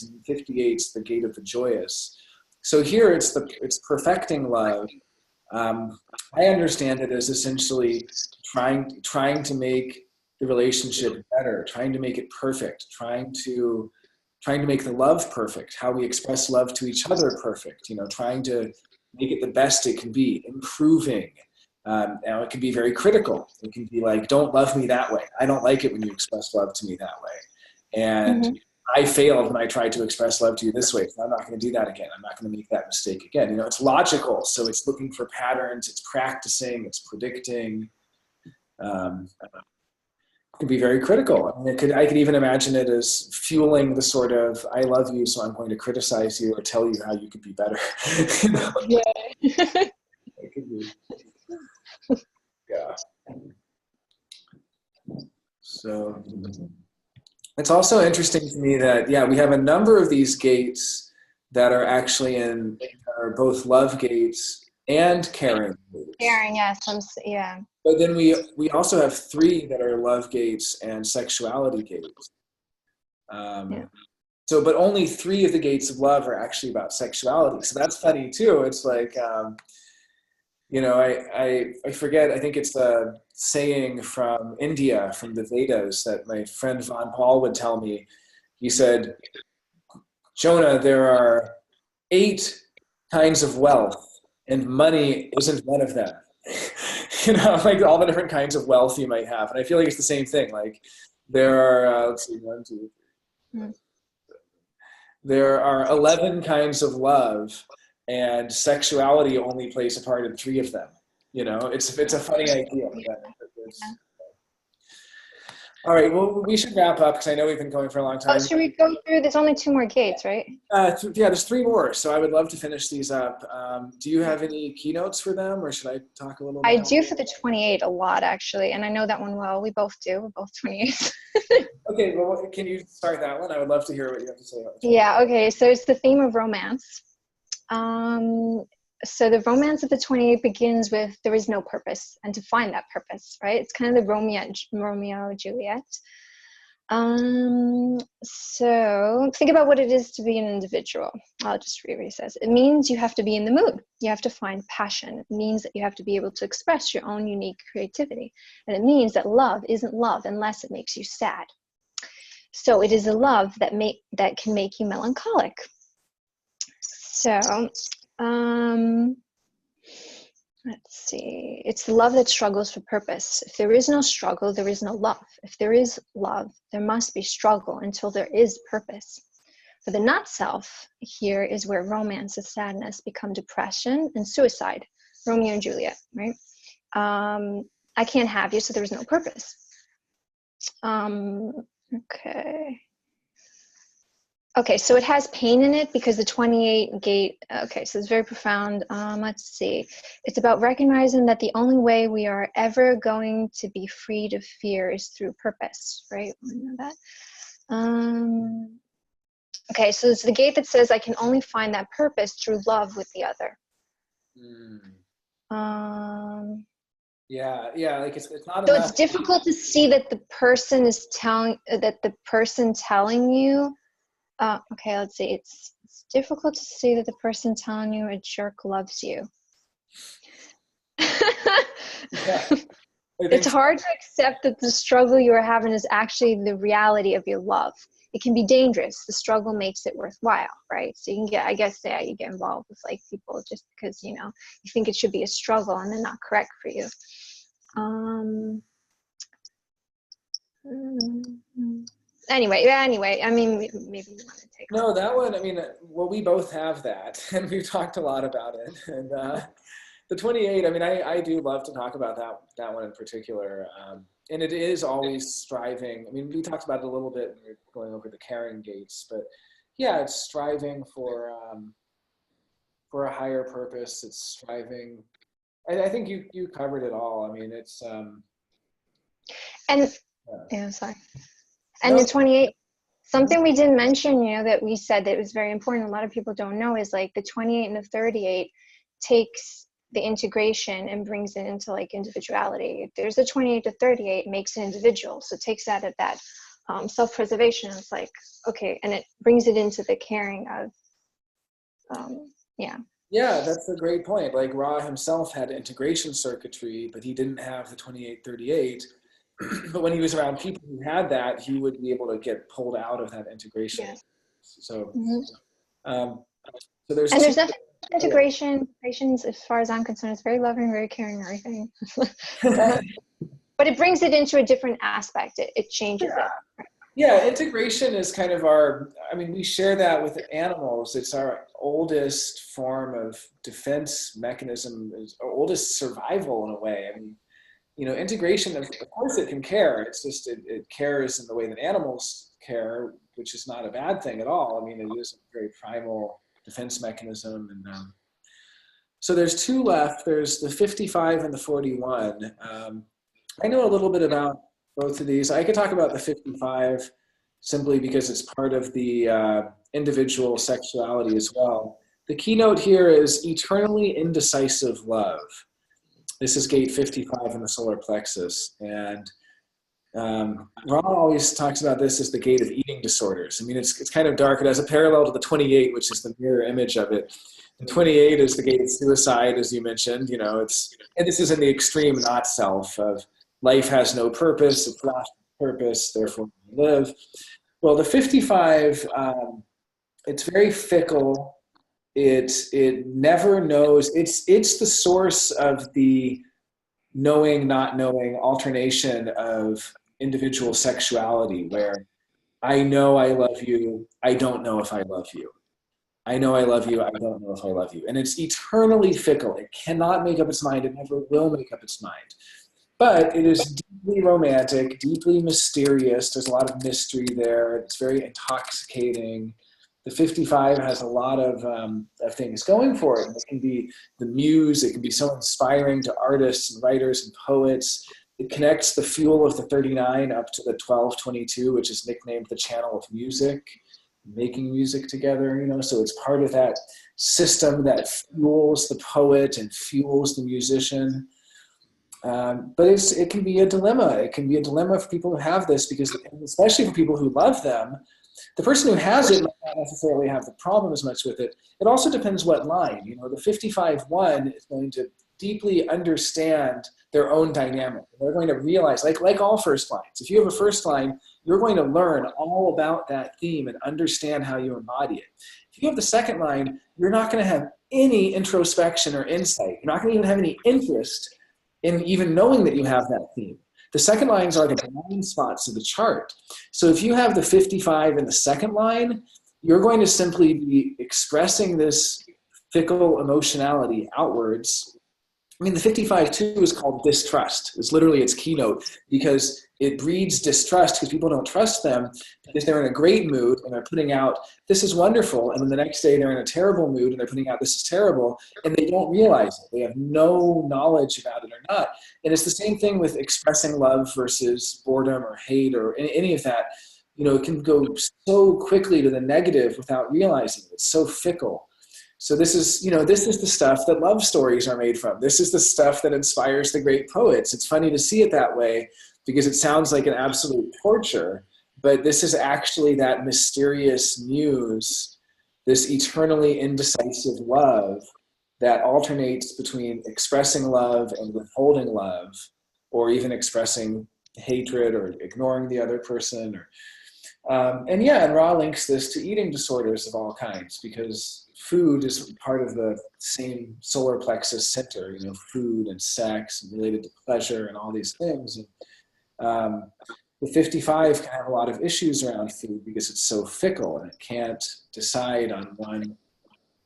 And 58's the gate of the joyous. So here it's perfecting love. I understand it as essentially trying to make the relationship better, trying to make it perfect, trying to make the love perfect, how we express love to each other perfect, you know, trying to make it the best it can be, improving. Now it can be very critical. It can be like, don't love me that way. I don't like it when you express love to me that way. And I failed when I tried to express love to you this way, so I'm not going to do that again. I'm not going to make that mistake again. You know, it's logical. So it's looking for patterns, it's practicing, it's predicting. Can be very critical. I mean, I could even imagine it as fueling the sort of, I love you, so I'm going to criticize you or tell you how you could be better. You know? Yeah. It could be. Yeah. So it's also interesting to me that, yeah, we have a number of these gates that are actually are both love gates and caring gates. Caring, yes, yeah. But then we also have 3 that are love gates and sexuality gates. So, but only 3 of the gates of love are actually about sexuality. So that's funny too. It's like, you know, I forget, I think it's a saying from India, from the Vedas, that my friend Von Paul would tell me. He said, Jonah, there are 8 kinds of wealth, and money isn't one of them. You know, like all the different kinds of wealth you might have. And I feel like it's the same thing. Like there are, let's see, 1, 2, 3. There are 11 kinds of love, and sexuality only plays a part in 3 of them. You know, it's a funny idea. All right, well, we should wrap up because I know we've been going for a long time. Oh, should we go through? There's only 2 more gates, right? Yeah, there's 3 more, so I would love to finish these up. Do you have any keynotes for them, or should I talk a little bit? I do for the 28 a lot, actually, and I know that one well. We both do. We're both 28. Okay, well, can you start that one? I would love to hear what you have to say about it. Yeah, okay, so it's the theme of romance. So the romance of the 28 begins with there is no purpose, and to find that purpose, right? It's kind of the Romeo Juliet. So think about what it is to be an individual. I'll just read what he says. It means you have to be in the mood. You have to find passion. It means that you have to be able to express your own unique creativity. And it means that love isn't love unless it makes you sad. So it is a love that can make you melancholic. So, let's see. It's the love that struggles for purpose. If there is no struggle, there is no love. If there is love, there must be struggle until there is purpose. For the not self, here is where romance and sadness become depression and suicide. Romeo and Juliet, right? I can't have you, so there's no purpose. Okay. Okay, so it has pain in it because the 28 gate, okay, so it's very profound. Let's see. It's about recognizing that the only way we are ever going to be freed of fear is through purpose, right? We know that. Okay, so it's the gate that says I can only find that purpose through love with the other. Yeah, like it's not so enough. It's difficult to see that the person is telling, telling you, okay, let's see. It's difficult to see that the person telling you a jerk loves you. Yeah, it's hard to accept that the struggle you are having is actually the reality of your love. It can be dangerous. The struggle makes it worthwhile, right? So you can get, I guess, you get involved with like people just because, you think it should be a struggle and they're not correct for you. Anyway, I mean, maybe you want to take No, that one, I mean, well, we both have that, and we've talked a lot about it. And the 28, I mean, I do love to talk about that one in particular. And it is always striving. I mean, we talked about it a little bit when we were going over the caring gates, but yeah, it's striving for a higher purpose. It's striving. I think you covered it all. I mean, it's sorry. And the 28, something we didn't mention, that we said that was very important, a lot of people don't know, is like the 28 and the 38 takes the integration and brings it into like individuality. If there's a 28 to 38, it makes an individual. So it takes that at that self-preservation. It's like, okay, and it brings it into the caring of, Yeah, that's a great point. Like Ra himself had integration circuitry, but he didn't have the 28-38. But when he was around people who had that, he would be able to get pulled out of that integration. Yeah. So, so there's definitely integrations, as far as I'm concerned, it's very loving, very caring, and everything. but it brings it into a different aspect. It changes it. Yeah, integration is kind of we share that with animals. It's our oldest form of defense mechanism, our oldest survival in a way. I mean, integration, of course it can care. It's just, it cares in the way that animals care, which is not a bad thing at all. I mean, it is a very primal defense mechanism. And so there's two left. There's the 55 and the 41. I know a little bit about both of these. I could talk about the 55 simply because it's part of the individual sexuality as well. The keynote here is eternally indecisive love. This is gate 55 in the solar plexus. And Ron always talks about this as the gate of eating disorders. I mean, it's kind of dark. It has a parallel to the 28, which is the mirror image of it. The 28 is the gate of suicide, as you mentioned. And this is in the extreme not self of life has no purpose, it's lost purpose, therefore we live. Well, the 55, it's very fickle. It never knows. It's the source of the knowing, not knowing alternation of individual sexuality, where I know I love you, I don't know if I love you. I know I love you, I don't know if I love you. And it's eternally fickle. It cannot make up its mind. It never will make up its mind. But it is deeply romantic, deeply mysterious. There's a lot of mystery there. It's very intoxicating. The 55 has a lot of things going for it. It can be the muse. It can be so inspiring to artists and writers and poets. It connects the fuel of the 39 up to the 1222, which is nicknamed the channel of music, making music together. So it's part of that system that fuels the poet and fuels the musician. But it can be a dilemma. It can be a dilemma for people who have this, because especially for people who love them, the person who has it might not necessarily have the problem as much with it. It also depends what line. The 55-1 is going to deeply understand their own dynamic. They're going to realize, like all first lines, if you have a first line, you're going to learn all about that theme and understand how you embody it. If you have the second line, you're not going to have any introspection or insight. You're not going to even have any interest in even knowing that you have that theme. The second lines are the blind spots of the chart. So if you have the 55 in the second line, you're going to simply be expressing this fickle emotionality outwards. I mean, the 55 too is called distrust. It's literally its keynote, because it breeds distrust because people don't trust them, because they're in a great mood and they're putting out, this is wonderful. And then the next day they're in a terrible mood and they're putting out, this is terrible. And they don't realize it. They have no knowledge about it or not. And it's the same thing with expressing love versus boredom or hate or any of that. You know, it can go so quickly to the negative without realizing it. It's so fickle. So this is, you know, this is the stuff that love stories are made from. This is the stuff that inspires the great poets. It's funny to see it that way because it sounds like an absolute torture, but this is actually that mysterious muse, this eternally indecisive love that alternates between expressing love and withholding love, or even expressing hatred or ignoring the other person. And Ra links this to eating disorders of all kinds, because food is part of the same solar plexus center, you know, food and sex and related to pleasure and all these things. And the 55 can have a lot of issues around food because it's so fickle and it can't decide on one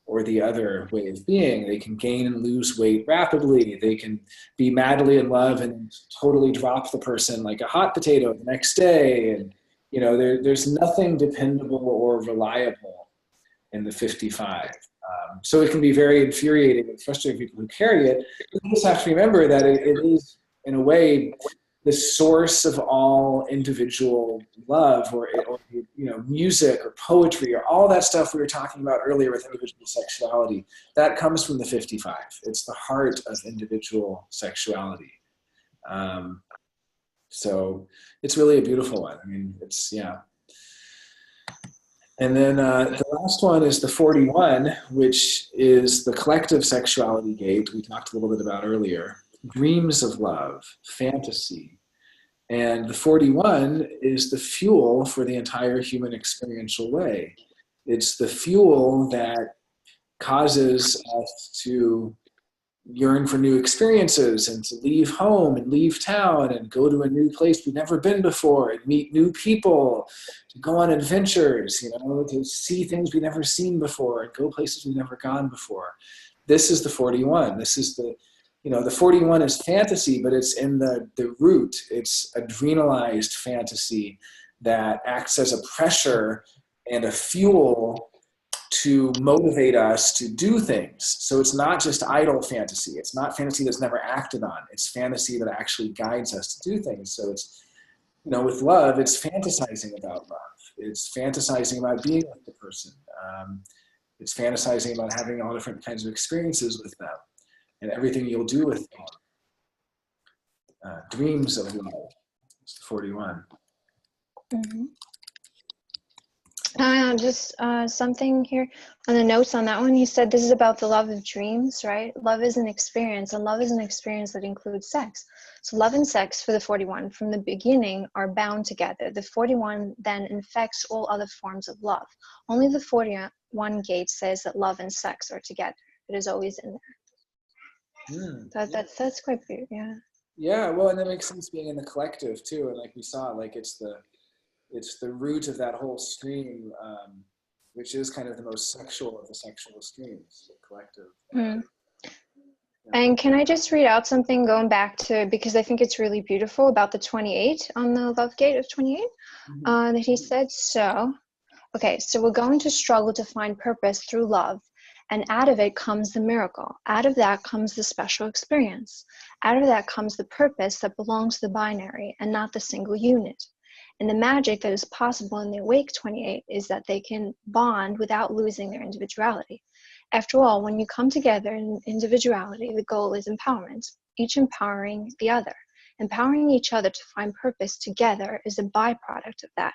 or the other way of being. They can gain and lose weight rapidly. They can be madly in love and totally drop the person like a hot potato the next day. And, you know, there's nothing dependable or reliable in the 55. So it can be very infuriating and frustrating people who carry it. You just have to remember that it is, in a way, the source of all individual love, or you know, music or poetry or all that stuff we were talking about earlier with individual sexuality. That comes from the 55. It's the heart of individual sexuality. So it's really a beautiful one. I mean, it's, yeah. And then the last one is the 41, which is the collective sexuality gate we talked a little bit about earlier. Dreams of love, fantasy. And the 41 is the fuel for the entire human experiential way. It's the fuel that causes us to yearn for new experiences and to leave home and leave town and go to a new place we've never been before and meet new people, to go on adventures, you know, to see things we've never seen before and go places we've never gone before. This is the 41. This is the, you know, the 41 is fantasy, but it's in the root. It's adrenalized fantasy that acts as a pressure and a fuel to motivate us to do things. So it's not just idle fantasy. It's not fantasy that's never acted on. It's fantasy that actually guides us to do things. So it's, you know, with love, it's fantasizing about love. It's fantasizing about being with the person. It's fantasizing about having all different kinds of experiences with them and everything you'll do with them. Dreams of love. It's 41. Mm-hmm. Just something here on the notes on that one. He said this is about the love of dreams, right? Love is an experience, and love is an experience that includes sex. So love and sex for the 41 from the beginning are bound together. The 41 then infects all other forms of love. Only the 41 gate says that love and sex are together. It is always in there. That's quite weird, yeah. Yeah, well, and that makes sense being in the collective too. And like we saw, like it's the root of that whole stream, which is kind of the most sexual of the sexual streams, the collective. Yeah. And can I just read out something going back to, because I think it's really beautiful, about the 28 on the love gate of 28, that he said, so we're going to struggle to find purpose through love, and out of it comes the miracle. Out of that comes the special experience. Out of that comes the purpose that belongs to the binary and not the single unit. And the magic that is possible in the awake 28 is that they can bond without losing their individuality. After all, when you come together in individuality, the goal is empowerment, each empowering the other. Empowering each other to find purpose together is a byproduct of that.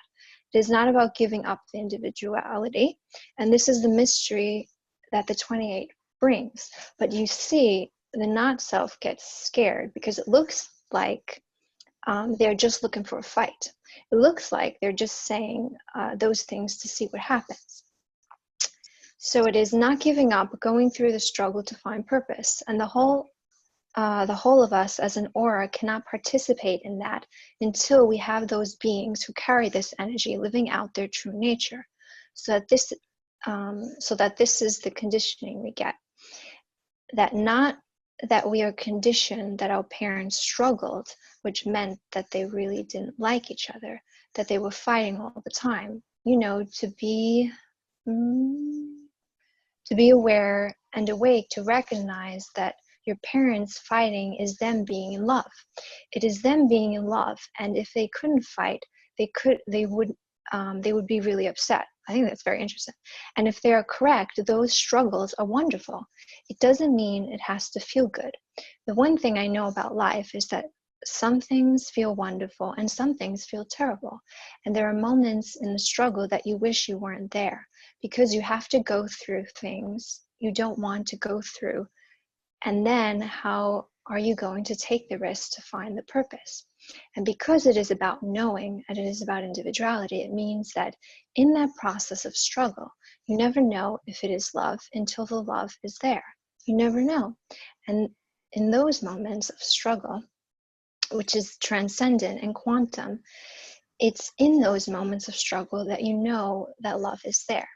It is not about giving up the individuality, and this is the mystery that the 28 brings. But you see, the not-self gets scared because it looks like they're just looking for a fight. It looks like they're just saying those things to see what happens. So it is not giving up, going through the struggle to find purpose. And the whole of us as an aura cannot participate in that until we have those beings who carry this energy living out their true nature. So that this is the conditioning we get. That not that we are conditioned that our parents struggled, which meant that they really didn't like each other, that they were fighting all the time. You know, to be aware and awake to recognize that your parents fighting is them being in love. It is them being in love, and if they couldn't fight, they would be really upset. I think that's very interesting. And if they are correct, those struggles are wonderful. It doesn't mean it has to feel good. The one thing I know about life is that some things feel wonderful and some things feel terrible. And there are moments in the struggle that you wish you weren't there, because you have to go through things you don't want to go through. And then how are you going to take the risk to find the purpose? And because it is about knowing and it is about individuality, it means that in that process of struggle, you never know if it is love until the love is there. You never know. And in those moments of struggle, which is transcendent and quantum, it's in those moments of struggle that you know that love is there.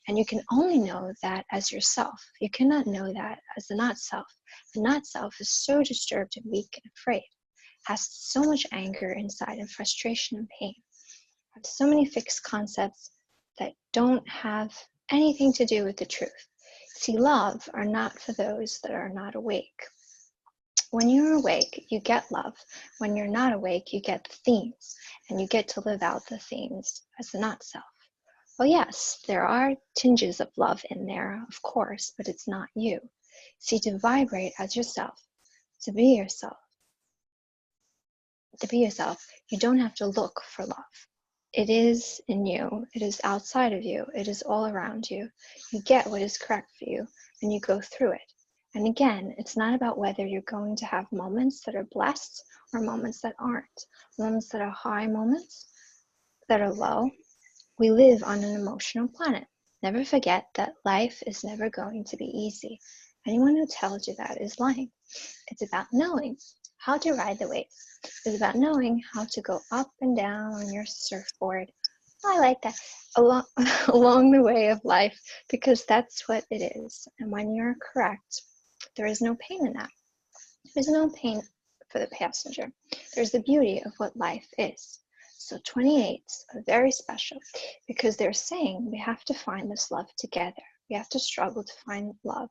And you can only know that as yourself. You cannot know that as the not self. The not self is so disturbed and weak and afraid, has so much anger inside and frustration and pain, has so many fixed concepts that don't have anything to do with the truth. See, love are not for those that are not awake. When you're awake, you get love. When you're not awake, you get the themes, and you get to live out the themes as the not self. Well, yes, there are tinges of love in there, of course, but it's not you. See, to vibrate as yourself, to be yourself, you don't have to look for love. It is in you. It is outside of you. It is all around you. You get what is correct for you, and you go through it. And again, it's not about whether you're going to have moments that are blessed or moments that aren't. Moments that are high, moments that are low. We live on an emotional planet. Never forget that life is never going to be easy. Anyone who tells you that is lying. It's about knowing how to ride the waves. It's about knowing how to go up and down on your surfboard. I like that. Along the way of life, because that's what it is. And when you're correct, there is no pain in that. There's no pain for the passenger. There's the beauty of what life is. So 28s are very special because they're saying we have to find this love together. We have to struggle to find love.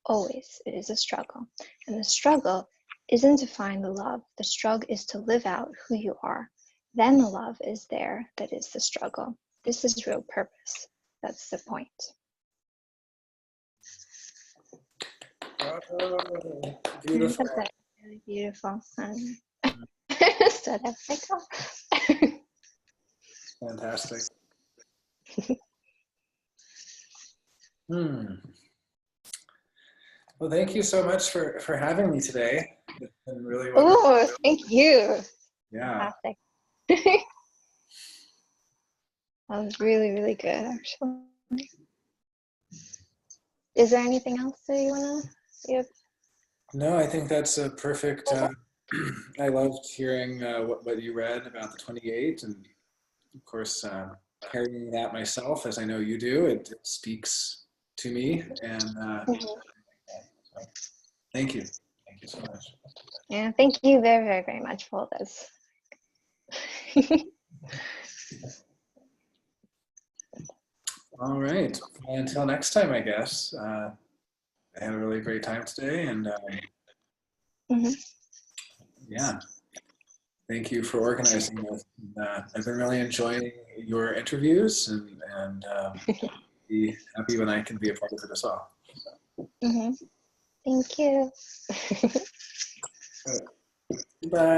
Always, it is a struggle. And the struggle isn't to find the love. The struggle is to live out who you are. Then the love is there. That is the struggle. This is real purpose. That's the point. Oh, beautiful. That's really beautiful. So that's like, oh. Fantastic. Well, thank you so much for having me today. It's been really wonderful. Oh, thank you. Yeah. Fantastic. That was really, really good, actually. Is there anything else that you want to? No, I think that's a perfect. I loved hearing what you read about the 28, and of course, hearing that myself, as I know you do, it speaks to me. And so thank you so much. Yeah, thank you very, very, very much for this. All right. Well, until next time, I guess. I had a really great time today, and yeah, thank you for organizing this. I've been really enjoying your interviews, and be happy when I can be a part of it as well. Thank you. Bye.